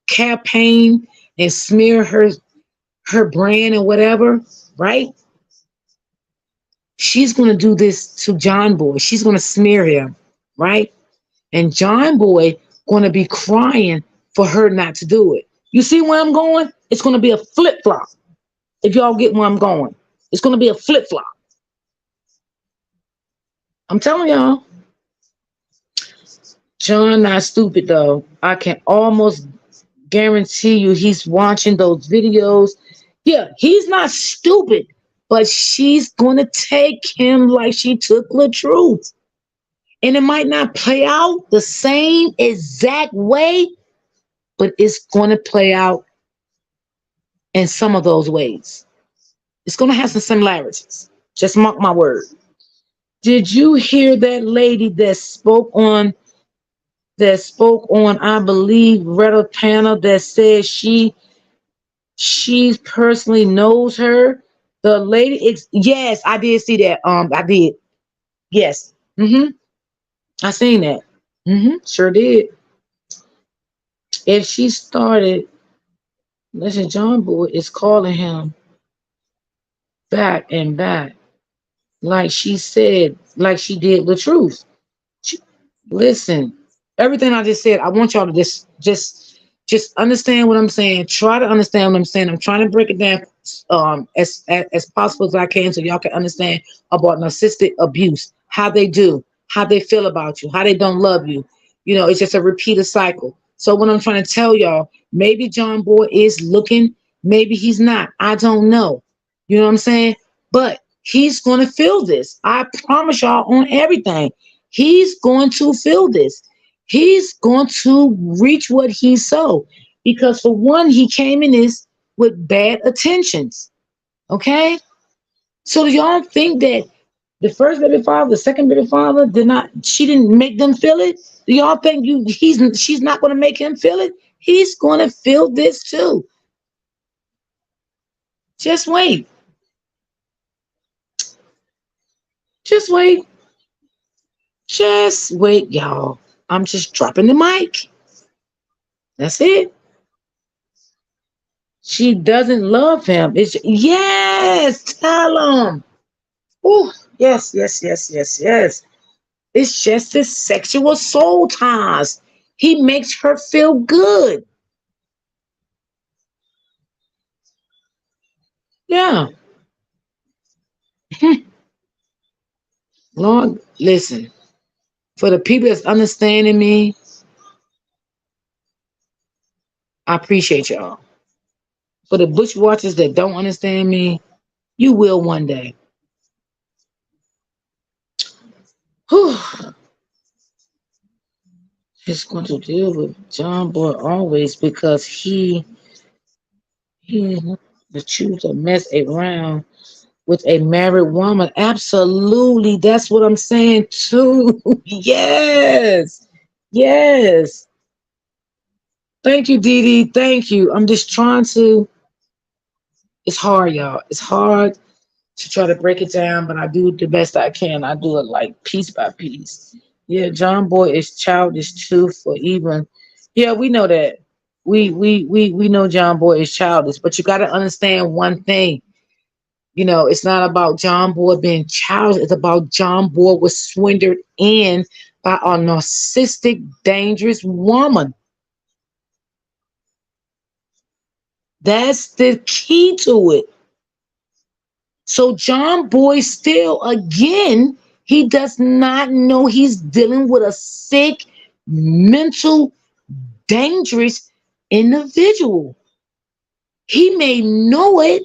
campaign and smear her brand and whatever, right? She's going to do this to John Boy. She's going to smear him, right? And John Boy going to be crying for her not to do it. You see where I'm going? It's going to be a flip flop. If y'all get where I'm going, it's going to be a flip flop. I'm telling y'all, John not stupid though. I can almost guarantee you he's watching those videos. Yeah, he's not stupid, but she's going to take him like she took the truth. And it might not play out the same exact way, but it's going to play out in some of those ways. It's going to have some similarities. Just mark my word. Did you hear that lady that spoke on I believe Retta panel that said she personally knows her? The lady yes, I did see that. I did. Yes. I seen that. Sure did. If she started, listen, John Boy is calling him back and back, like she said, like she did the truth. She, listen, everything I just said, I want y'all to just understand what I'm saying. Try to understand what I'm saying. I'm trying to break it down as possible as I can so y'all can understand about narcissistic abuse, how they do, how they feel about you, how they don't love you. It's just a repeated cycle. So what I'm trying to tell y'all, maybe John Boy is looking, maybe he's not. I don't know. You know what I'm saying? But he's going to feel this. I promise y'all on everything. He's going to feel this. He's going to reach what he sowed. Because for one, he came in this with bad intentions. Okay? So do y'all think that the first baby father, the second baby father she didn't make them feel it? Do y'all think she's not going to make him feel it? He's going to feel this too. Just wait. Just wait. Just wait, y'all. I'm just dropping the mic. That's it. She doesn't love him. It's yes, tell him. Oh, yes, yes, yes, yes, yes. It's just his sexual soul ties. He makes her feel good. Yeah. Lord, listen. For the people that's understanding me, I appreciate y'all. For the bushwatchers that don't understand me, you will one day. Whew. He's going to deal with John Boy always because he the choose to mess around with a married woman. Absolutely. That's what I'm saying too. Yes. Yes. Thank you, Dee Dee. Thank you. I'm just trying to. It's hard, y'all. It's hard to try to break it down, but I do the best I can. I do it like piece by piece. Yeah, John Boy is childish too for even. Yeah, we know that. We know John Boy is childish, but you got to understand one thing. You know, it's not about John Boy being childish. It's about John Boy was swindled in by a narcissistic, dangerous woman. That's the key to it. So John Boy still, again, he does not know he's dealing with a sick, mental, dangerous individual. He may know it,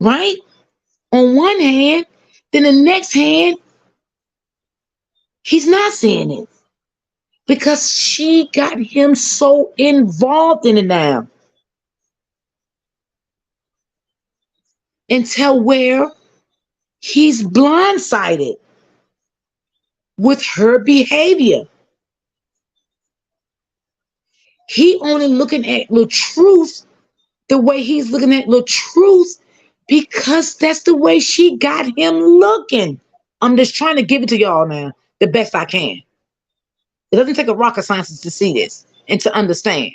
right? On one hand, then the next hand, he's not seeing it because she got him so involved in it now until where he's blindsided with her behavior. He only looking at the truth the way he's looking at the truth because that's the way she got him looking. I'm just trying to give it to y'all now the best I can. It doesn't take a rocket scientist to see this and to understand.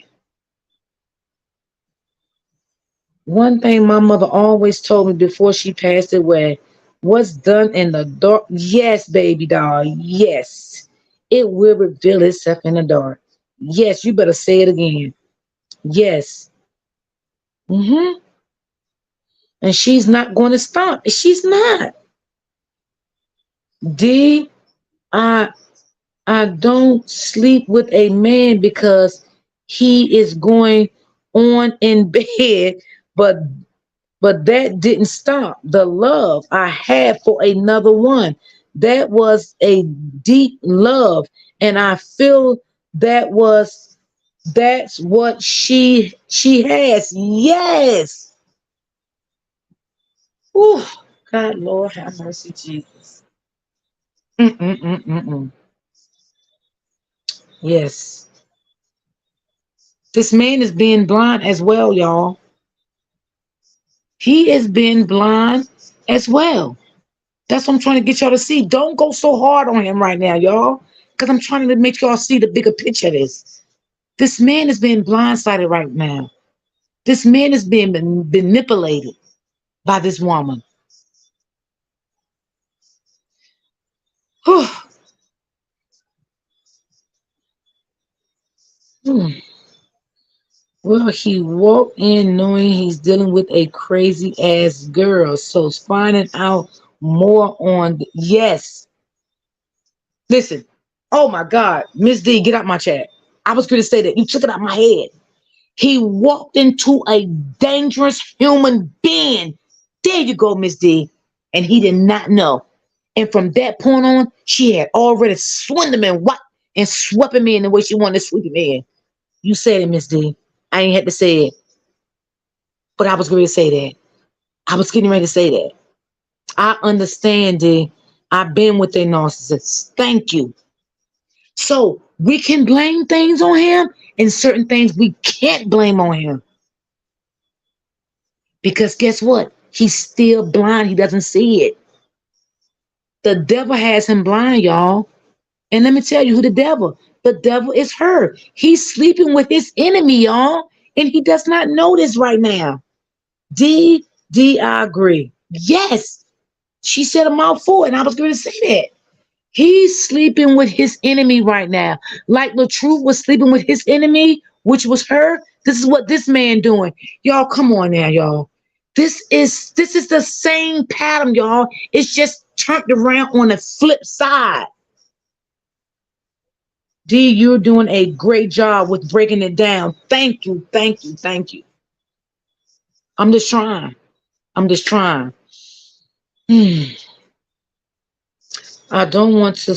One thing my mother always told me before she passed away, what's done in the dark, yes, baby doll, yes, it will reveal itself in the dark. Yes, you better say it again. Yes. Hmm. And she's not going to stop. She's not. D, I I don't sleep with a man because he is going on in bed, but that didn't stop the love I had for another one. That was a deep love, and I feel that was that's what she has. Yes. Ooh, God, Lord, have mercy, Jesus. Mm-mm-mm-mm-mm. Yes. This man is being blind as well, y'all. He is being blind as well. That's what I'm trying to get y'all to see. Don't go so hard on him right now, y'all. Because I'm trying to make y'all see the bigger picture of this. This man is being blindsided right now. This man is being manipulated by this woman. Hmm. Well, he walked in knowing he's dealing with a crazy ass girl. So finding out more on yes. Listen. Oh my God. Miss D, get out my chat. I was going to say that. You took it out my head. He walked into a dangerous human being. There you go, Miss D. And he did not know. And from that point on, she had already swindled him and swept him in the way she wanted to sweep him in. You said it, Miss D. I ain't had to say it, but I was going to say that. I was getting ready to say that. I understand, D. I've been with a narcissist. Thank you. So we can blame things on him, and certain things we can't blame on him. Because guess what? He's still blind. He doesn't see it. The devil has him blind, y'all. And let me tell you who the devil. The devil is her. He's sleeping with his enemy, y'all, and he does not know this right now. I agree. Yes, she said a mouthful, and I was going to say that. He's sleeping with his enemy right now. Like the truth was sleeping with his enemy, which was her. This is what this man doing. Y'all, come on now, y'all. This is the same pattern, y'all. It's just turned around on the flip side. D, you're doing a great job with breaking it down. Thank you, thank you, thank you. I'm just trying. I'm just trying. Hmm. I don't want to.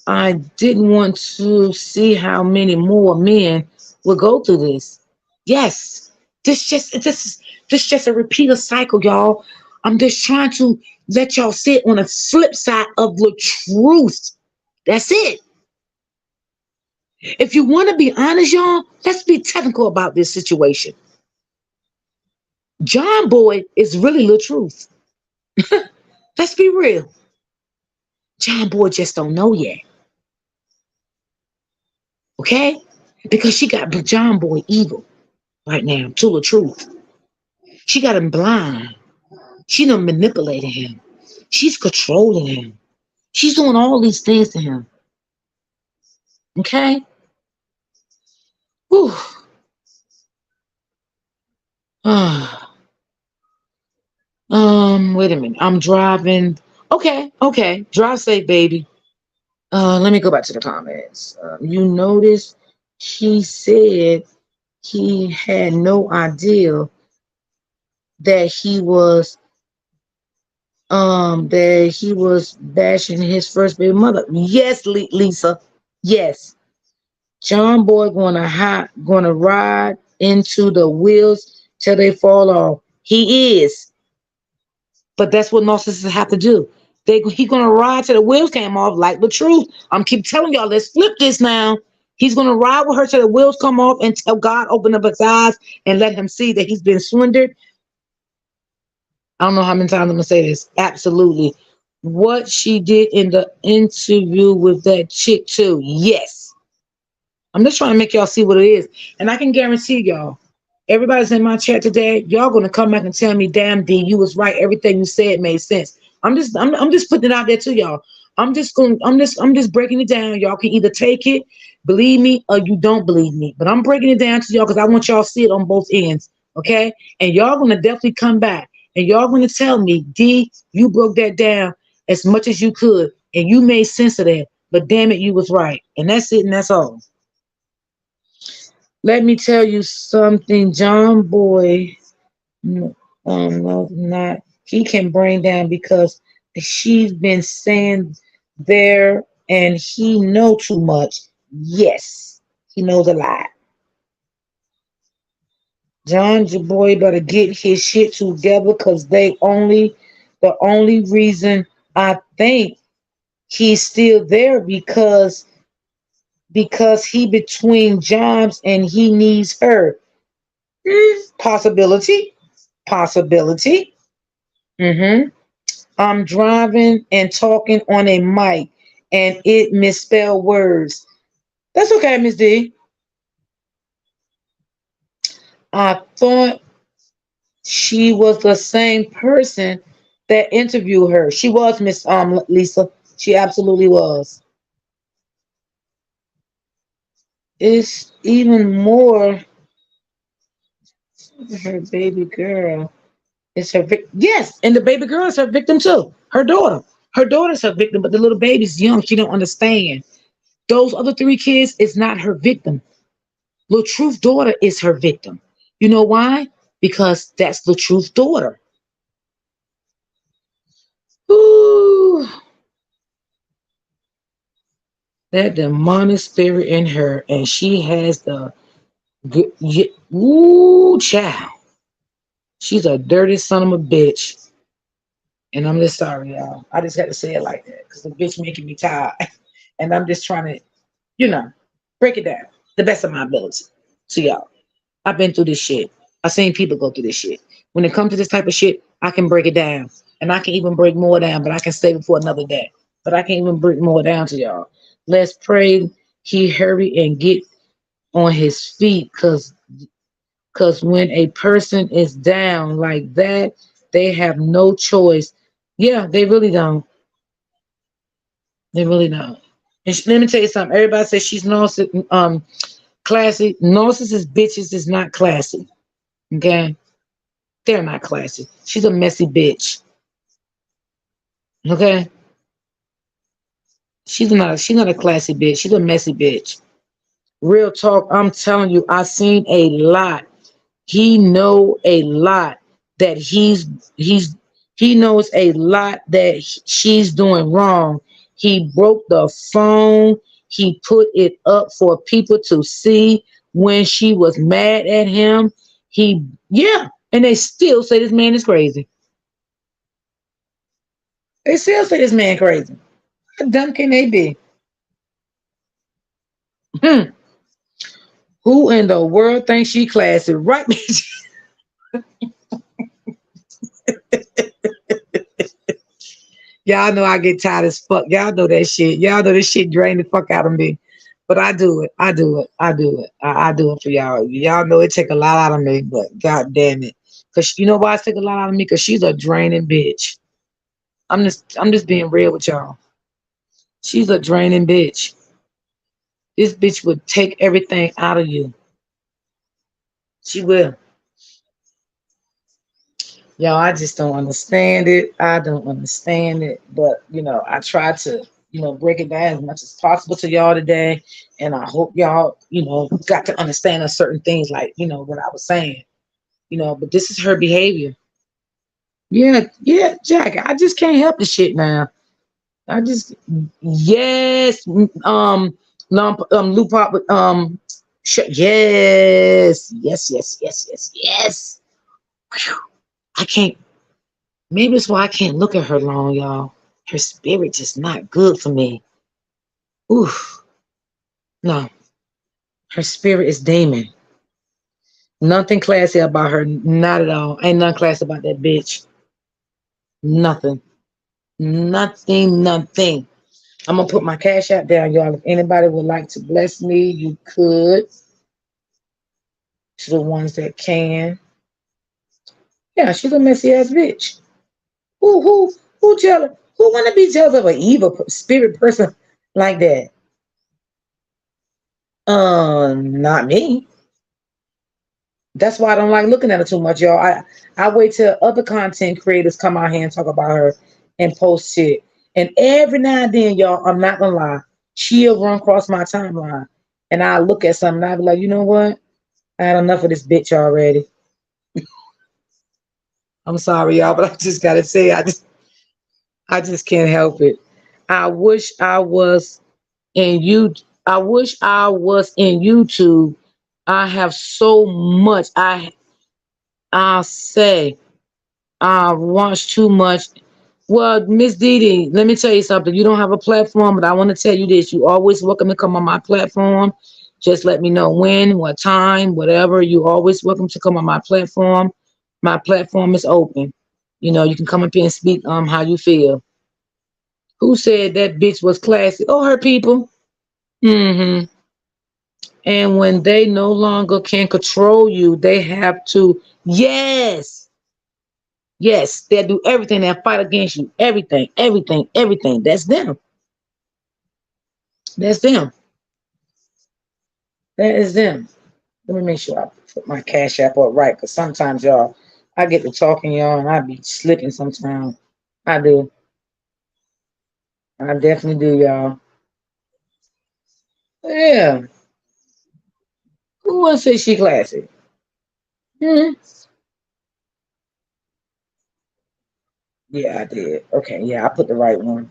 I didn't want to see how many more men will go through this. Yes, this just a repeater cycle, y'all. I'm just trying to let y'all sit on the flip side of the truth. That's it. If you want to be honest, y'all, let's be technical about this situation. John Boy is really the truth. Let's be real. John Boy just don't know yet. Okay? Because she got John Boy evil right now, to the truth. She got him blind. She done manipulated him. She's controlling him. She's doing all these things to him. Okay? Whew. Ah. Wait a minute. I'm driving. Okay, okay. Drive safe, baby. Let me go back to the comments. You notice he said he had no idea that he was bashing his first baby mother. Yes, Lisa. Yes. John Boy gonna ride into the wheels till they fall off. He is. But that's what narcissists have to do. He gonna ride till the wheels came off, like the truth. I'm keep telling y'all, let's flip this now. He's gonna ride with her till the wheels come off until God open up his eyes and let him see that he's been swindled. I don't know how many times I'm gonna say this. Absolutely. What she did in the interview with that chick too. Yes. I'm just trying to make y'all see what it is. And I can guarantee y'all, everybody's in my chat today, y'all gonna come back and tell me, damn D, you was right. Everything you said made sense. I'm just putting it out there to y'all. I'm just breaking it down. Y'all can either take it, believe me, or you don't believe me. But I'm breaking it down to y'all because I want y'all to see it on both ends. Okay? And y'all gonna definitely come back and y'all gonna tell me, D, you broke that down as much as you could, and you made sense of that. But damn it, you was right. And that's it, and that's all. Let me tell you something, John Boy. No, not he can bring down because she's been saying there, and he know too much. Yes, he knows a lot. John Boy better get his shit together because the only reason I think he's still there because he between jobs and he needs her. Possibility. Possibility. Mm-hmm. I'm driving and talking on a mic and it misspelled words. That's okay, Miss D. I thought she was the same person that interviewed her. She was Miss Lisa. She absolutely was. It's even more her baby girl. It's her yes, and the baby girl is her victim too. Her daughter. Her daughter's her victim, but the little baby's young. She don't understand. Those other three kids is not her victim. Little Truth's daughter is her victim. You know why? Because that's the Truth's daughter. Ooh, that demonic spirit in her, and she has the good. Ooh, child. She's a dirty son of a bitch. And I'm just sorry, y'all. I just had to say it like that because the bitch making me tired. And I'm just trying to, you know, break it down the best of my ability to y'all. I've been through this shit. I've seen people go through this shit. When it comes to this type of shit, I can break it down. And I can even break more down, but I can save it for another day. But I can't even break more down to y'all. Let's pray he hurry and get on his feet, cause when a person is down like that, they have no choice. Yeah, they really don't. They really don't. And let me tell you something. Everybody says she's narcissistic, classy. Narcissist bitches is not classy. Okay, they're not classy. She's a messy bitch. Okay, she's not a classy bitch. She's a messy bitch. Real talk. I'm telling you, I've seen a lot. He know a lot that he's he knows a lot that she's doing wrong. He broke the phone. He put it up for people to see when she was mad at him. He yeah, and they still say this man is crazy. They still say this man crazy. How dumb can they be? Hmm. Who in the world thinks she classy? Right? Y'all know I get tired as fuck. Y'all know that shit. Y'all know this shit drain the fuck out of me. But I do it. I do it. I do it. I do it for y'all. Y'all know it take a lot out of me, but god damn it. Cause you know why it take a lot out of me? Cause she's a draining bitch. I'm just being real with y'all. She's a draining bitch. This bitch would take everything out of you. She will. Y'all, I just don't understand it. I don't understand it. But, I try to, break it down as much as possible to y'all today. And I hope y'all, got to understand a certain things like, what I was saying. But this is her behavior. Yeah, yeah, Jack. I just can't help the shit now. I just yes, loop up yes, yes, yes, yes, yes, yes. Whew. I can't. Maybe it's why I can't look at her long, y'all. Her spirit just not good for me. Oof. No, her spirit is demon. Nothing classy about her. Not at all. Ain't nothing classy about that bitch. Nothing. Nothing. Nothing. I'm gonna put my cash app down, y'all. If anybody would like to bless me, you could. To the ones that can. Yeah, she's a messy ass bitch. Who jealous? Who wanna be jealous of an evil spirit person like that? Not me. That's why I don't like looking at her too much, y'all. I wait till other content creators come out here and talk about her and post shit. And every now and then, y'all, I'm not gonna lie, she'll run across my timeline, and I look at something, and I be like, you know what? I had enough of this bitch already. I'm sorry, y'all, but I just gotta say, I just can't help it. I wish I was in you. I wish I was in YouTube. I have so much. I say I watch too much. Well, Miss Didi, let me tell you something. You don't have a platform, but I want to tell you this. You always welcome to come on my platform. Just let me know when, what time, whatever. You always welcome to come on my platform. My platform is open. You can come up here and speak how you feel. Who said that bitch was classy? Oh, her people. Mm-hmm. And when they no longer can control you, they have to, yes, yes, they'll do everything. They'll fight against you. Everything, everything, everything. That's them. That's them. That is them. Let me make sure I put my cash app up right, because sometimes, y'all, I get to talking, y'all, and I be slipping sometimes. I do. I definitely do, y'all. Yeah. Who wants to say she classy? Hmm. Yeah, I did. Okay, yeah, I put the right one.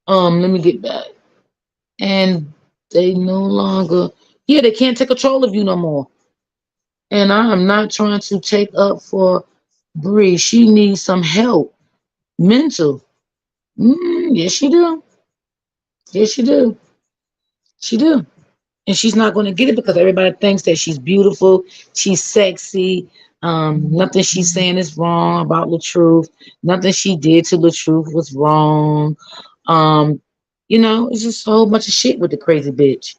Let me get back. And they no longer, yeah, they can't take control of you no more. And I am not trying to take up for Bree. She needs some help. Mental. Yes, she do. Yes, she do. She do. And she's not going to get it because everybody thinks that she's beautiful, she's sexy. Nothing she's saying is wrong about the truth. Nothing she did to the truth was wrong. Um, You know, it's just a whole bunch of shit with the crazy bitch.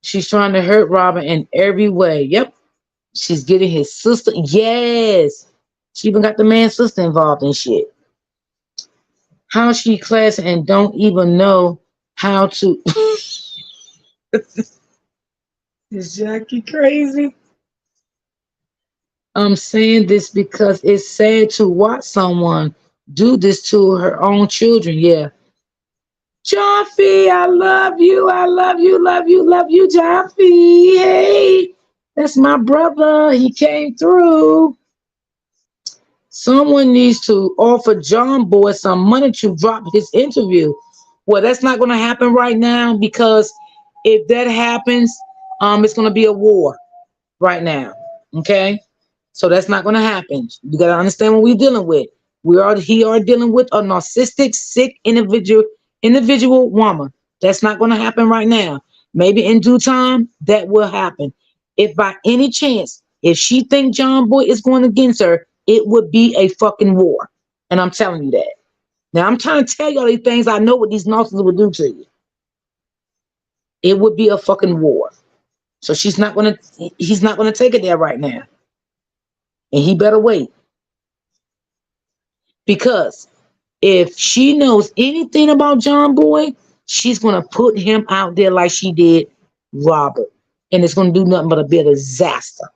She's trying to hurt Robin in every way. Yep. She's getting his sister. Yes. She even got the man's sister involved in shit. How she class and don't even know how to. Is Jackie crazy? I'm saying this because it's sad to watch someone do this to her own children. Yeah. Joffy, I love you. I love you, love you, love you, Joffy. Hey, that's my brother. He came through. Someone needs to offer John Boy some money to drop his interview. Well, that's not going to happen right now because if that happens, it's going to be a war right now. Okay, so that's not going to happen. You got to understand what we're dealing with. He are dealing with a narcissistic, sick individual woman. That's not going to happen right now. Maybe in due time that will happen. If by any chance, if she think John Boy is going against her, it would be a fucking war. And I'm telling you that. Now I'm trying to tell you all these things. I know what these narcissists would do to you. It would be a fucking war. So he's not gonna take it there right now. And he better wait. Because if she knows anything about John Boy, she's gonna put him out there like she did Robert. And it's gonna do nothing but a bit of disaster.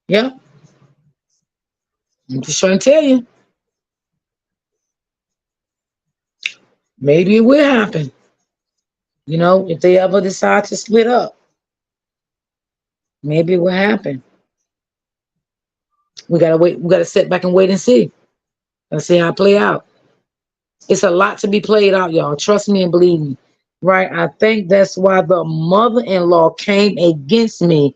Yeah. I'm just trying to tell you. Maybe it will happen. You know, if they ever decide to split up, maybe it will happen. We gotta wait. We gotta sit back and wait and see. Let's see how it play out. It's a lot to be played out, y'all. Trust me and believe me. Right? I think that's why the mother-in-law came against me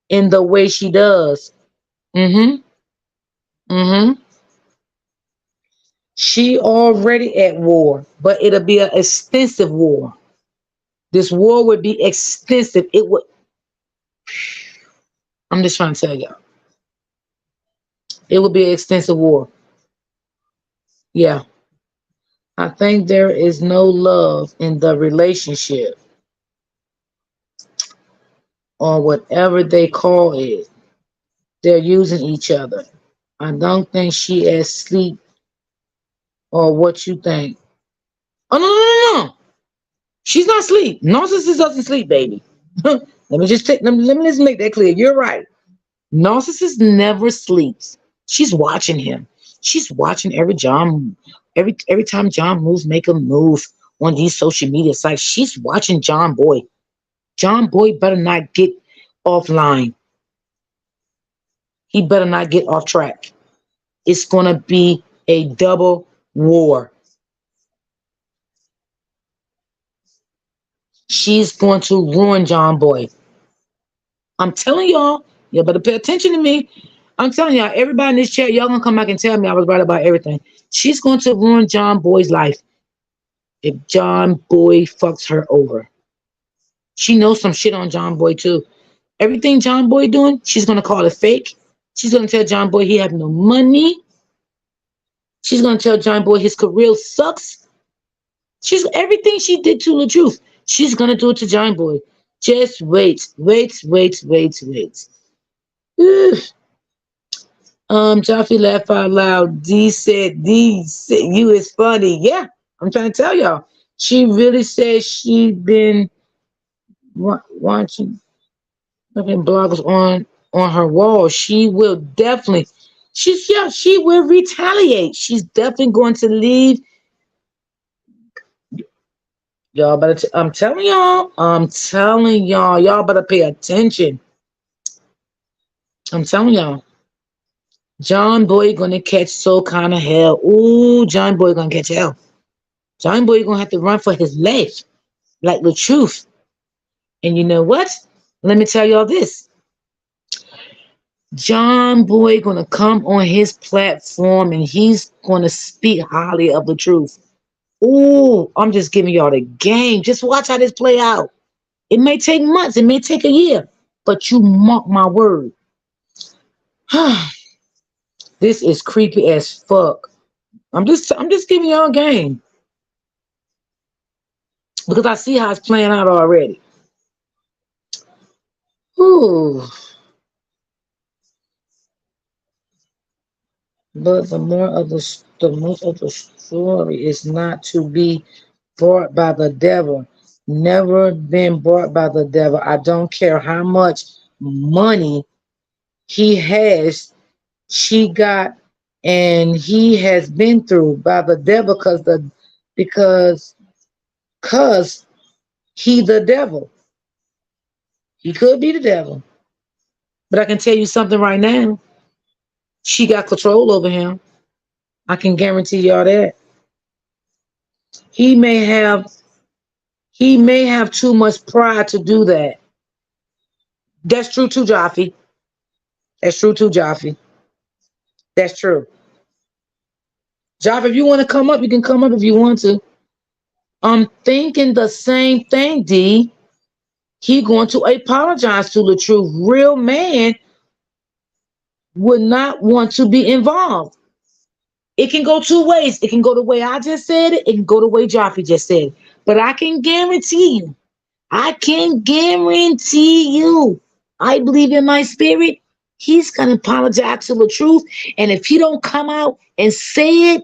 in the way she does. Mm-hmm. Mm-hmm. She already at war, but it'll be an extensive war. This war would be extensive. It would. I'm just trying to tell y'all. It would be an extensive war. Yeah. I think there is no love in the relationship or whatever they call it. They're using each other. I don't think she is asleep or what you think. Oh, no, no, no, no. She's not asleep. Narcissist doesn't sleep, baby. Let me just make that clear. You're right. Narcissist never sleeps. She's watching him. She's watching every time John moves, make a move on these social media sites. She's watching John Boy. John Boy better not get offline. He better not get off track. It's gonna be a double war. She's going to ruin John Boy. I'm telling y'all, you better pay attention to me. I'm telling y'all, everybody in this chat, y'all gonna come back and tell me I was right about everything. She's going to ruin John Boy's life if John Boy fucks her over. She knows some shit on John Boy too. Everything John Boy doing, she's gonna call it fake. She's gonna tell John Boy he have no money. She's gonna tell John Boy his career sucks. She's everything she did to the truth. She's gonna do it to John Boy. Just wait, wait, wait, wait, wait. Ugh. Jaffe laughed out loud. D said, you is funny. Yeah, I'm trying to tell y'all. She really said she been watching looking bloggers on her wall. She will definitely. She will retaliate. She's definitely going to leave. Y'all better. I'm telling y'all. I'm telling y'all. Y'all better pay attention. I'm telling y'all. John Boy gonna catch so kind of hell. Ooh, John Boy gonna catch hell. John Boy gonna have to run for his life, like the truth. And you know what? Let me tell y'all this. John Boy gonna come on his platform and he's gonna speak highly of the truth. Ooh, I'm just giving y'all the game. Just watch how this play out. It may take months, it may take a year, but you mark my word. This is creepy as fuck. I'm just giving y'all a game because I see how it's playing out already. Ooh. But the most of the story is not to be bought by the devil. Never been bought by the devil. I don't care how much money he has, she got, and he has been through by the devil because cause he the devil. He could be the devil. But I can tell you something right now. She got control over him. I can guarantee y'all that. He may have he may have too much pride to do that. That's true too, Jaffe. That's true too, Jaffe. That's true. Jaffe, if you want to come up, you can come up if you want to. I'm thinking the same thing, D. He going to apologize to the truth. Real man would not want to be involved. It can go two ways. It can go the way I just said it. It can go the way Jaffe just said it. But I can guarantee you, I believe in my spirit, he's gonna apologize to the truth. And if he don't come out and say it,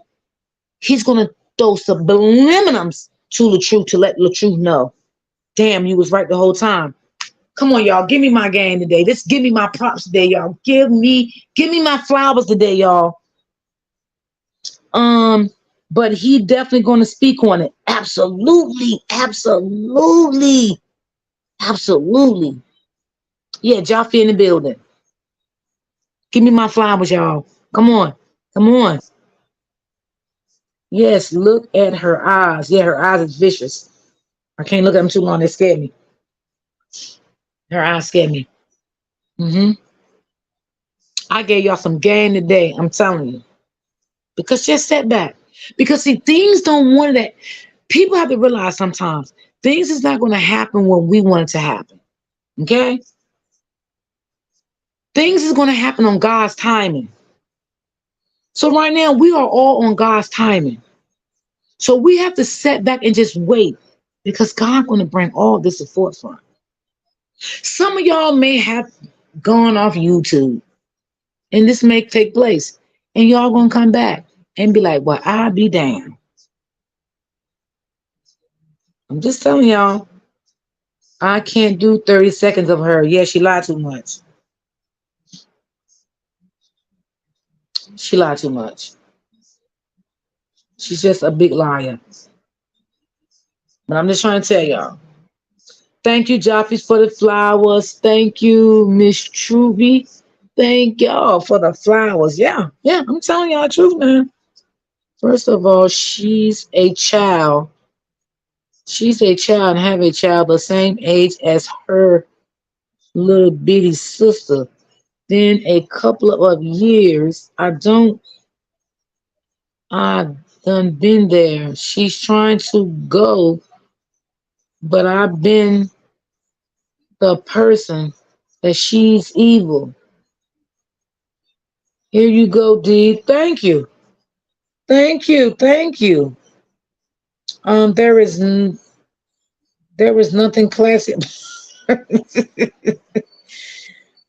he's gonna throw subliminals to the truth to let the truth know. Damn, you was right the whole time. Come on, y'all. Give me my game today. This give me my props today, y'all. Give me my flowers today, y'all. Um, but he definitely gonna speak on it. Absolutely, absolutely, absolutely. Yeah, Jaffe in the building. Give me my flowers, y'all. Come on. Come on. Yes, look at her eyes. Yeah, her eyes is vicious. I can't look at them too long. They scare me. Her eyes scare me. Hmm. I gave y'all some game today. I'm telling you. Because just sit back. Because see, things don't want that. People have to realize sometimes things is not going to happen when we want it to happen. Okay? Things is going to happen on God's timing. So right now, we are all on God's timing. So we have to sit back and just wait because God's going to bring all this to forefront. Some of y'all may have gone off YouTube and this may take place and y'all going to come back and be like, well, I'll be damned. I'm just telling y'all, I can't do 30 seconds of her. Yeah, she lied too much. She lied too much. She's just a big liar. But I'm just trying to tell y'all. Thank you, Jaffe, for the flowers. Thank you, Miss Truby. Thank y'all for the flowers. Yeah, yeah, I'm telling y'all the truth, man. First of all, she's a child. She's a child and have a child the same age as her little bitty sister. Then a couple of years, I done been there. She's trying to go, but I've been the person that she's evil. Here you go, D. Thank you. Thank you. Thank you. Um, there is n- there is nothing classy.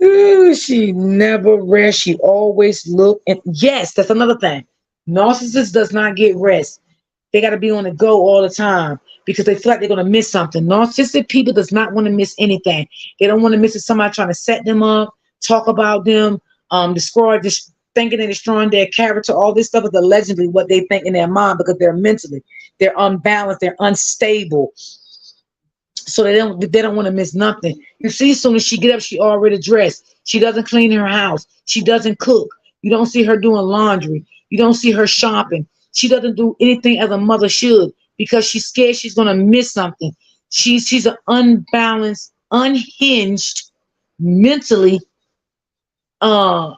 Ooh, she never rests. She always look. And yes, that's another thing. Narcissist does not get rest. They got to be on the go all the time because they feel like they're gonna miss something. Narcissistic people does not want to miss anything. They don't want to miss somebody trying to set them up, talk about them, destroy, just thinking they're destroying their character. All this stuff is allegedly what they think in their mind because they're unbalanced, they're unstable. So they don't want to miss nothing. You see, as soon as she get up, she already dressed. She doesn't clean her house. She doesn't cook. You don't see her doing laundry. You don't see her shopping. She doesn't do anything as a mother should because she's scared she's gonna miss something. She's an unbalanced, unhinged, mentally uh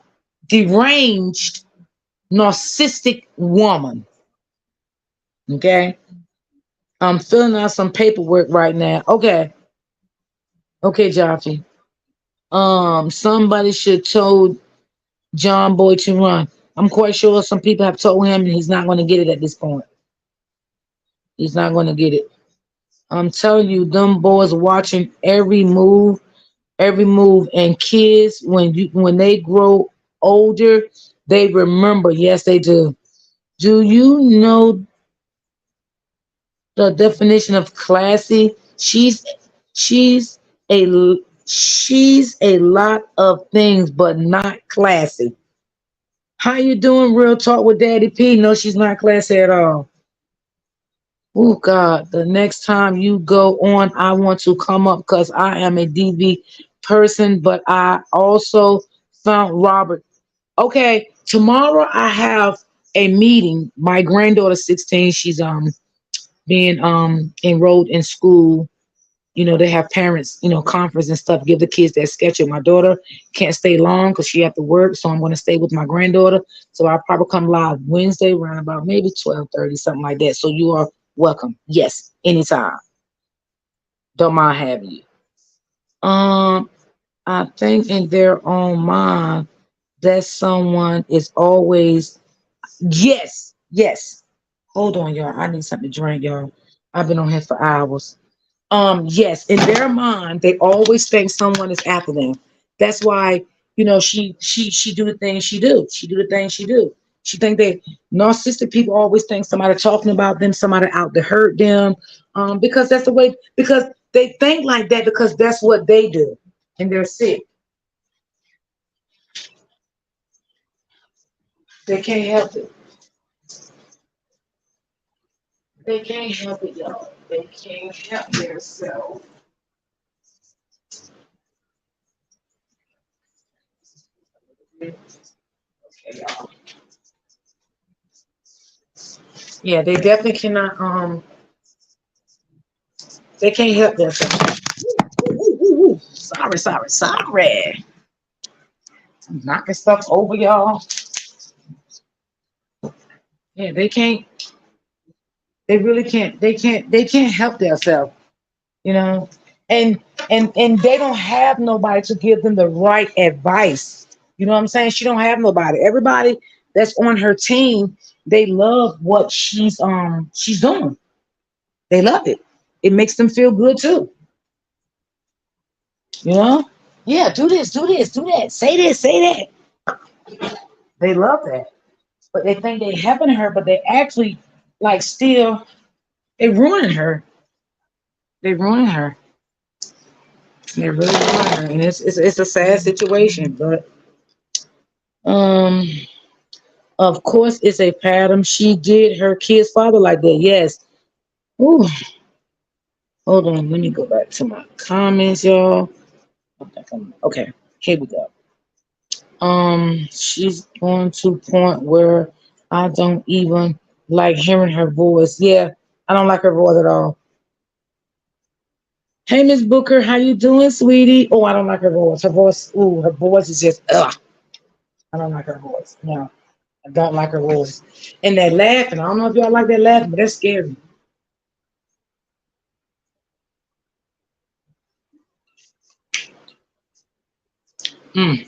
deranged, narcissistic woman. Okay. I'm filling out some paperwork right now. Okay. Okay, Jaffe. Somebody should told John Boy to run. I'm quite sure some people have told him he's not going to get it at this point. He's not going to get it. I'm telling you, them boys watching every move, and kids when they grow older, they remember. Yes, they do. Do you know the definition of classy? She's she's a lot of things, but not classy. How you doing? Real talk with Daddy P. No, she's not classy at all. Oh God, the next time you go on, I want to come up because I am a DV person, but I also found Robert. Okay, tomorrow I have a meeting. My granddaughter's 16. She's being enrolled in school. You know, they have parents, conference and stuff, give the kids that schedule. My daughter can't stay long because she have to work, so I'm going to stay with my granddaughter. So I'll probably come live Wednesday around about maybe 12:30, something like that. So you are welcome. Yes, anytime. Don't mind having you. Um, I think in their own mind that someone is always yes, yes. Hold on, y'all. I need something to drink, y'all. I've been on here for hours. Yes, in their mind they always think someone is after them. That's why she do the things she do. She think they narcissistic people always think somebody talking about them, somebody out to hurt them. Because that's the way, because they think like that because that's what they do, and they're sick. They can't help it. They can't help it, y'all. They can't help themselves. Okay, y'all. Yeah, they definitely cannot they can't help themselves. Ooh, ooh, ooh, ooh. Sorry, sorry, sorry. I'm knocking stuff over, y'all. Yeah, they can't. They really can't. They can't help themselves. You know, and and they don't have nobody to give them the right advice. You know what I'm saying? She don't have nobody. Everybody that's on her team, they love what she's doing. They love it. It makes them feel good too. You know? Yeah, do this, do this, do that. Say this, say that. They love that. But they think they helping her, but they actually like still they ruining her. They ruining her. They really ruining her, and it's a sad situation. But um, of course, it's a pattern. She did her kid's father like that. Yes. Ooh, hold on. Let me go back to my comments, y'all. Okay. Here we go. She's going to point where I don't even like hearing her voice. Yeah, I don't like her voice at all. Hey, Miss Booker, how you doing, sweetie? Oh, I don't like her voice. Her voice, ooh, her voice is just, ugh. I don't like her voice. No, I don't like her voice. And that laughing, I don't know if y'all like that laughing, but that's scary. Mm.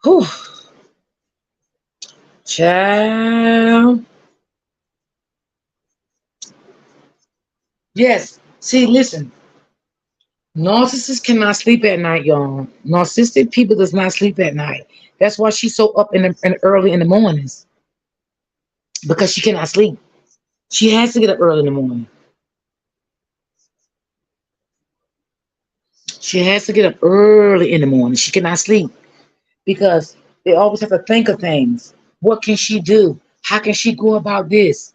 Whew. Child. Yes. See, listen. Narcissists cannot sleep at night, y'all. Narcissistic people does not sleep at night. That's why she's so up in early in the mornings because she cannot sleep. She has to get up early in the morning. She has to get up early in the morning. She cannot sleep because they always have to think of things. What can she do? How can she go about this?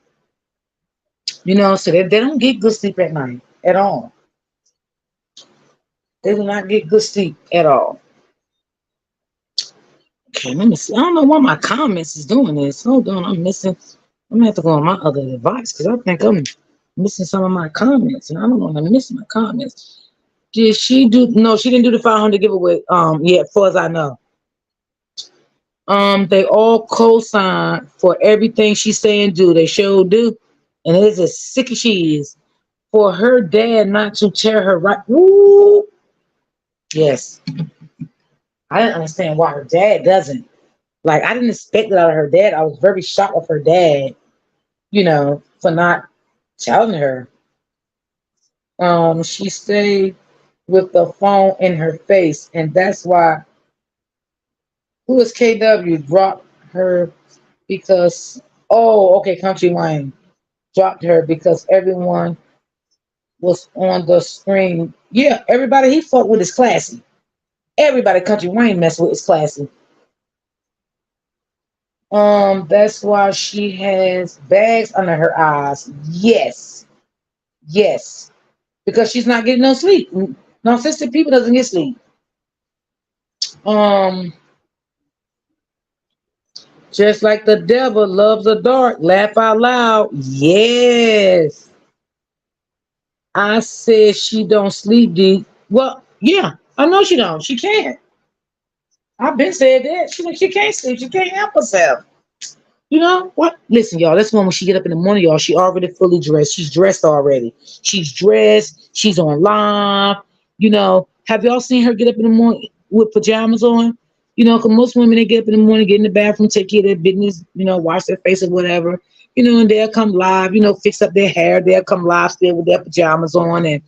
So they don't get good sleep at night at all. They do not get good sleep at all. Okay, let me see. I don't know why my comments is doing this. Hold on, I'm missing. I'm gonna have to go on my other device because I think I'm missing some of my comments, and I don't want to miss my comments. Did she do? No, she didn't do the 500 giveaway. Yet, as far as I know. They all co-sign for everything she say and do. They sure do, and it's as sick as she is. For her dad not to tell her right. Woo! Yes, I didn't understand why her dad doesn't. Like I didn't expect it out of her dad. I was very shocked of her dad, for not telling her. She stayed with the phone in her face, and that's why who is KW dropped her because Country Wayne dropped her because everyone was on the screen. Yeah, everybody he fucked with is classy. Everybody Country Wayne mess with is classy. That's why she has bags under her eyes. Yes, yes, because she's not getting no sleep. Narcissistic people doesn't get sleep. Um, just like the devil loves the dark. Laugh out loud. Yes, I said she don't sleep deep. Well, yeah, I know she don't. She can't. I've been said that. She can't sleep. She can't help herself. You know what? Listen, y'all. That's when she get up in the morning, y'all. She already fully dressed. She's dressed already. She's dressed. She's on live. Have y'all seen her get up in the morning with pajamas on? Because most women they get up in the morning, get in the bathroom, take care of their business, wash their face or whatever, and they'll come live, fix up their hair. They'll come live still with their pajamas on, and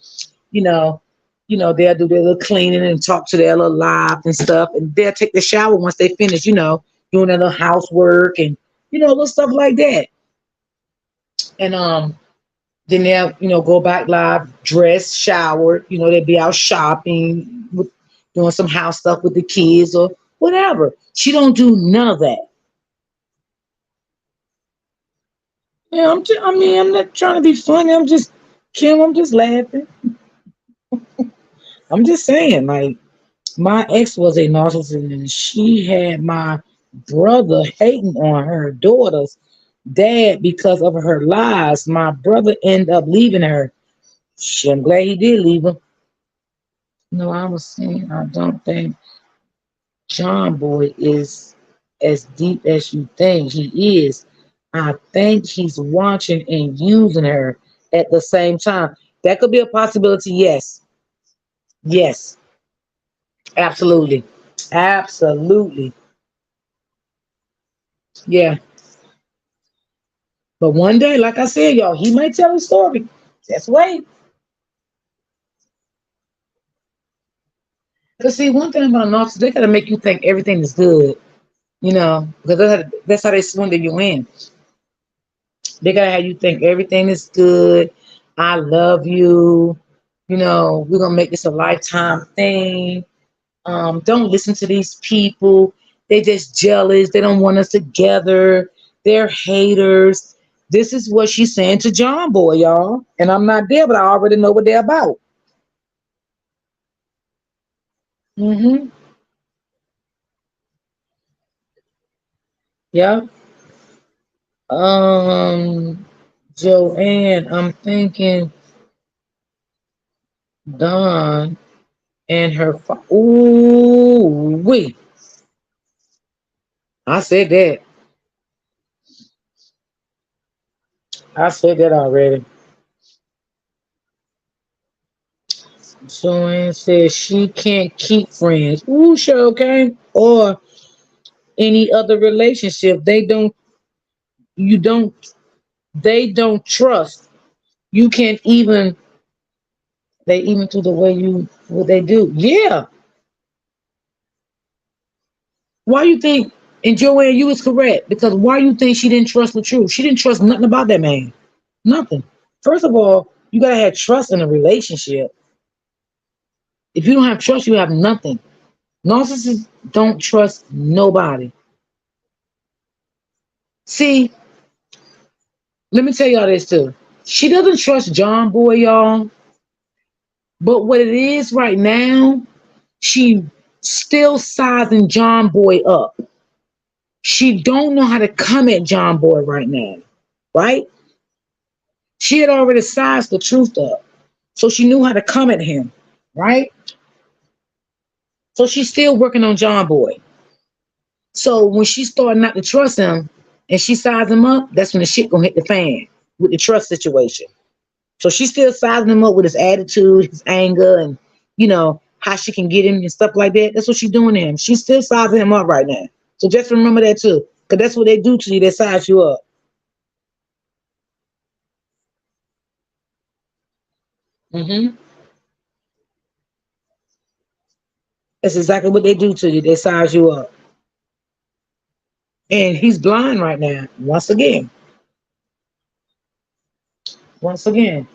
you know, they'll do their little cleaning and talk to their little live and stuff, and they'll take the shower once they finish, doing their little housework and little stuff like that. And then they'll, go back live, dress, shower, they'll be out shopping, doing some house stuff with the kids or whatever. She don't do none of that. Yeah, I'm not trying to be funny. Kim, I'm just laughing. I'm just saying, like, my ex was a narcissist and she had my brother hating on her daughter's dad because of her lies. My brother ended up leaving her. I'm glad he did leave her. No, I was saying I don't think John Boy is as deep as you think he is. I think he's watching and using her at the same time. That could be a possibility, yes. Yes, absolutely. Absolutely. Yeah. But one day, like I said, y'all, he might tell a story. Just wait. Because see, one thing about narcissists, they gotta make you think everything is good, because that's how they swindle you in. They gotta have you think everything is good. I love you. We're gonna make this a lifetime thing. Don't listen to these people. They just jealous. They don't want us together. They're haters. This is what she's saying to John Boy, y'all. And I'm not there, but I already know what they're about. Mm-hmm. Yeah. Um, Joanne, I'm thinking Dawn and her. Ooh, wait. I said that. I said that already. Joanne says she can't keep friends. Ooh, sure, okay. Or any other relationship. You don't, they don't trust. You can't even, they even do the way what they do. Yeah. Why you think, and Joanne, you was correct, because why you think she didn't trust the truth? She didn't trust nothing about that man. Nothing. First of all, you gotta have trust in a relationship. If you don't have trust, you have nothing. Narcissists don't trust nobody. See, let me tell y'all this too. She doesn't trust John Boy, y'all. But what it is right now, she still sizing John Boy up. She don't know how to come at John Boy right now, right? She had already sized the truth up, so she knew how to come at him, right? So she's still working on John Boy. So when she started not to trust him and she sized him up, that's when the shit gonna hit the fan with the trust situation. So she's still sizing him up with his attitude, his anger, and how she can get him and stuff like that. That's what she's doing to him. She's still sizing him up right now. So just remember that too. Because that's what they do to you. They size you up. Hmm. That's exactly what they do to you. They size you up. And he's blind right now. Once again. Once again.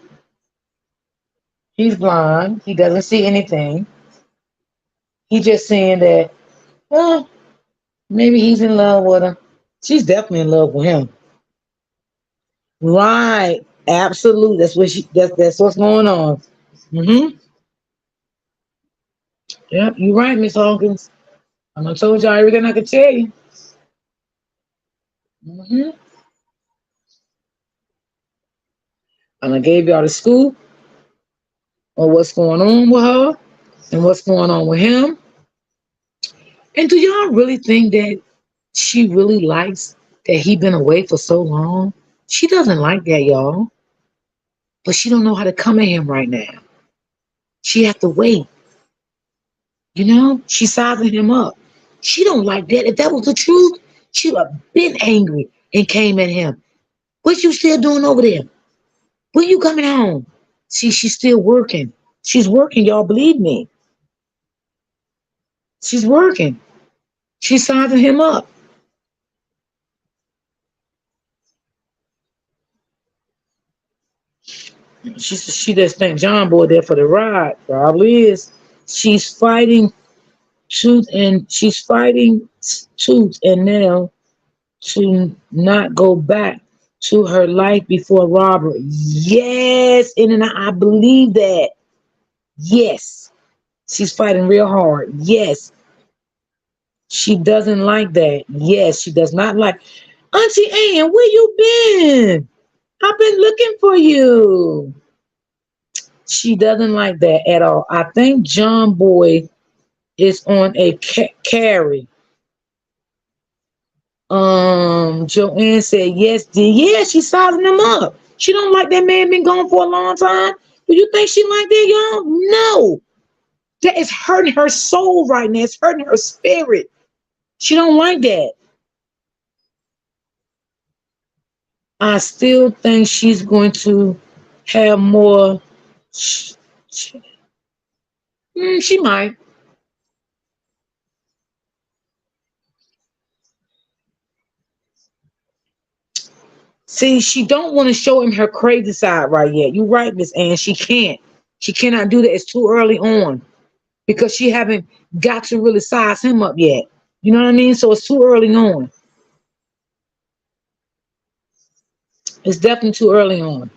He's blind. He doesn't see anything. He's just saying that, oh, maybe he's in love with her. She's definitely in love with him. Right. Absolutely. That's what's going on. Mm-hmm. Yep, you're right, Miss Hawkins. I told y'all everything I could tell you. Mm-hmm. And I gave y'all the scoop on what's going on with her and what's going on with him. And do y'all really think that she really likes that he been away for so long? She doesn't like that, y'all. But she don't know how to come at him right now. She have to wait. She's sizing him up. She don't like that. If that was the truth, she would have been angry and came at him. What you still doing over there? When you coming home? See, she's still working. She's working, y'all. Believe me. She's working. She's sizing him up. She just think John Boy there for the ride. Probably is. She's fighting tooth and nail to not go back to her life before Robert. Yes, and I believe that. Yes, she's fighting real hard. Yes, she doesn't like that. Yes, she does not like. Auntie Ann, where you been? I've been looking for you. She doesn't like that at all. I think John Boy is on a carry. Joanne said yes, dear. Yeah, she's sizing him up. She don't like that man been gone for a long time. Do you think she like that, y'all? No. That is hurting her soul right now. It's hurting her spirit. She don't like that. I still think she's going to have more. She might. See, she don't want to show him her crazy side right yet. You're right, Miss Ann. She can't. She cannot do that. It's too early on because she haven't got to really size him up yet. You know what I mean? So it's too early on. It's definitely too early on.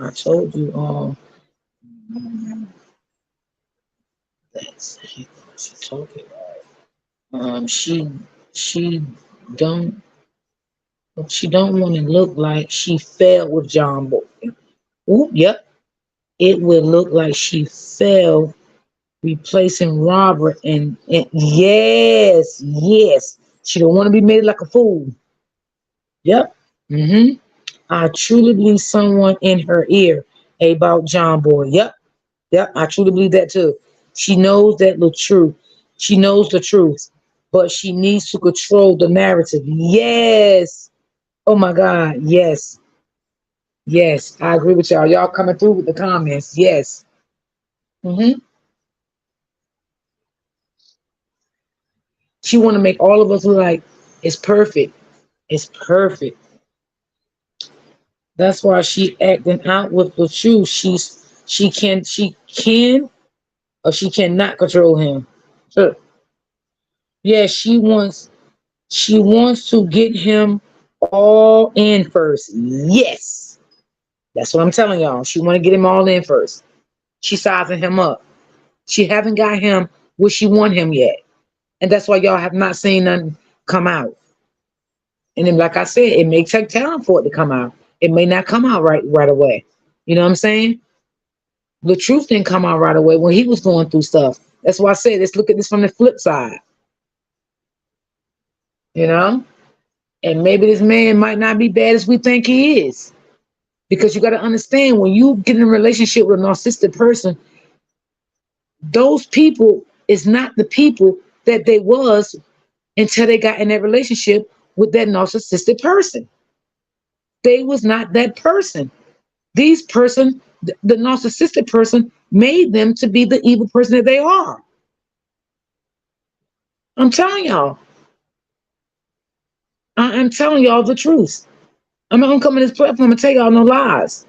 I told you that's she told you. She don't she don't want to look like she fell with John Boy. Ooh, yep. It would look like she fell replacing Robert and yes, yes. She don't want to be made like a fool. Yep. Mm-hmm. I truly believe someone in her ear about John Boy. Yep. Yep. I truly believe that too. She knows that the truth. She knows the truth, but she needs to control the narrative. Yes. Oh my God. Yes. Yes. I agree with y'all. Y'all coming through with the comments. Yes. Hmm. She want to make all of us look like it's perfect. It's perfect. That's why she acting out with the truth. She can or she cannot control him. So yeah, she wants to get him all in first. Yes. That's what I'm telling y'all. She want to get him all in first. She sizing him up. She haven't got him where she want him yet. And that's why y'all have not seen nothing come out. And then, like I said, it may take time for it to come out. It may not come out right away. You know what I'm saying? The truth didn't come out right away when he was going through stuff. That's why I said let's look at this from the flip side. You know? And maybe this man might not be bad as we think he is. Because you got to understand when you get in a relationship with a narcissistic person, Those people is not the people that they was until they got in that relationship with that narcissistic person. They was not that person. These person, the narcissistic person, made them to be the evil person that they are. I'm telling y'all. I'm telling y'all the truth. I'm not gonna come on this platform and tell y'all no lies.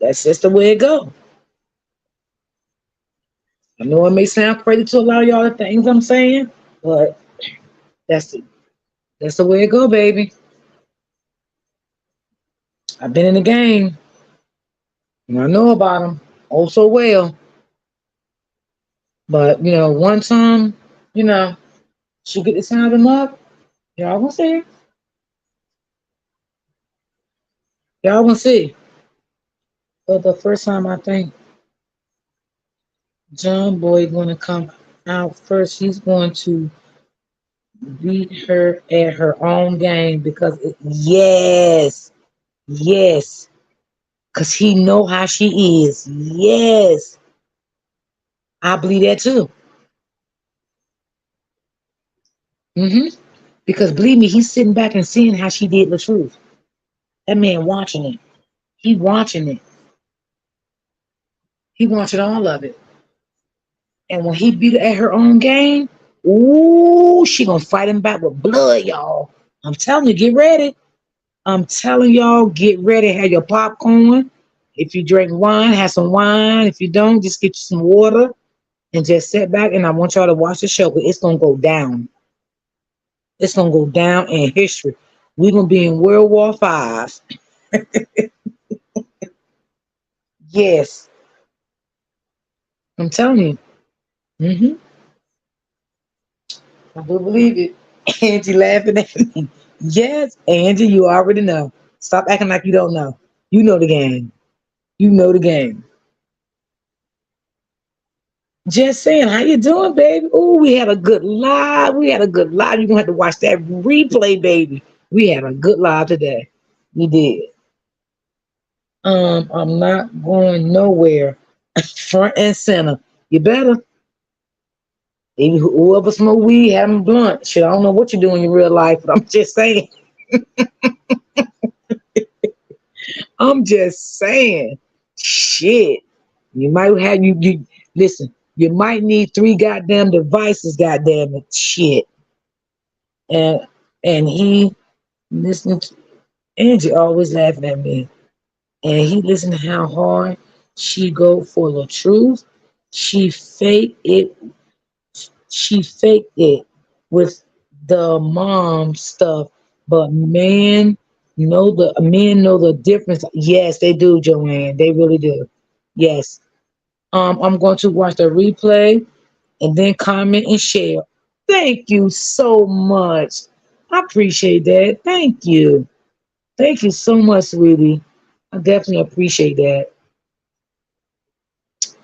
That's just the way it go. I know it may sound crazy to a lot of y'all the things I'm saying, but that's the that's the way it go, baby. I've been in the game and I know about them oh so well. But one time, you know, she get the sound them up. Y'all gonna see. Y'all gonna see. But the first time I think John Boy gonna come out first, he's going to beat her at her own game because yes, yes, because he know how she is. Yes, I believe that too. Because believe me, he's sitting back and seeing how she did the truth. That man watching it. He watching it. He watching all of it. And when he beat her at her own game, ooh, she gonna fight him back with blood, y'all. I'm telling you, get ready. I'm telling y'all, get ready. Have your popcorn. If you drink wine, have some wine. If you don't, just get you some water and just sit back. And I want y'all to watch the show, but it's gonna go down. It's gonna go down in history. We're gonna be in World War V. Yes, I'm telling you. hmm I do believe it. Angie laughing at me. Yes, Angie, you already know. Stop acting like you don't know. You know the game. You know the game. Just saying, how you doing, baby? Oh, we had a good live. We had a good live. You're gonna have to watch that replay, baby. We had a good live today. We did. I'm not going nowhere. Front and center. You better. Even whoever smoke weed, having blunt. Shit, I don't know what you do in your real life, but I'm just saying. I'm just saying. Shit. You might have you listen, you might need three goddamn devices, goddamn it. Shit. And he listening to Angie always laughing at me. And he listened to how hard she go for the truth. She faked it. She faked it with the mom stuff. But men know the difference. Yes, they do, Joanne. They really do. Yes. I'm going to watch the replay and then comment and share. Thank you so much. I appreciate that. Thank you. Thank you so much, sweetie. I definitely appreciate that.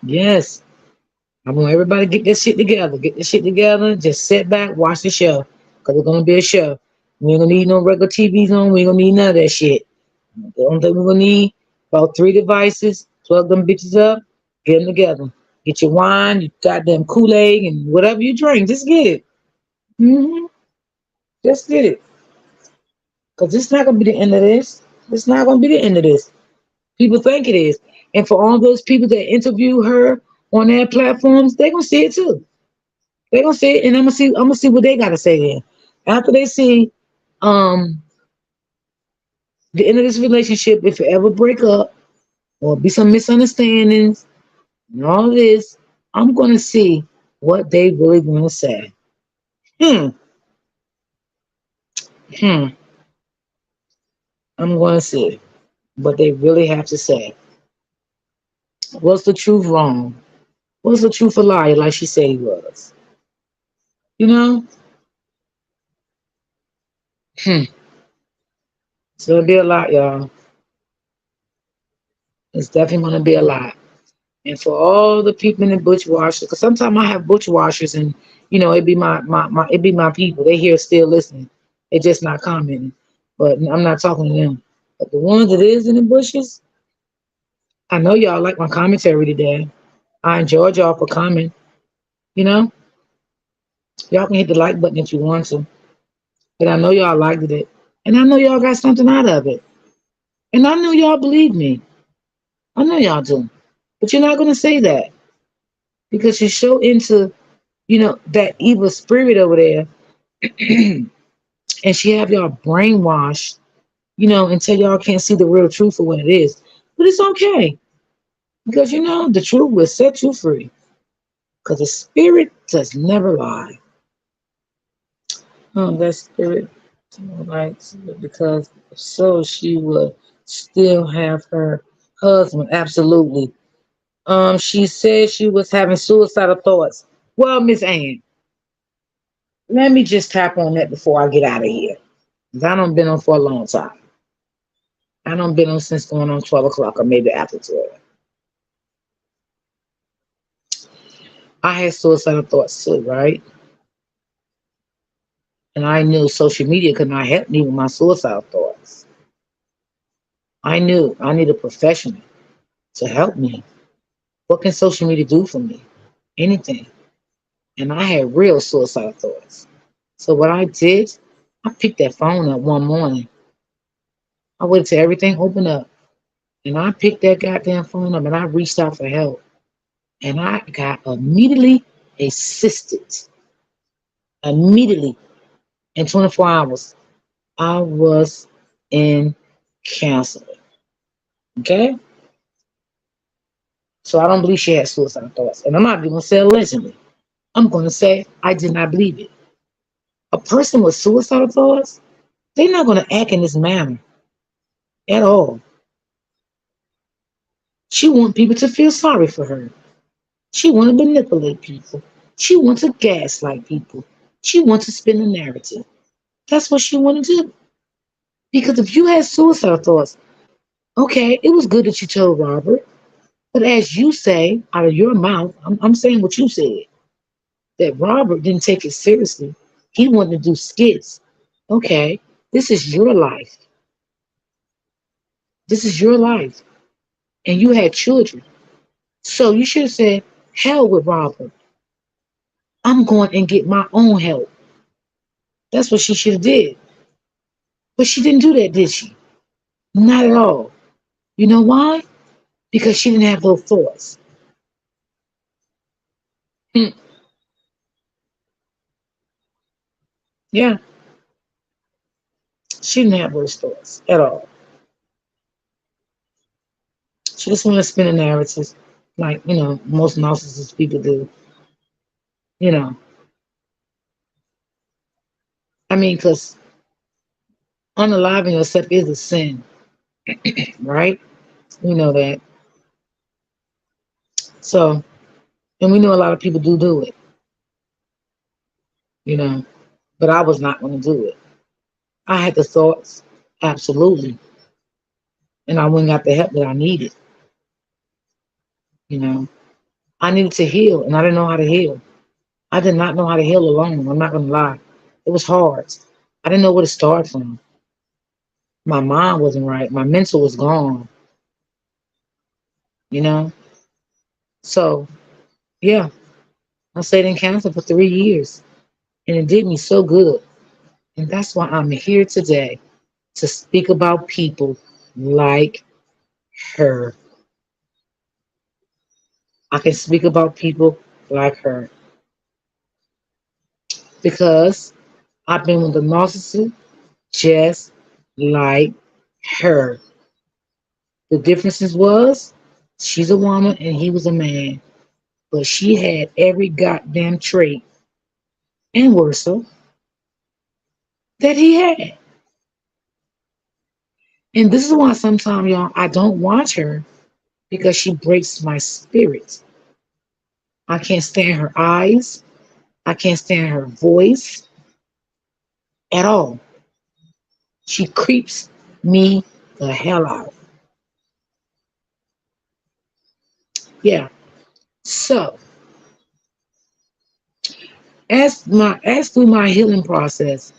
Yes. I want everybody to get this shit together. Get this shit together. Just sit back, watch the show. Because it's going to be a show. We ain't going to need no regular TVs on. We ain't going to need none of that shit. The only thing we're going to need about three devices. Plug them bitches up. Get them together. Get your wine, your goddamn Kool-Aid, and whatever you drink. Just get it. Just get it. Because it's not going to be the end of this. It's not going to be the end of this. People think it is. And for all those people that interview her on their platforms, they're gonna see it too. They're gonna see it, and I'm gonna see what they gotta say then. After they see um the end of this relationship, if it ever break up or be some misunderstandings and all of this, I'm gonna see what they really gonna say. Hmm. Hmm. I'm gonna see what they really have to say. Was the truth wrong? Was the truth a liar like she said he was? You know? Hmm. It's gonna be a lot, y'all. It's definitely gonna be a lot. And for all the people in the bush washers, because sometimes I have bush washers, and it be my it be my people. They here still listening. They just not commenting. But I'm not talking to them. But the ones that is in the bushes, I know y'all like my commentary today. I enjoyed y'all for coming. You know, y'all can hit the like button if you want to. But I know y'all liked it. And I know y'all got something out of it. And I know y'all believe me. I know y'all do. But you're not gonna say that because you're so into, that evil spirit over there. And she have y'all brainwashed, until y'all can't see the real truth for what it is. But it's okay. Because the truth will set you free. Because the spirit does never lie. Oh, that spirit likes because so she would still have her husband. Absolutely. She said she was having suicidal thoughts. Well, Miss Ann, let me just tap on that before I get out of here. 'Cause I don't been on for a long time. I don't been on since going on 12 o'clock or maybe after 12. I had suicidal thoughts too, right? And I knew social media could not help me with my suicidal thoughts. I knew I need a professional to help me. What can social media do for me? Anything. And I had real suicidal thoughts. So what I did, I picked that phone up one morning. I waited till everything opened up. And I picked that goddamn phone up and I reached out for help. And I got immediately assisted. Immediately in 24 hours, I was in counseling. Okay? So I don't believe she had suicidal thoughts. And I'm not even going to say allegedly. I'm going to say I did not believe it. A person with suicidal thoughts, they're not going to act in this manner at all. She wants people to feel sorry for her. She wants to manipulate people. She wants to gaslight people. She wants to spin the narrative. That's what she wants to do. Because if you had suicidal thoughts, okay, it was good that you told Robert. But as you say out of your mouth, I'm saying what you said, that Robert didn't take it seriously. He wanted to do skits. Okay, this is your life. This is your life. And you had children. So you should have said, hell with Robert. I'm going and get my own help. That's what she should have did. But she didn't do that, did she? Not at all. You know why? Because she didn't have those thoughts. Hmm. Yeah, she didn't have those thoughts at all. She just wanted to spin the narratives like, most narcissist people do. You know, I mean, because unaliving yourself is a sin, right? We know that. So, and we know a lot of people do it, you know, but I was not going to do it. I had the thoughts, absolutely. And I went and got the help that I needed, you know. I needed to heal, and I didn't know how to heal. I did not know how to heal alone. I'm not going to lie. It was hard. I didn't know where to start from. My mind wasn't right. My mental was gone, you know. So, yeah, I stayed in counseling for 3 years, and it did me so good. And that's why I'm here today to speak about people like her. I can speak about people like her because I've been with a narcissist just like her. The differences was she's a woman and he was a man, but she had every goddamn trait and worse that he had. And this is why sometimes, y'all, I don't watch her because she breaks my spirit. I can't stand her eyes. I can't stand her voice at all. She creeps me the hell out. Yeah. So as through my healing process,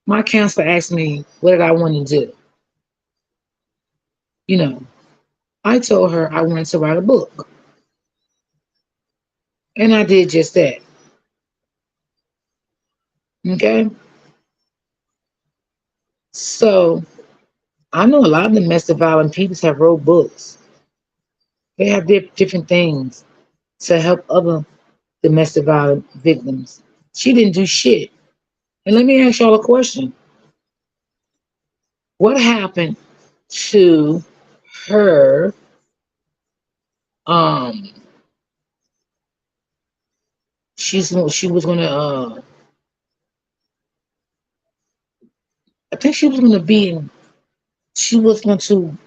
my counselor asked me what did I want to do. You know, I told her I wanted to write a book, and I did just that. Okay, so I know a lot of domestic violent people have wrote books. They have different things to help other domestic violence victims. She didn't do shit. And let me ask y'all a question. What happened to her um she was gonna I think she was gonna be in she was going to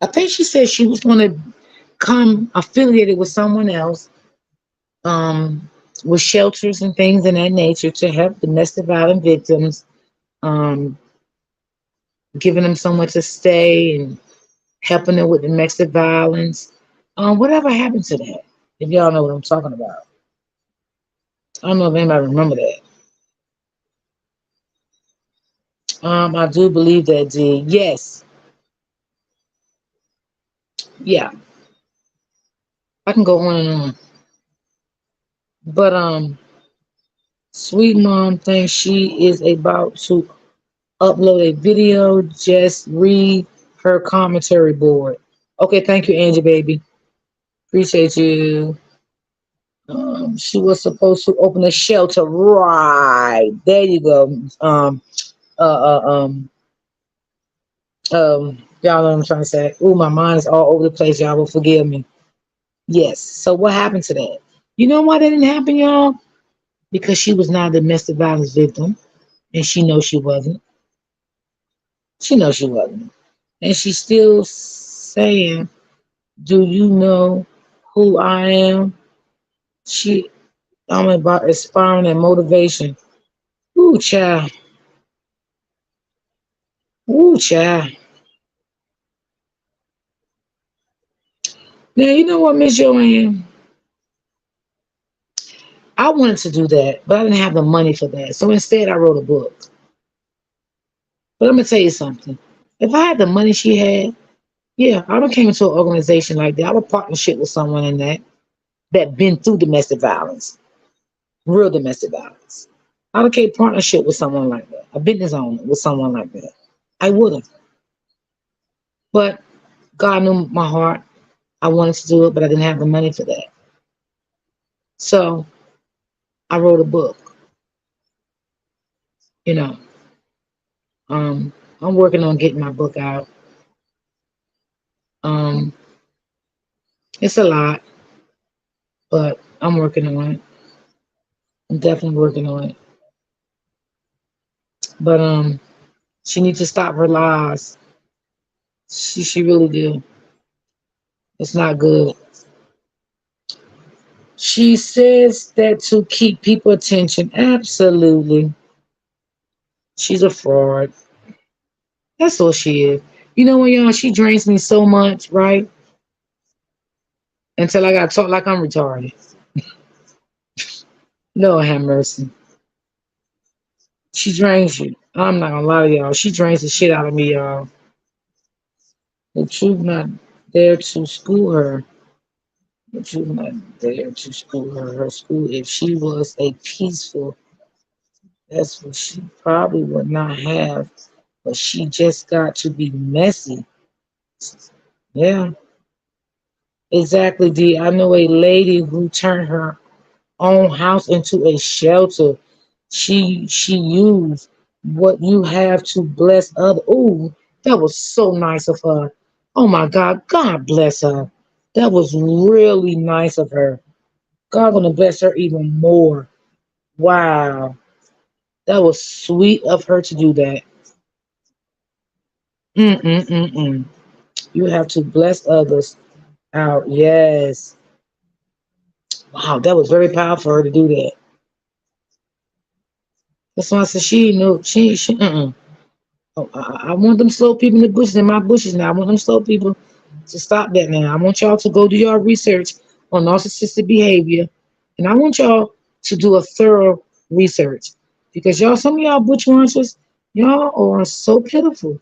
I think she said she was gonna come affiliated with someone else, um, with shelters and things in that nature to help domestic violence victims, um, giving them somewhere to stay and helping them with domestic violence. Whatever happened to that? If y'all know what I'm talking about. I don't know if anybody remember that. I do believe that did. Yes. Yeah. I can go on and on. But Sweet Mom thinks she is about to upload a video. Just read her commentary board. Okay, thank you, Angie baby. Appreciate you. She was supposed to open a shelter. Right. There you go. Uh, uh, um, y'all know what I'm trying to say. Ooh, my mind is all over the place. Y'all will forgive me. Yes. So what happened to that? You know why that didn't happen, y'all? Because she was not a domestic violence victim, and she knows she wasn't. She knows she wasn't, and she's still saying, "Do you know who I am?" She, I'm about inspiring and motivation. Ooh, child. Ooh, child. Now you know what, Miss Joanne? I wanted to do that, but I didn't have the money for that. So instead, I wrote a book. But I'm gonna tell you something. If I had the money she had, yeah, I would have came into an organization like that. I would partnership with someone in that been through domestic violence, real domestic violence. I would have partnership with someone like that, a business owner with someone like that. I would have. But God knew my heart. I wanted to do it, but I didn't have the money for that. So I wrote a book. You know, I'm working on getting my book out. Um, it's a lot, but I'm working on it. I'm definitely working on it. But she needs to stop her lies. She really do. It's not good. She says that to keep people attention. Absolutely. She's a fraud. That's all she is. You know what, y'all? She drains me so much, right? Until I got to talk like I'm retarded. Lord have mercy. She drains you. I'm not gonna lie to y'all. She drains the shit out of me, y'all. The truth not there to school her. The truth not there to school her. Her school, if she was a peaceful, that's what she probably would not have. But she just got to be messy. Yeah, exactly, D. I know a lady who turned her own house into a shelter. She used what you have to bless other. Ooh, that was so nice of her. Oh my God, God bless her. That was really nice of her. God gonna bless her even more. Wow, that was sweet of her to do that. Mm. You have to bless others out. Yes. Wow, that was very powerful for her to do that. That's why I said she knew she. Oh, I want them slow people in the bushes, in my bushes now. I want them slow people to stop that now. I want y'all to go do your research on narcissistic behavior. And I want y'all to do a thorough research. Because y'all, some of y'all butch munchers, y'all are so pitiful.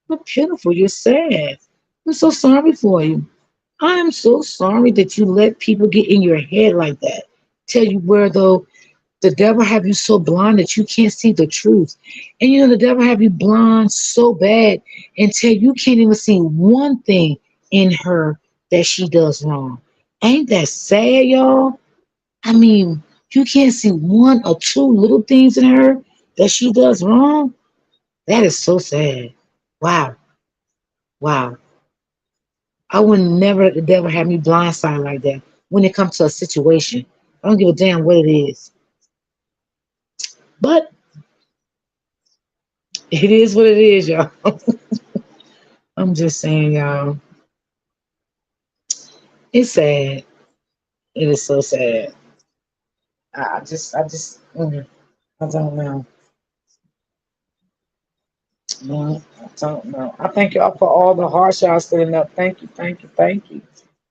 You're pitiful. You're sad. I'm so sorry for you. I am so sorry that you let people get in your head like that. Tell you where though the devil have you so blind that you can't see the truth. And you know the devil have you blind so bad until you can't even see one thing in her that she does wrong. Ain't that sad, y'all? I mean, you can't see one or two little things in her that she does wrong. That is so sad. Wow. Wow. I would never let the devil have me blindsided like that when it comes to a situation. I don't give a damn what it is. But it is what it is, y'all. I'm just saying, y'all. It's sad. It is so sad. I don't know. I don't know. I thank y'all for all the hearts y'all sending up. Thank you, thank you, thank you.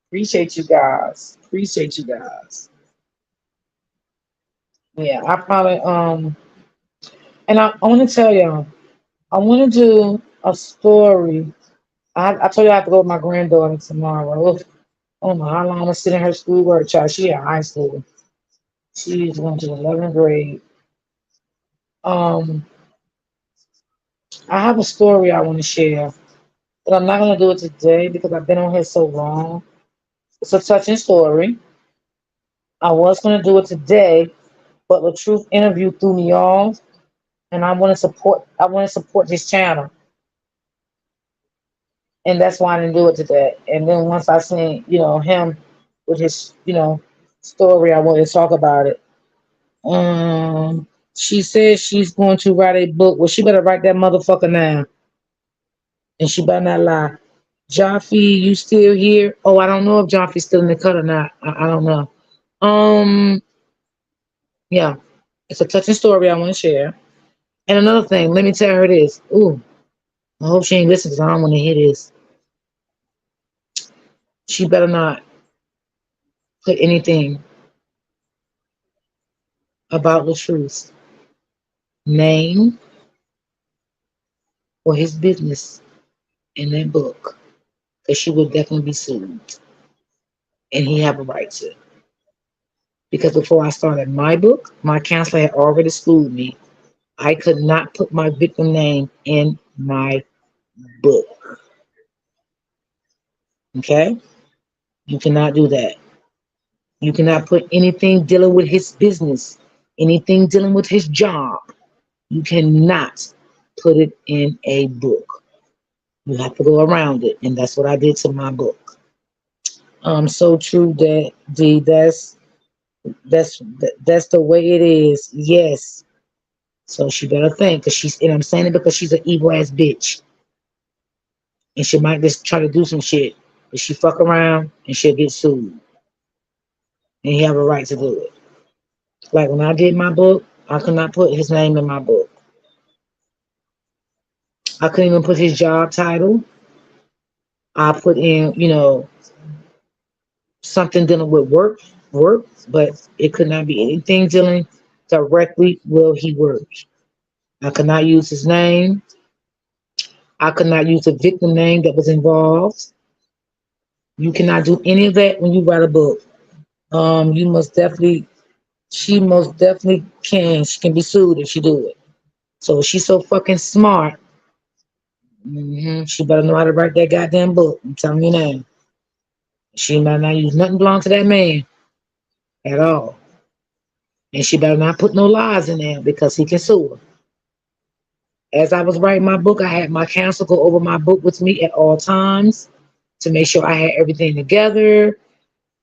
Appreciate you guys. Appreciate you guys. Yeah, I probably and I want to tell y'all, I want to do a story. I told you I have to go with my granddaughter tomorrow. I don't know how long I'm gonna sit in her schoolwork, child. She in high school. She's going to the 11th grade. Um, I have a story I want to share, but I'm not gonna do it today because I've been on here so long. It's a touching story. I was gonna do it today, but the truth interview threw me off, and I want to support this channel, and that's why I didn't do it today. And then once I seen, him with his, story, I wanted to talk about it. She says she's going to write a book. Well, she better write that motherfucker now, and she better not lie. Jaffe, you still here? Oh, I don't know if Jaffe's still in the cut or not. I don't know. Um, yeah, it's a touching story I want to share. And another thing, let me tell her this. Ooh, I hope she ain't listening because I don't want to hear this. She better not put anything about the truth, name, or his business in that book, because she will definitely be sued, and he have a right to. Because before I started my book, my counselor had already schooled me. I could not put my victim name in my book. Okay? You cannot do that. You cannot put anything dealing with his business, anything dealing with his job. You cannot put it in a book. You have to go around it, and that's what I did to my book. So true that D. That's the way it is. Yes. So she better think, cause and I'm saying it because she's an evil ass bitch, and she might just try to do some shit, but she fuck around and she'll get sued, and he have a right to do it. Like when I did my book, I could not put his name in my book. I couldn't even put his job title. I put in, something dealing with work, but it could not be anything dealing directly where he works. I could not use his name. I could not use the victim name that was involved. You cannot do any of that when you write a book. You must definitely, she most definitely can. She can be sued if she do it. So if she's so fucking smart. She better know how to write that goddamn book. I'm telling you now. She might not use nothing belong to that man at all. And she better not put no lies in there because he can sue her. As I was writing my book, I had my counsel go over my book with me at all times to make sure I had everything together.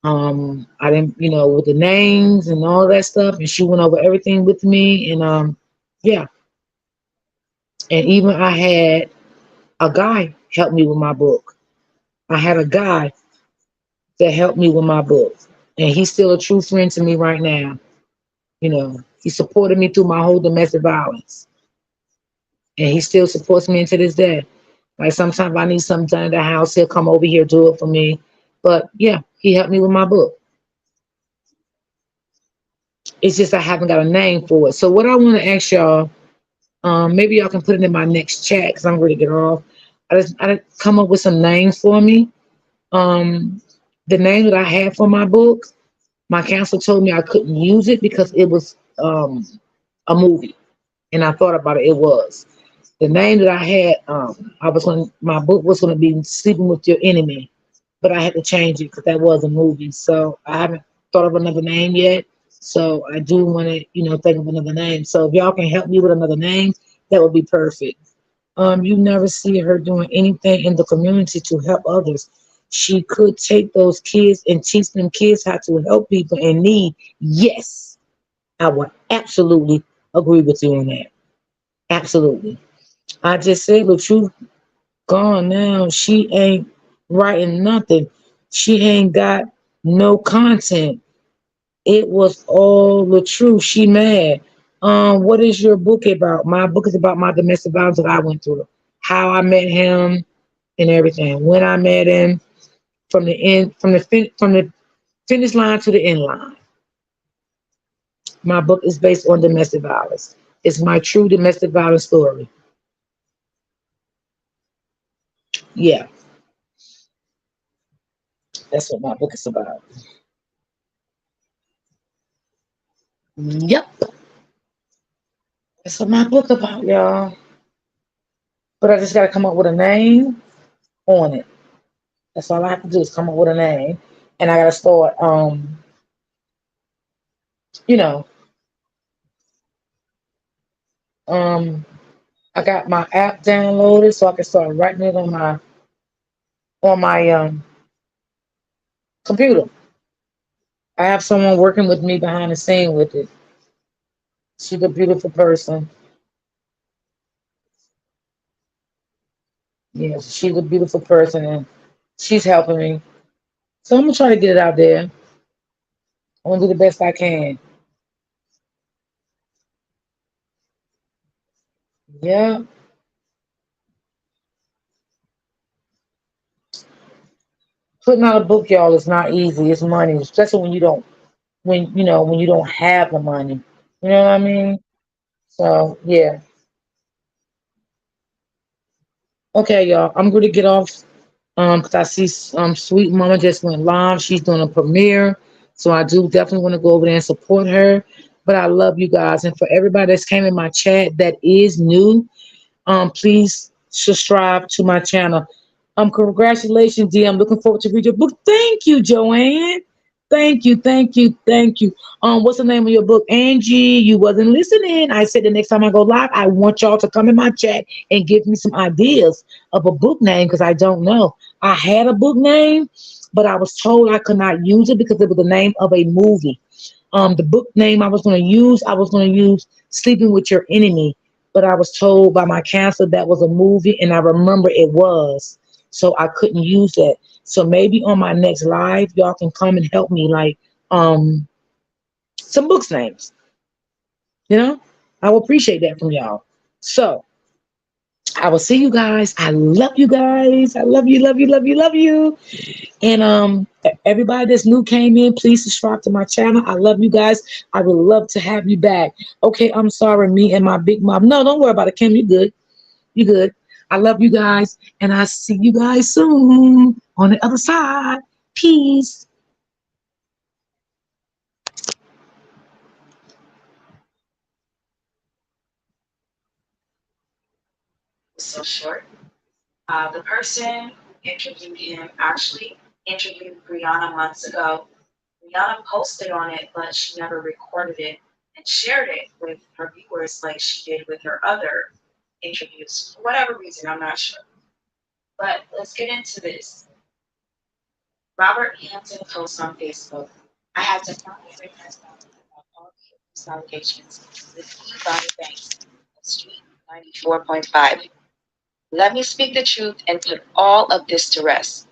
I didn't, with the names and all that stuff, and she went over everything with me. And yeah. And even I had a guy help me with my book. I had a guy that helped me with my book. And he's still a true friend to me right now. He supported me through my whole domestic violence. And he still supports me into this day. Like sometimes I need something done in the house, he'll come over here, do it for me. But yeah, he helped me with my book. It's just I haven't got a name for it. So what I want to ask y'all, maybe y'all can put it in my next chat because I'm ready to get off. I didn't come up with some names for me. Um, the name that I had for my book, my counsel told me I couldn't use it because it was a movie, and I thought about it. It was the name that I had. I was going. My book was going to be Sleeping with Your Enemy, but I had to change it because that was a movie. So I haven't thought of another name yet. So I do want to, think of another name. So if y'all can help me with another name, that would be perfect. You never see her doing anything in the community to help others. She could take those kids and teach them kids how to help people in need. Yes, I would absolutely agree with you on that. Absolutely. I just said the truth gone now. She ain't writing nothing. She ain't got no content. It was all the truth. She mad. What is your book about? My book is about my domestic violence that I went through. How I met him and everything. When I met him, from the end, from the finish line to the end line. My book is based on domestic violence. It's my true domestic violence story. Yeah, that's what my book is about. Yep, that's what my book about, y'all. But I just gotta come up with a name on it. That's all I have to do is come up with a name, and I gotta start. You know, um, I got my app downloaded so I can start writing it on my computer. I have someone working with me behind the scene with it. She's a beautiful person. Yes, she's a beautiful person, and she's helping me. So I'm gonna try to get it out there. I'm gonna do the best I can. Yeah, putting out a book, y'all, is not easy. It's money, especially when you don't have the money. You know what I mean? So yeah. Okay, y'all. I'm gonna get off. Because I see Sweet Mama just went live. She's doing a premiere, so I do definitely want to go over there and support her. But I love you guys, and for everybody that's came in my chat that is new, please subscribe to my channel. Congratulations, D. I'm looking forward to read your book. Thank you, Joanne. Thank you, thank you, thank you. What's the name of your book? Angie, you wasn't listening. I said the next time I go live, I want y'all to come in my chat and give me some ideas of a book name because I don't know. I had a book name, but I was told I could not use it because it was the name of a movie. The book name I was going to use Sleeping with Your Enemy, but I was told by my counselor that was a movie, and I remember it was, so I couldn't use that. So maybe on my next live, y'all can come and help me, like um some books names. You know, I will appreciate that from y'all. So I will see you guys. I love you guys. I love you, love you, love you, love you. And everybody that's new came in, please subscribe to my channel. I love you guys. I would love to have you back. Okay, I'm sorry, me and my big mom. No, don't worry about it, Kim. You good. You good. I love you guys. And I see you guys soon on the other side. Peace. So short. The person who interviewed him actually interviewed Brianna months ago. Rihanna posted on it, but she never recorded it and shared it with her viewers like she did with her other interviews. For whatever reason, I'm not sure. But let's get into this. Robert Hampton posts on Facebook. I have to finally witness about all the abuse allegations with E. Bonnie Banks of Street 94.5. Let me speak the truth and put all of this to rest.